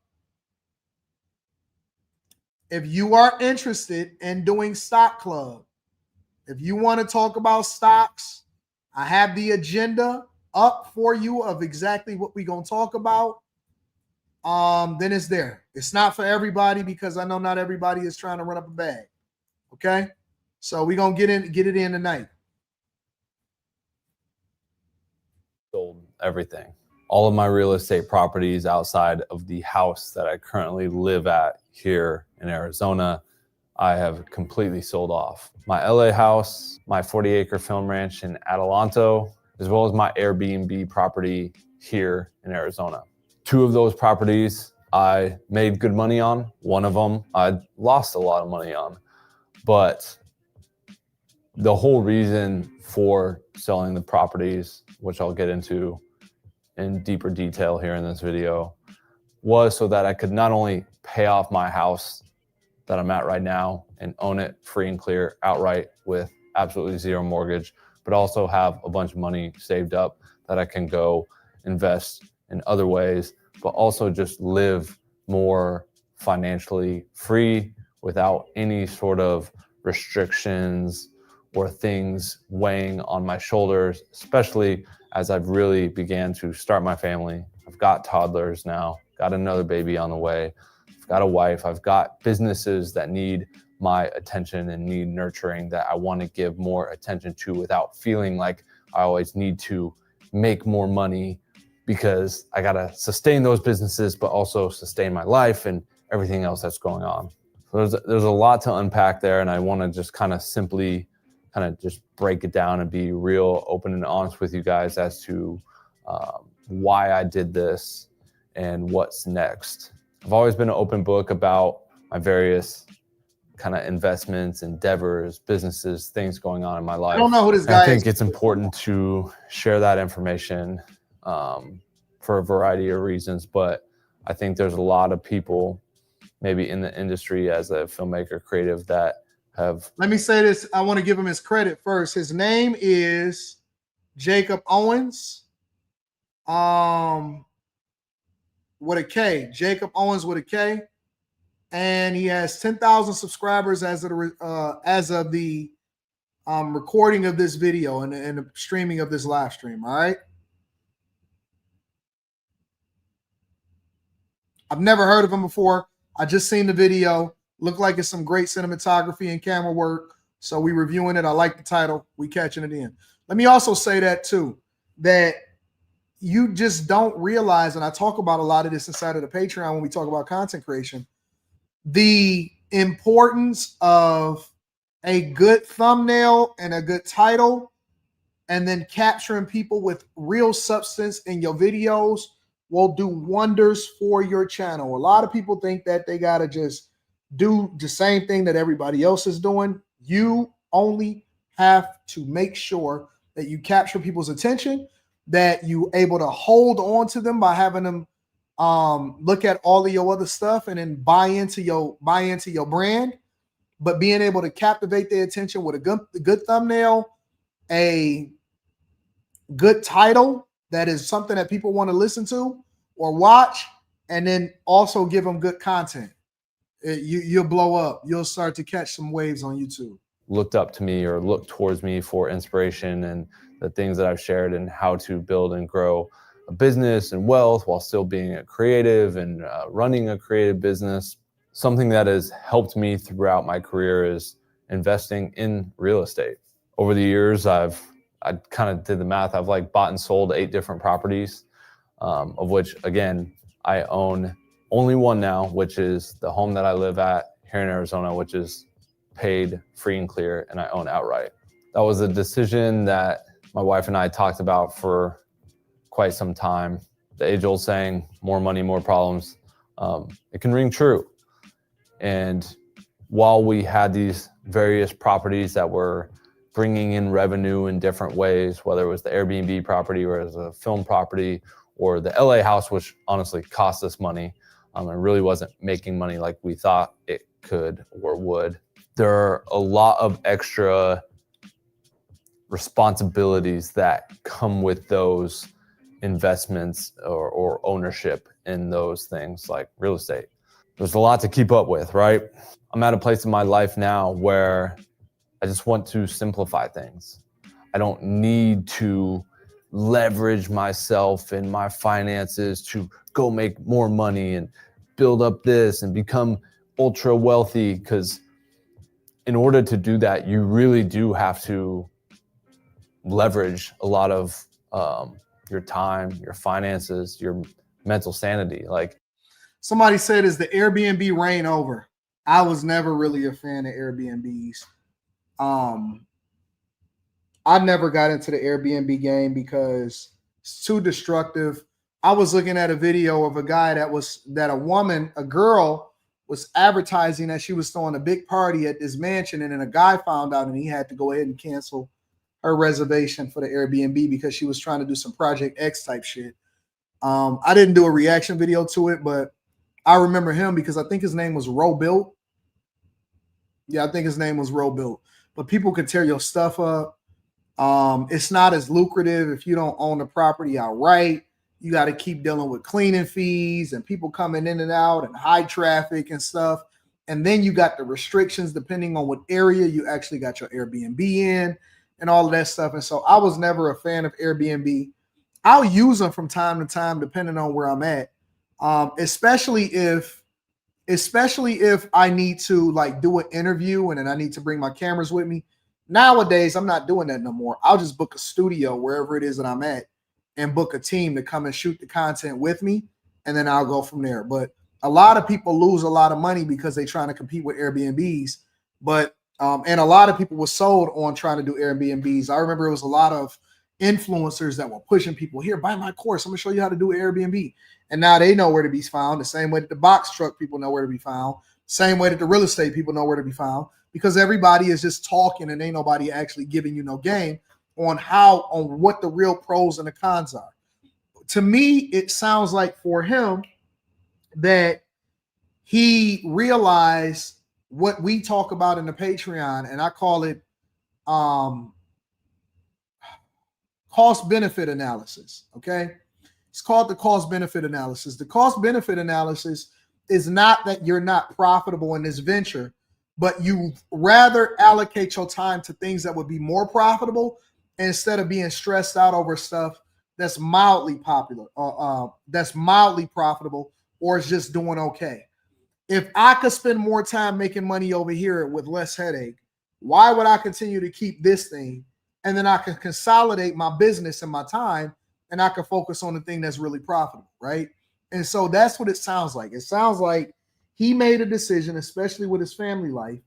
if you want to talk about stocks, I have the agenda up for you of exactly what we're going to talk about. Then it's there. It's not for everybody because I know not everybody is trying to run up a bag. Okay? So we're gonna get it in tonight. Sold everything. All of my real estate properties outside of the house that I currently live at here in Arizona, I have completely sold off. My LA house, my 40-acre film ranch in Adelanto, as well as my Airbnb property here in Arizona. 2 of those properties I made good money on. 1 of them I lost a lot of money on. But the whole reason for selling the properties, which I'll get into in deeper detail here in this video, was so that I could not only pay off my house that I'm at right now and own it free and clear outright with absolutely zero mortgage, but also have a bunch of money saved up that I can go invest in other ways, but also just live more financially free without any sort of restrictions or things weighing on my shoulders, especially as I've really began to start my family. I've got toddlers now, got another baby on the way. I've got a wife. I've got businesses that need my attention and need nurturing that I want to give more attention to without feeling like I always need to make more money because I got to sustain those businesses, but also sustain my life and everything else that's going on. So there's a lot to unpack there, and I want to just kind of simply just break it down and be real open and honest with you guys as to why I did this and what's next. I've always been an open book about my various kind of investments, endeavors, businesses, things going on in my life. I don't know who this And I guy think is. it's important to share that information for a variety of reasons, but I think there's a lot of people maybe in the industry as a filmmaker, creative, that have... Let me say this. I want to give him his credit first. His name is Jacob Owens. With a K. Jacob Owens with a K. And he has 10,000 subscribers as of the recording of this video and the streaming of this live stream. All right. I've never heard of him before. I just seen the video. Looked like it's some great cinematography and camera work. So we reviewing it. I like the title. We catching it in. Let me also say that too, that you just don't realize, and I talk about a lot of this inside of the Patreon when we talk about content creation, the importance of a good thumbnail and a good title, and then capturing people with real substance in your videos will do wonders for your channel. A lot of people think that they got to just do the same thing that everybody else is doing. You only have to make sure that you capture people's attention, that you able to hold on to them by having them look at all of your other stuff and then buy into your brand, but being able to captivate their attention with a good thumbnail, a good title that is something that people want to listen to or watch, and then also give them good content. You'll blow up. You'll start to catch some waves on YouTube. Looked up to me or looked towards me for inspiration and the things that I've shared and how to build and grow a business and wealth while still being a creative and running a creative business. Something that has helped me throughout my career is investing in real estate. Over the years, I kind of did the math. I've bought and sold 8 different properties, of which, again, I own only one now, which is the home that I live at here in Arizona, which is paid free and clear, and I own outright. That was a decision that my wife and I talked about for quite some time. The age-old saying, more money, more problems, it can ring true. And while we had these various properties that were bringing in revenue in different ways, whether it was the Airbnb property or as a film property or the LA house, which honestly cost us money, and really wasn't making money like we thought it could or would. There are a lot of extra responsibilities that come with those investments or ownership in those things like real estate. There's a lot to keep up with, right? I'm at a place in my life now where I just want to simplify things. I don't need to leverage myself and my finances to go make more money and build up this and become ultra wealthy, because in order to do that, you really do have to leverage a lot of your time, your finances, your mental sanity. Like, somebody said, is the Airbnb reign over? I was never really a fan of Airbnbs. I never got into the Airbnb game because it's too destructive. I was looking at a video of a guy a girl was advertising that she was throwing a big party at this mansion, and then a guy found out and he had to go ahead and cancel her reservation for the Airbnb because she was trying to do some Project X type shit. I didn't do a reaction video to it, but I remember him because I think his name was Robuilt. Yeah, I think his name was Robuilt. But people could tear your stuff up. It's not as lucrative if you don't own the property outright. You got to keep dealing with cleaning fees and people coming in and out and high traffic and stuff. And then you got the restrictions depending on what area you actually got your Airbnb in and all of that stuff. And so I was never a fan of Airbnb. I'll use them from time to time depending on where I'm at, especially if I need to like do an interview and then I need to bring my cameras with me. Nowadays, I'm not doing that no more. I'll just book a studio wherever it is that I'm at and book a team to come and shoot the content with me, and then I'll go from there. But a lot of people lose a lot of money because they're trying to compete with Airbnbs. But and a lot of people were sold on trying to do Airbnbs. I remember it was a lot of influencers that were pushing people, here, buy my course. I'm gonna show you how to do Airbnb. And now they know where to be found, the same way that the box truck people know where to be found, same way that the real estate people know where to be found, because everybody is just talking and ain't nobody actually giving you no game on what the real pros and the cons are. To me, it sounds like for him that he realized what we talk about in the Patreon, and I call it cost-benefit analysis, okay? It's called the cost-benefit analysis. The cost-benefit analysis is not that you're not profitable in this venture, but you rather allocate your time to things that would be more profitable instead of being stressed out over stuff that's mildly popular, that's mildly profitable, or is just doing okay. If I could spend more time making money over here with less headache, why would I continue to keep this thing? And then I can consolidate my business and my time, and I can focus on the thing that's really profitable, right? And so that's what it sounds like. It sounds like he made a decision, especially with his family life,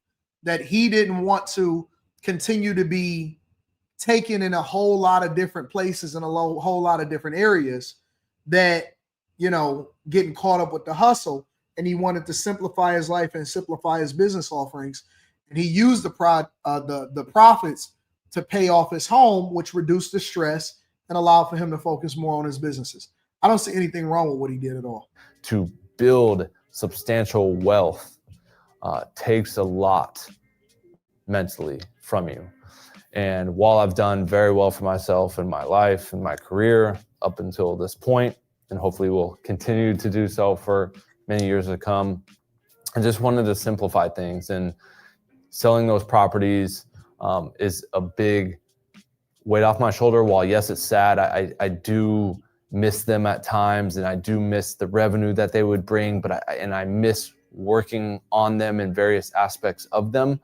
that he didn't want to continue to be taken in a whole lot of different places and a whole lot of different areas that, you know, getting caught up with the hustle. And he wanted to simplify his life and simplify his business offerings. And he used the profits to pay off his home, which reduced the stress and allowed for him to focus more on his businesses. I don't see anything wrong with what he did at all. To build substantial wealth takes a lot mentally from you. And while I've done very well for myself in my life and my career up until this point, and hopefully will continue to do so for many years to come, I just wanted to simplify things, and selling those properties is a big weight off my shoulder. While yes, it's sad, I do miss them at times, and I do miss the revenue that they would bring, but I miss working on them in various aspects of them.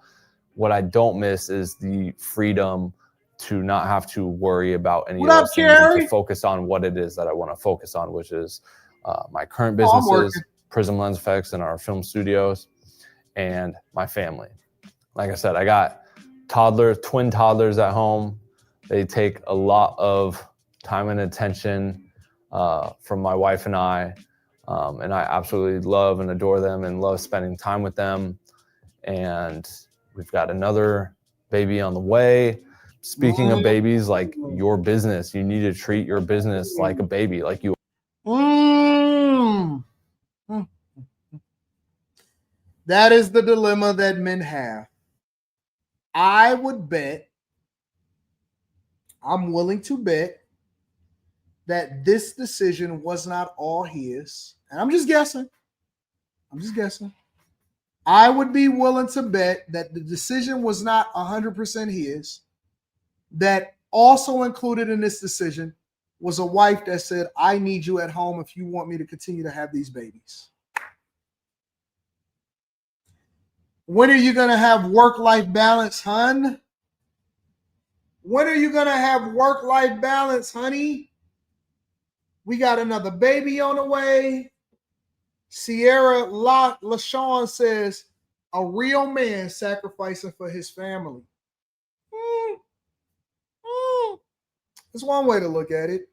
What I don't miss is the freedom to not have to worry about any of those things, and to focus on what it is that I want to focus on, which is my current businesses, Prism Lens Effects and our film studios, and my family. Like I said, I got twin toddlers at home. They take a lot of time and attention from my wife and I absolutely love and adore them and love spending time with them. And we've got another baby on the way. Speaking of babies, like your business, you need to treat your business like a baby, like you. That is the dilemma that men have. I would bet, I'm willing to bet, that this decision was not all his. And I'm just guessing. I would be willing to bet that the decision was not 100% his. That also included in this decision was a wife that said, I need you at home if you want me to continue to have these babies. When are you going to have work-life balance, hun? When are you going to have work-life balance, honey? We got another baby on the way. Sierra LaShawn says, a real man sacrificing for his family. It's one way to look at it.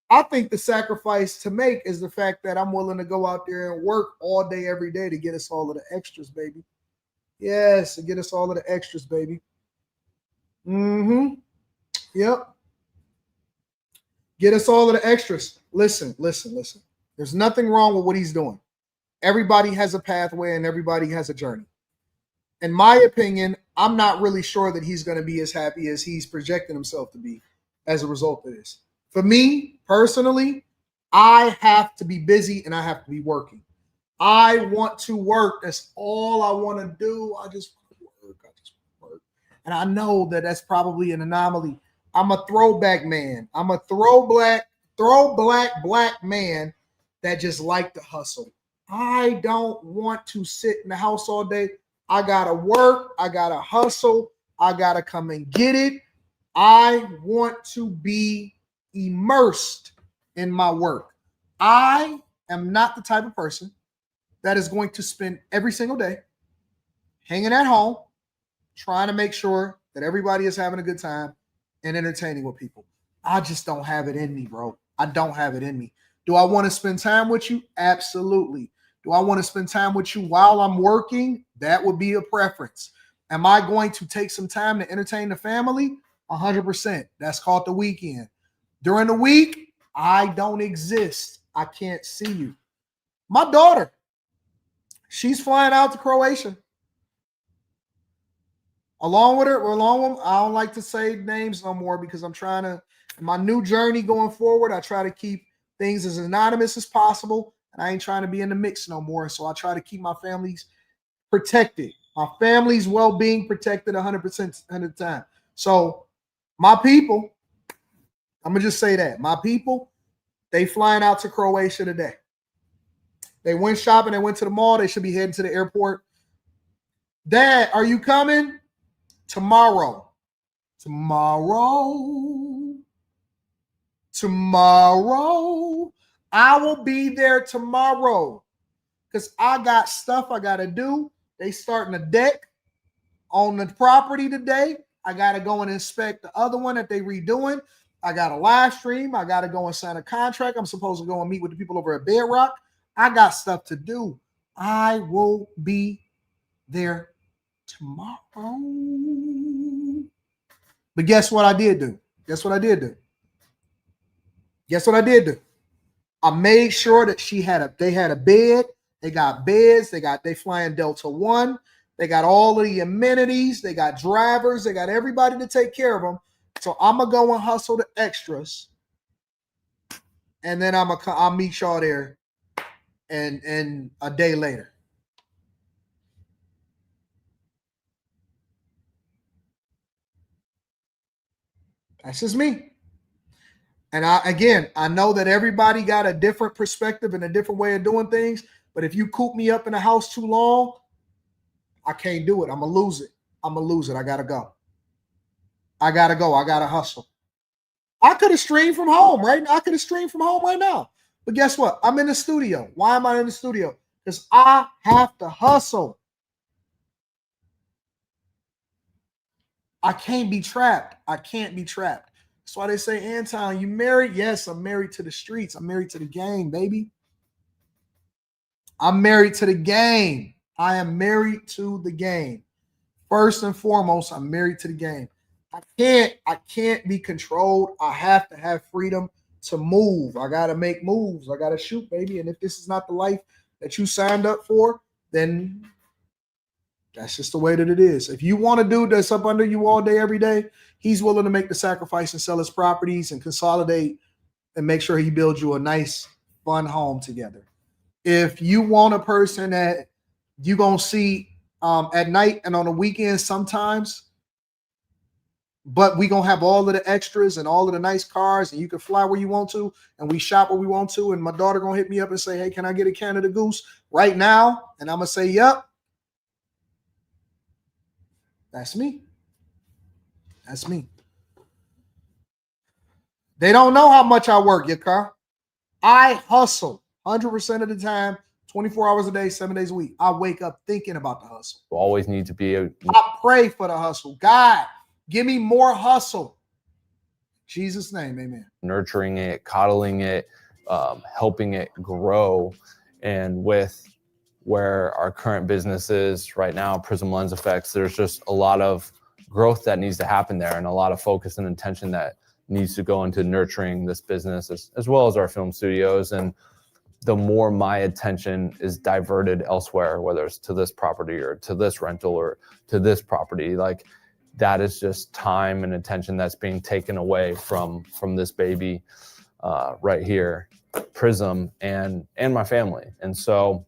I think the sacrifice to make is the fact that I'm willing to go out there and work all day, every day to get us all of the extras, baby. Yes, to get us all of the extras, baby. Yep. Get us all of the extras. Listen. There's nothing wrong with what he's doing. Everybody has a pathway and everybody has a journey. In my opinion, I'm not really sure that he's going to be as happy as he's projecting himself to be as a result of this. For me, personally, I have to be busy and I have to be working. I want to work. That's all I want to do. I just work. And I know that that's probably an anomaly. I'm a throwback man. I'm a black man that just like to hustle. I don't want to sit in the house all day. I got to work. I got to hustle. I got to come and get it. I want to be immersed in my work. I am not the type of person that is going to spend every single day hanging at home, trying to make sure that everybody is having a good time and entertaining with people. I just don't have it in me, bro. I don't have it in me. Do I want to spend time with you? Absolutely. Do I want to spend time with you while I'm working? That would be a preference. Am I going to take some time to entertain the family? 100%. That's called the weekend. During the week, I don't exist. I can't see you. My daughter, she's flying out to Croatia. Along with, I don't like to say names no more because I'm trying to, in my new journey going forward, I try to keep things as anonymous as possible. And I ain't trying to be in the mix no more. So I try to keep my families protected. My family's well-being protected 100% of the time. So my people, I'm going to just say that. My people, they flying out to Croatia today. They went shopping. They went to the mall. They should be heading to the airport. Dad, are you coming? Tomorrow. I will be there tomorrow because I got stuff I got to do. They starting a deck on the property today. I got to go and inspect the other one that they redoing. I got a live stream. I got to go and sign a contract. I'm supposed to go and meet with the people over at Bedrock. I got stuff to do. I will be there tomorrow. But guess what I did do? I made sure that they had a bed. They got beds. They flying Delta One. They got all of the amenities. They got drivers. They got everybody to take care of them. So I'm going to go and hustle the extras. And then I'll meet y'all there and a day later. That's just me. And I know that everybody got a different perspective and a different way of doing things. But if you coop me up in the house too long, I can't do it. I'm going to lose it. I got to go. I got to hustle. I could have streamed from home right now. But guess what? I'm in the studio. Why am I in the studio? Because I have to hustle. I can't be trapped. That's why they say, Anton, you married? Yes, I'm married to the streets. I'm married to the game, baby. I'm married to the game. I am married to the game. First and foremost, I'm married to the game. I can't be controlled. I have to have freedom to move. I got to make moves. I got to shoot, baby. And if this is not the life that you signed up for, then that's just the way that it is. If you want a dude that's up under you all day, every day, he's willing to make the sacrifice and sell his properties and consolidate and make sure he builds you a nice, fun home together. If you want a person that you're going to see at night and on the weekends sometimes, but we going to have all of the extras and all of the nice cars and you can fly where you want to and we shop where we want to, and my daughter going to hit me up and say, hey, can I get a Canada Goose right now? And I'm going to say, yep. That's me. That's me. They don't know how much I work, Yakar. I hustle 100% of the time, 24 hours a day, 7 days a week. I wake up thinking about the hustle. You always need to be I pray for the hustle. God, give me more hustle. In Jesus' name, amen. Nurturing it, coddling it, helping it grow. And with where our current business is right now, Prism Lens Effects, there's just a lot of growth that needs to happen there and a lot of focus and intention that needs to go into nurturing this business as well as our film studios. And the more my attention is diverted elsewhere, whether it's to this property or to this rental or to this property, like that is just time and attention that's being taken away from this baby right here, Prism, and my family. And so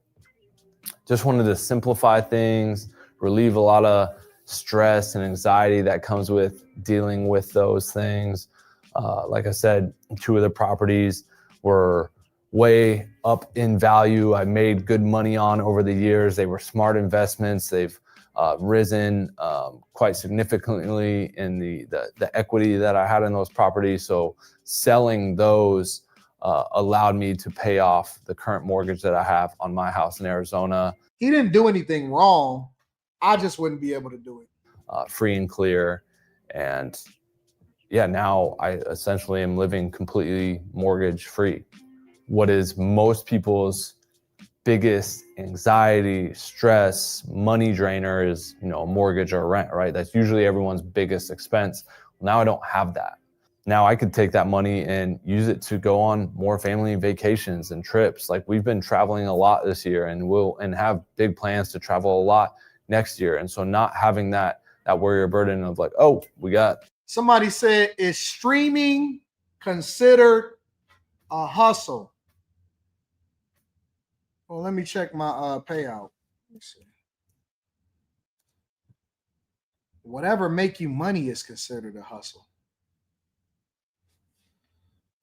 just wanted to simplify things, relieve a lot of stress and anxiety that comes with dealing with those things. Like I said, 2 of the properties were way up in value. I made good money on over the years. They were smart investments. They've risen quite significantly in the equity that I had in those properties. So selling those allowed me to pay off the current mortgage that I have on my house in Arizona. He didn't do anything wrong. I just wouldn't be able to do it. Free and clear. And yeah, now I essentially am living completely mortgage free. What is most people's biggest anxiety, stress, money drainer is, a mortgage or rent, right? That's usually everyone's biggest expense. Now I don't have that. Now I could take that money and use it to go on more family vacations and trips. Like we've been traveling a lot this year and have big plans to travel a lot next year. And so not having that worry or burden of like, oh, we got. Somebody said, is streaming considered a hustle? Well, let me check my payout. Let's see. Whatever make you money is considered a hustle.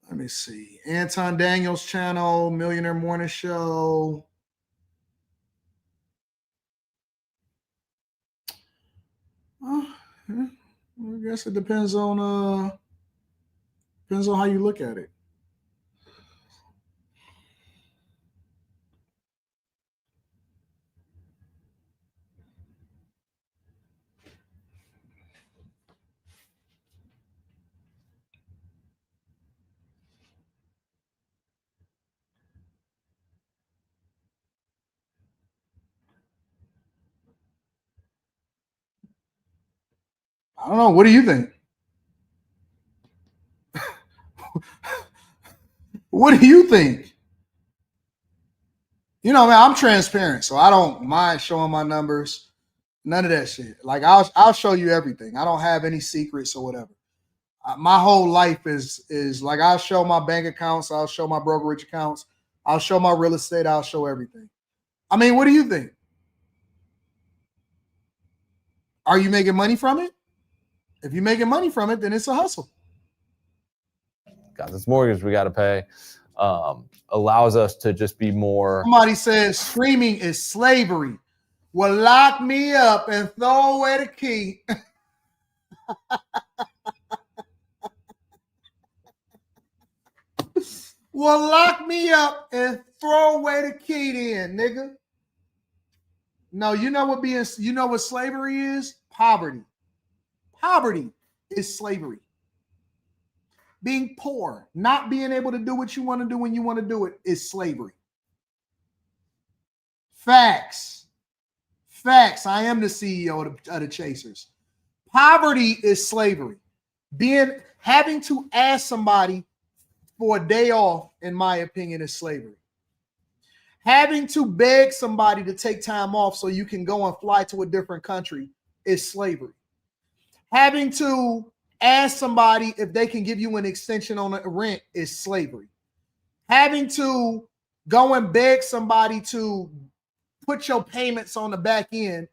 Let me see. Anton Daniels channel, Millionaire Morning Show. I guess it depends on how you look at it. I don't know. What do you think? What do you think? Man, I'm transparent, so I don't mind showing my numbers. None of that shit. Like I'll show you everything. I don't have any secrets or whatever. My whole life is like I'll show my bank accounts, I'll show my brokerage accounts, I'll show my real estate, I'll show everything. I mean, what do you think? Are you making money from it? If you're making money from it, then it's a hustle. Got this mortgage we got to pay. Allows us to just be more. Somebody says streaming is slavery. Well, lock me up and throw away the key. Well, lock me up and throw away the key then, nigga. No, you know what slavery is? Poverty. Poverty is slavery. Being poor, not being able to do what you want to do when you want to do it is slavery. Facts. Facts. I am the CEO of the Chasers. Poverty is slavery. Having to ask somebody for a day off, in my opinion, is slavery. Having to beg somebody to take time off so you can go and fly to a different country is slavery. Having to ask somebody if they can give you an extension on a rent is slavery. Having to go and beg somebody to put your payments on the back end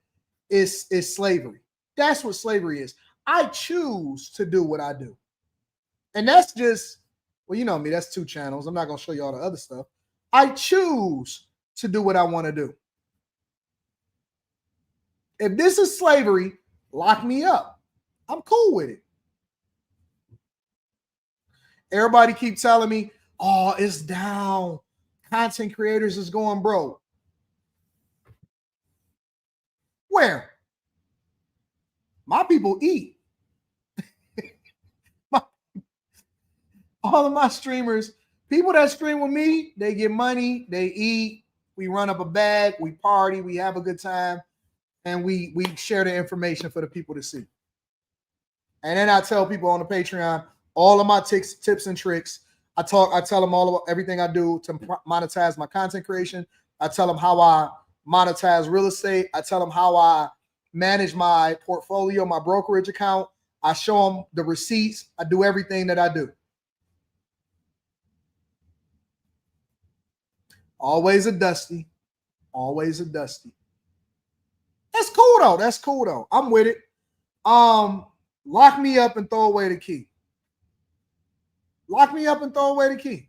is slavery. That's what slavery is. I choose to do what I do. And that's just, well, you know me, that's 2 channels. I'm not going to show you all the other stuff. I choose to do what I want to do. If this is slavery, Lock me up. I'm cool with it. Everybody keep telling me, oh, it's down. Content creators is going broke. Where? My people eat. All of my streamers, people that stream with me, they get money, they eat, we run up a bag, we party, we have a good time, and we share the information for the people to see. And then I tell people on the Patreon all of my tips and tricks. I tell them all about everything I do to monetize my content creation. I tell them how I monetize real estate. I tell them how I manage my portfolio, my brokerage account. I show them the receipts. I do everything that I do. Always a Dusty. Always a Dusty. That's cool though. That's cool though. I'm with it. Lock me up and throw away the key. Lock me up and throw away the key.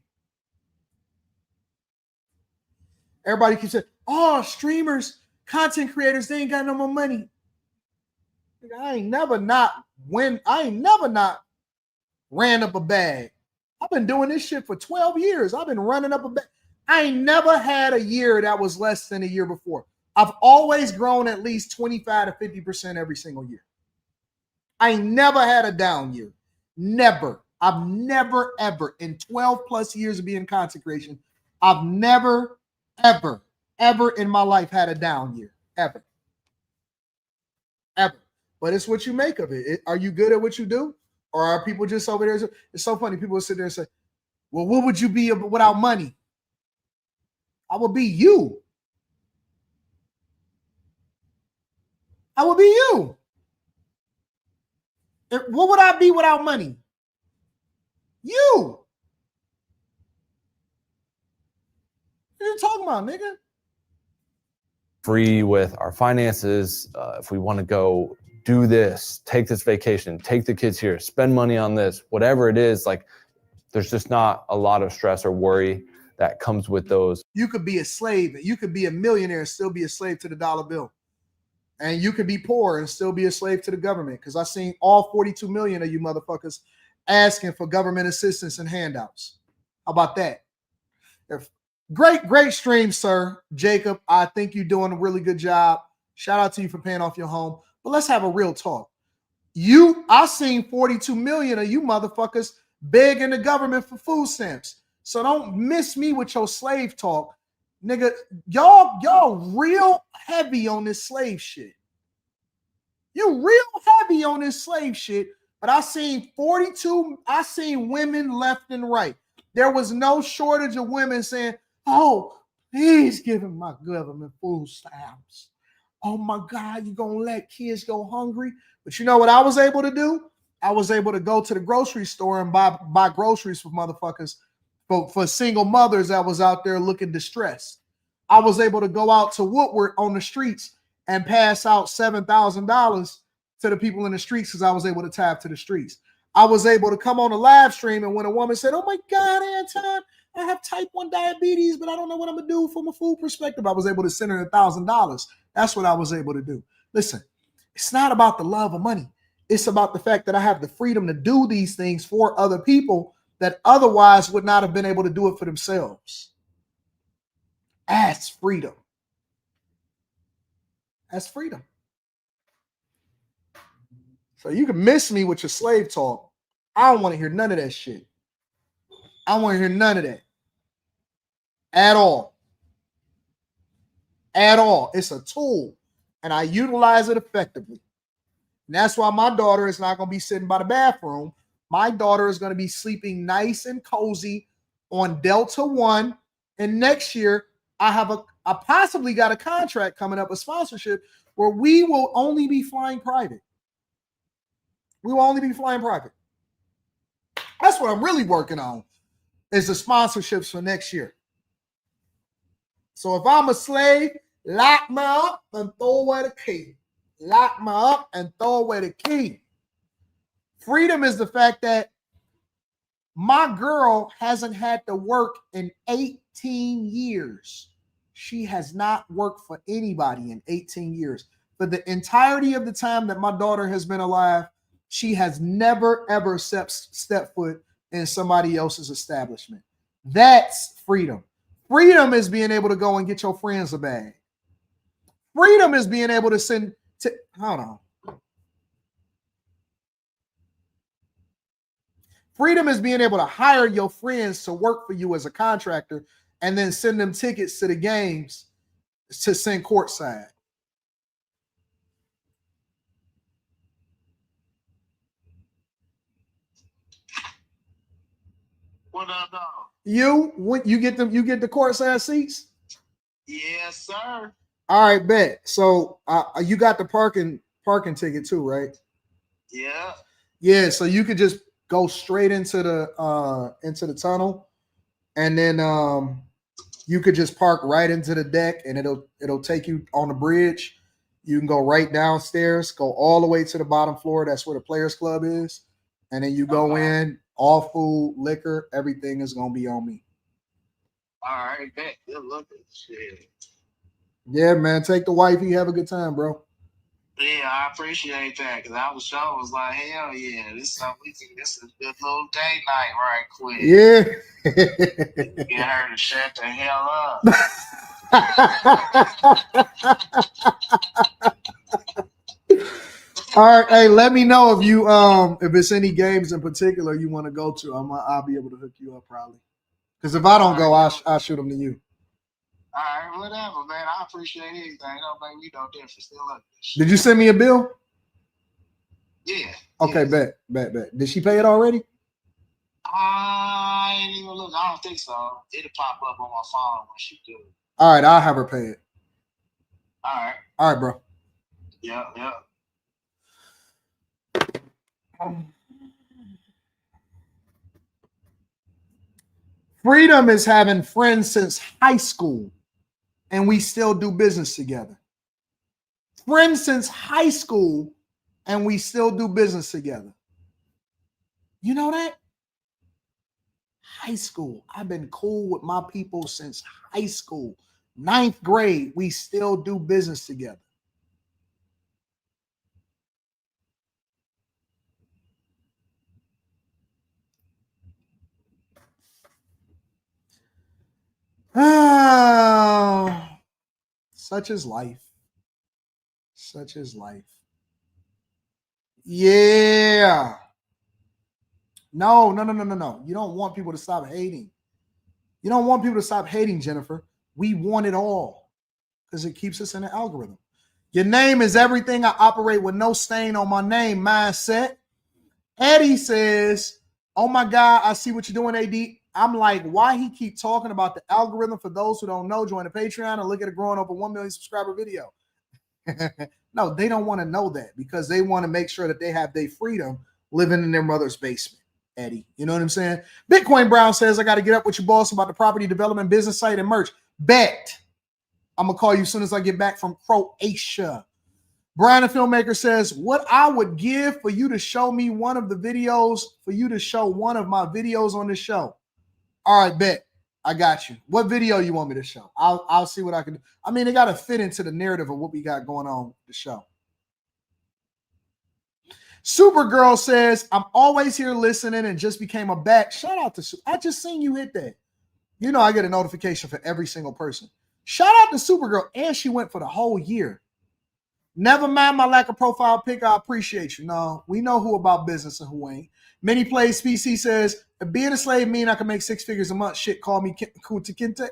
Everybody keeps saying, oh, streamers, content creators, they ain't got no more money. I ain't never not ran up a bag. I've been doing this shit for 12 years. I've been running up a bag. I ain't never had a year that was less than a year before. I've always grown at least 25 to 50% every single year. I ain't never had a down year. Never. I've never, ever, in 12 plus years of being content creation, I've never, ever in my life had a down year. Ever. Ever. But it's what you make of it. Are you good at what you do? Or are people just over there? It's so funny. People sit there and say, well, what would you be without money? I would be you. I would be you. What would I be without money? You. What are you talking about, nigga? Free with our finances. If we want to go do this, take this vacation, take the kids here, spend money on this, whatever it is, like there's just not a lot of stress or worry that comes with those. You could be a slave. You could be a millionaire and still be a slave to the dollar bill. And you could be poor and still be a slave to the government. Because I've seen all 42 million of you motherfuckers asking for government assistance and handouts. How about that? Great stream, sir. Jacob, I think you're doing a really good job. Shout out to you for paying off your home. But let's have a real talk. I seen 42 million of you motherfuckers begging the government for food stamps. So don't miss me with your slave talk. Nigga, y'all real heavy on this slave shit. You real heavy on this slave shit. But I seen women left and right. There was no shortage of women saying, oh, please give him my government food stamps. Oh my God, you gonna let kids go hungry? But you know what I was able to do? I was able to go to the grocery store and buy groceries for motherfuckers, for single mothers that was out there looking distressed. I was able to go out to Woodward on the streets and pass out $7,000 to the people in the streets because I was able to tap to the streets. I was able to come on a live stream, and when a woman said, oh my God, Anton, I have type 1 diabetes, but I don't know what I'm going to do from a food perspective, I was able to send her $1,000. That's what I was able to do. Listen, it's not about the love of money. It's about the fact that I have the freedom to do these things for other people that otherwise would not have been able to do it for themselves. That's freedom. That's freedom. So you can miss me with your slave talk. I don't want to hear none of that shit. I don't want to hear none of that. At all. At all. It's a tool, and I utilize it effectively. And that's why my daughter is not going to be sitting by the bathroom. My daughter is going to be sleeping nice and cozy on Delta One. And next year, I possibly got a contract coming up, a sponsorship, where we will only be flying private. We will only be flying private. That's what I'm really working on, is the sponsorships for next year. So if I'm a slave, lock me up and throw away the key. Lock me up and throw away the key. Freedom is the fact that my girl hasn't had to work in 18 years. She has not worked for anybody in 18 years. for the entirety of the time that my daughter has been alive, she has never, ever stepped foot in somebody else's establishment. That's freedom. Freedom is being able to go and get your friends a bag. Freedom is being able to send to, hold on. Freedom is being able to hire your friends to work for you as a contractor and then send them tickets to the games to send courtside. What up, dog? You get the courtside seats? Yes, sir. All right, bet. So you got the parking ticket too, right? Yeah. Yeah, so you could just go straight into the tunnel, and then you could just park right into the deck, and it'll take you on the bridge. You can go right downstairs, go all the way to the bottom floor. That's where the Players Club is, and then you go in. All food, liquor, everything is gonna be on me. All right, bet. Good looking. Shit. Yeah, man. Take the wifey. Have a good time, bro. Yeah, I appreciate that because I was like, hell yeah, this is something this is a good little day night right quick. Yeah. Get her to shut the hell up. All right, hey, let me know if it's any games in particular you want to go to. I'll be able to hook you up probably. Because if I don't go, I'll shoot them to you. All right, whatever, man. I appreciate anything. Don't make me no difference. Still love this. Did you send me a bill? Yeah. Okay, bet. Did she pay it already? I ain't even look. I don't think so. It'll pop up on my phone when she do it. All right, I'll have her pay it. All right, bro. Yeah. Freedom is having friends since high school, and we still do business together. Friends since high school, and we still do business together. You know that? High school. I've been cool with my people since high school. 9th grade, we still do business together. Oh, such is life. Such is life. Yeah. No. You don't want people to stop hating. You don't want people to stop hating, Jennifer. We want it all because it keeps us in the algorithm. Your name is everything. I operate with no stain on my name. Mindset. Eddie says, oh my God, I see what you're doing, AD. I'm like, why he keep talking about the algorithm? For those who don't know, join the Patreon and look at it growing up a 1 million subscriber video. No, they don't want to know that because they want to make sure that they have their freedom living in their mother's basement, Eddie. You know what I'm saying? Bitcoin Brown says, I got to get up with your boss about the property development business site and merch. Bet. I'm going to call you as soon as I get back from Croatia. Brian, the filmmaker, says, what I would give for you to show me one of the videos, for you to show one of my videos on this show. All right, bet. I got you. What video you want me to show? I'll see what I can do. I mean, it got to fit into the narrative of what we got going on the show. Supergirl says, I'm always here listening and just became a back. Shout out to I just seen you hit that. You know I get a notification for every single person. Shout out to Supergirl, and she went for the whole year. Never mind my lack of profile pic. I appreciate you. No, we know who about business and who ain't. Many Plays PC says, if being a slave mean I can make 6 figures a month, shit, call me Kunta Kinte.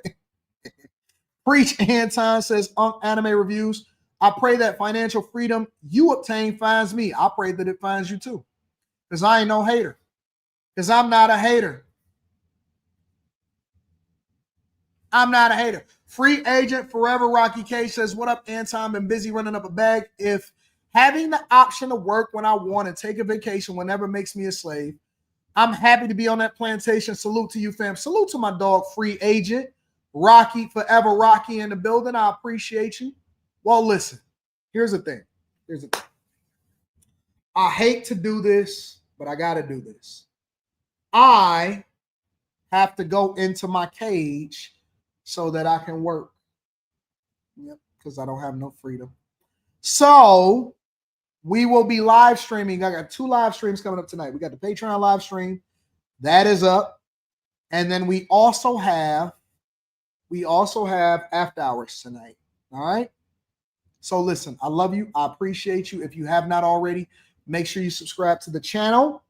Preach Anton says, anime reviews. I pray that financial freedom you obtain finds me. I pray that it finds you too. Because I ain't no hater. Because I'm not a hater. I'm not a hater. Free agent forever. Rocky K says, what up, Anton? Been busy running up a bag. If having the option to work when I want and take a vacation whenever makes me a slave, I'm happy to be on that plantation. Salute to you, fam. Salute to my dog, free agent. Rocky, forever Rocky in the building. I appreciate you. Well, listen, here's the thing. I hate to do this, but I got to do this. I have to go into my cage so that I can work. Yep, because I don't have no freedom. So we will be live streaming. I got 2 live streams coming up tonight. We got the Patreon live stream. That is up. And then we also have after hours tonight. All right. So listen, I love you. I appreciate you. If you have not already, make sure you subscribe to the channel.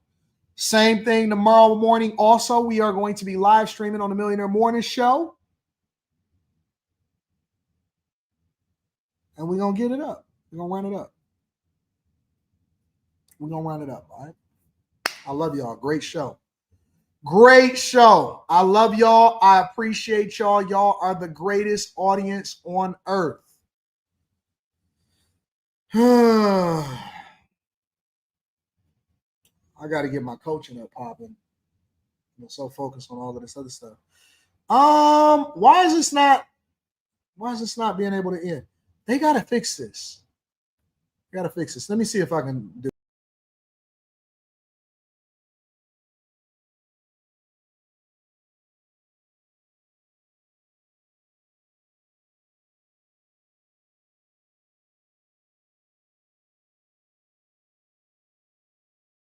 Same thing tomorrow morning. Also, we are going to be live streaming on the Millionaire Morning Show. And we're going to get it up. We're going to run it up. We're going to run it up. All right. I love y'all. Great show. Great show. I love y'all. I appreciate y'all. Y'all are the greatest audience on earth. I got to get my coaching up popping. I'm so focused on all of this other stuff. Why is this not being able to end? They got to fix this. Let me see if I can do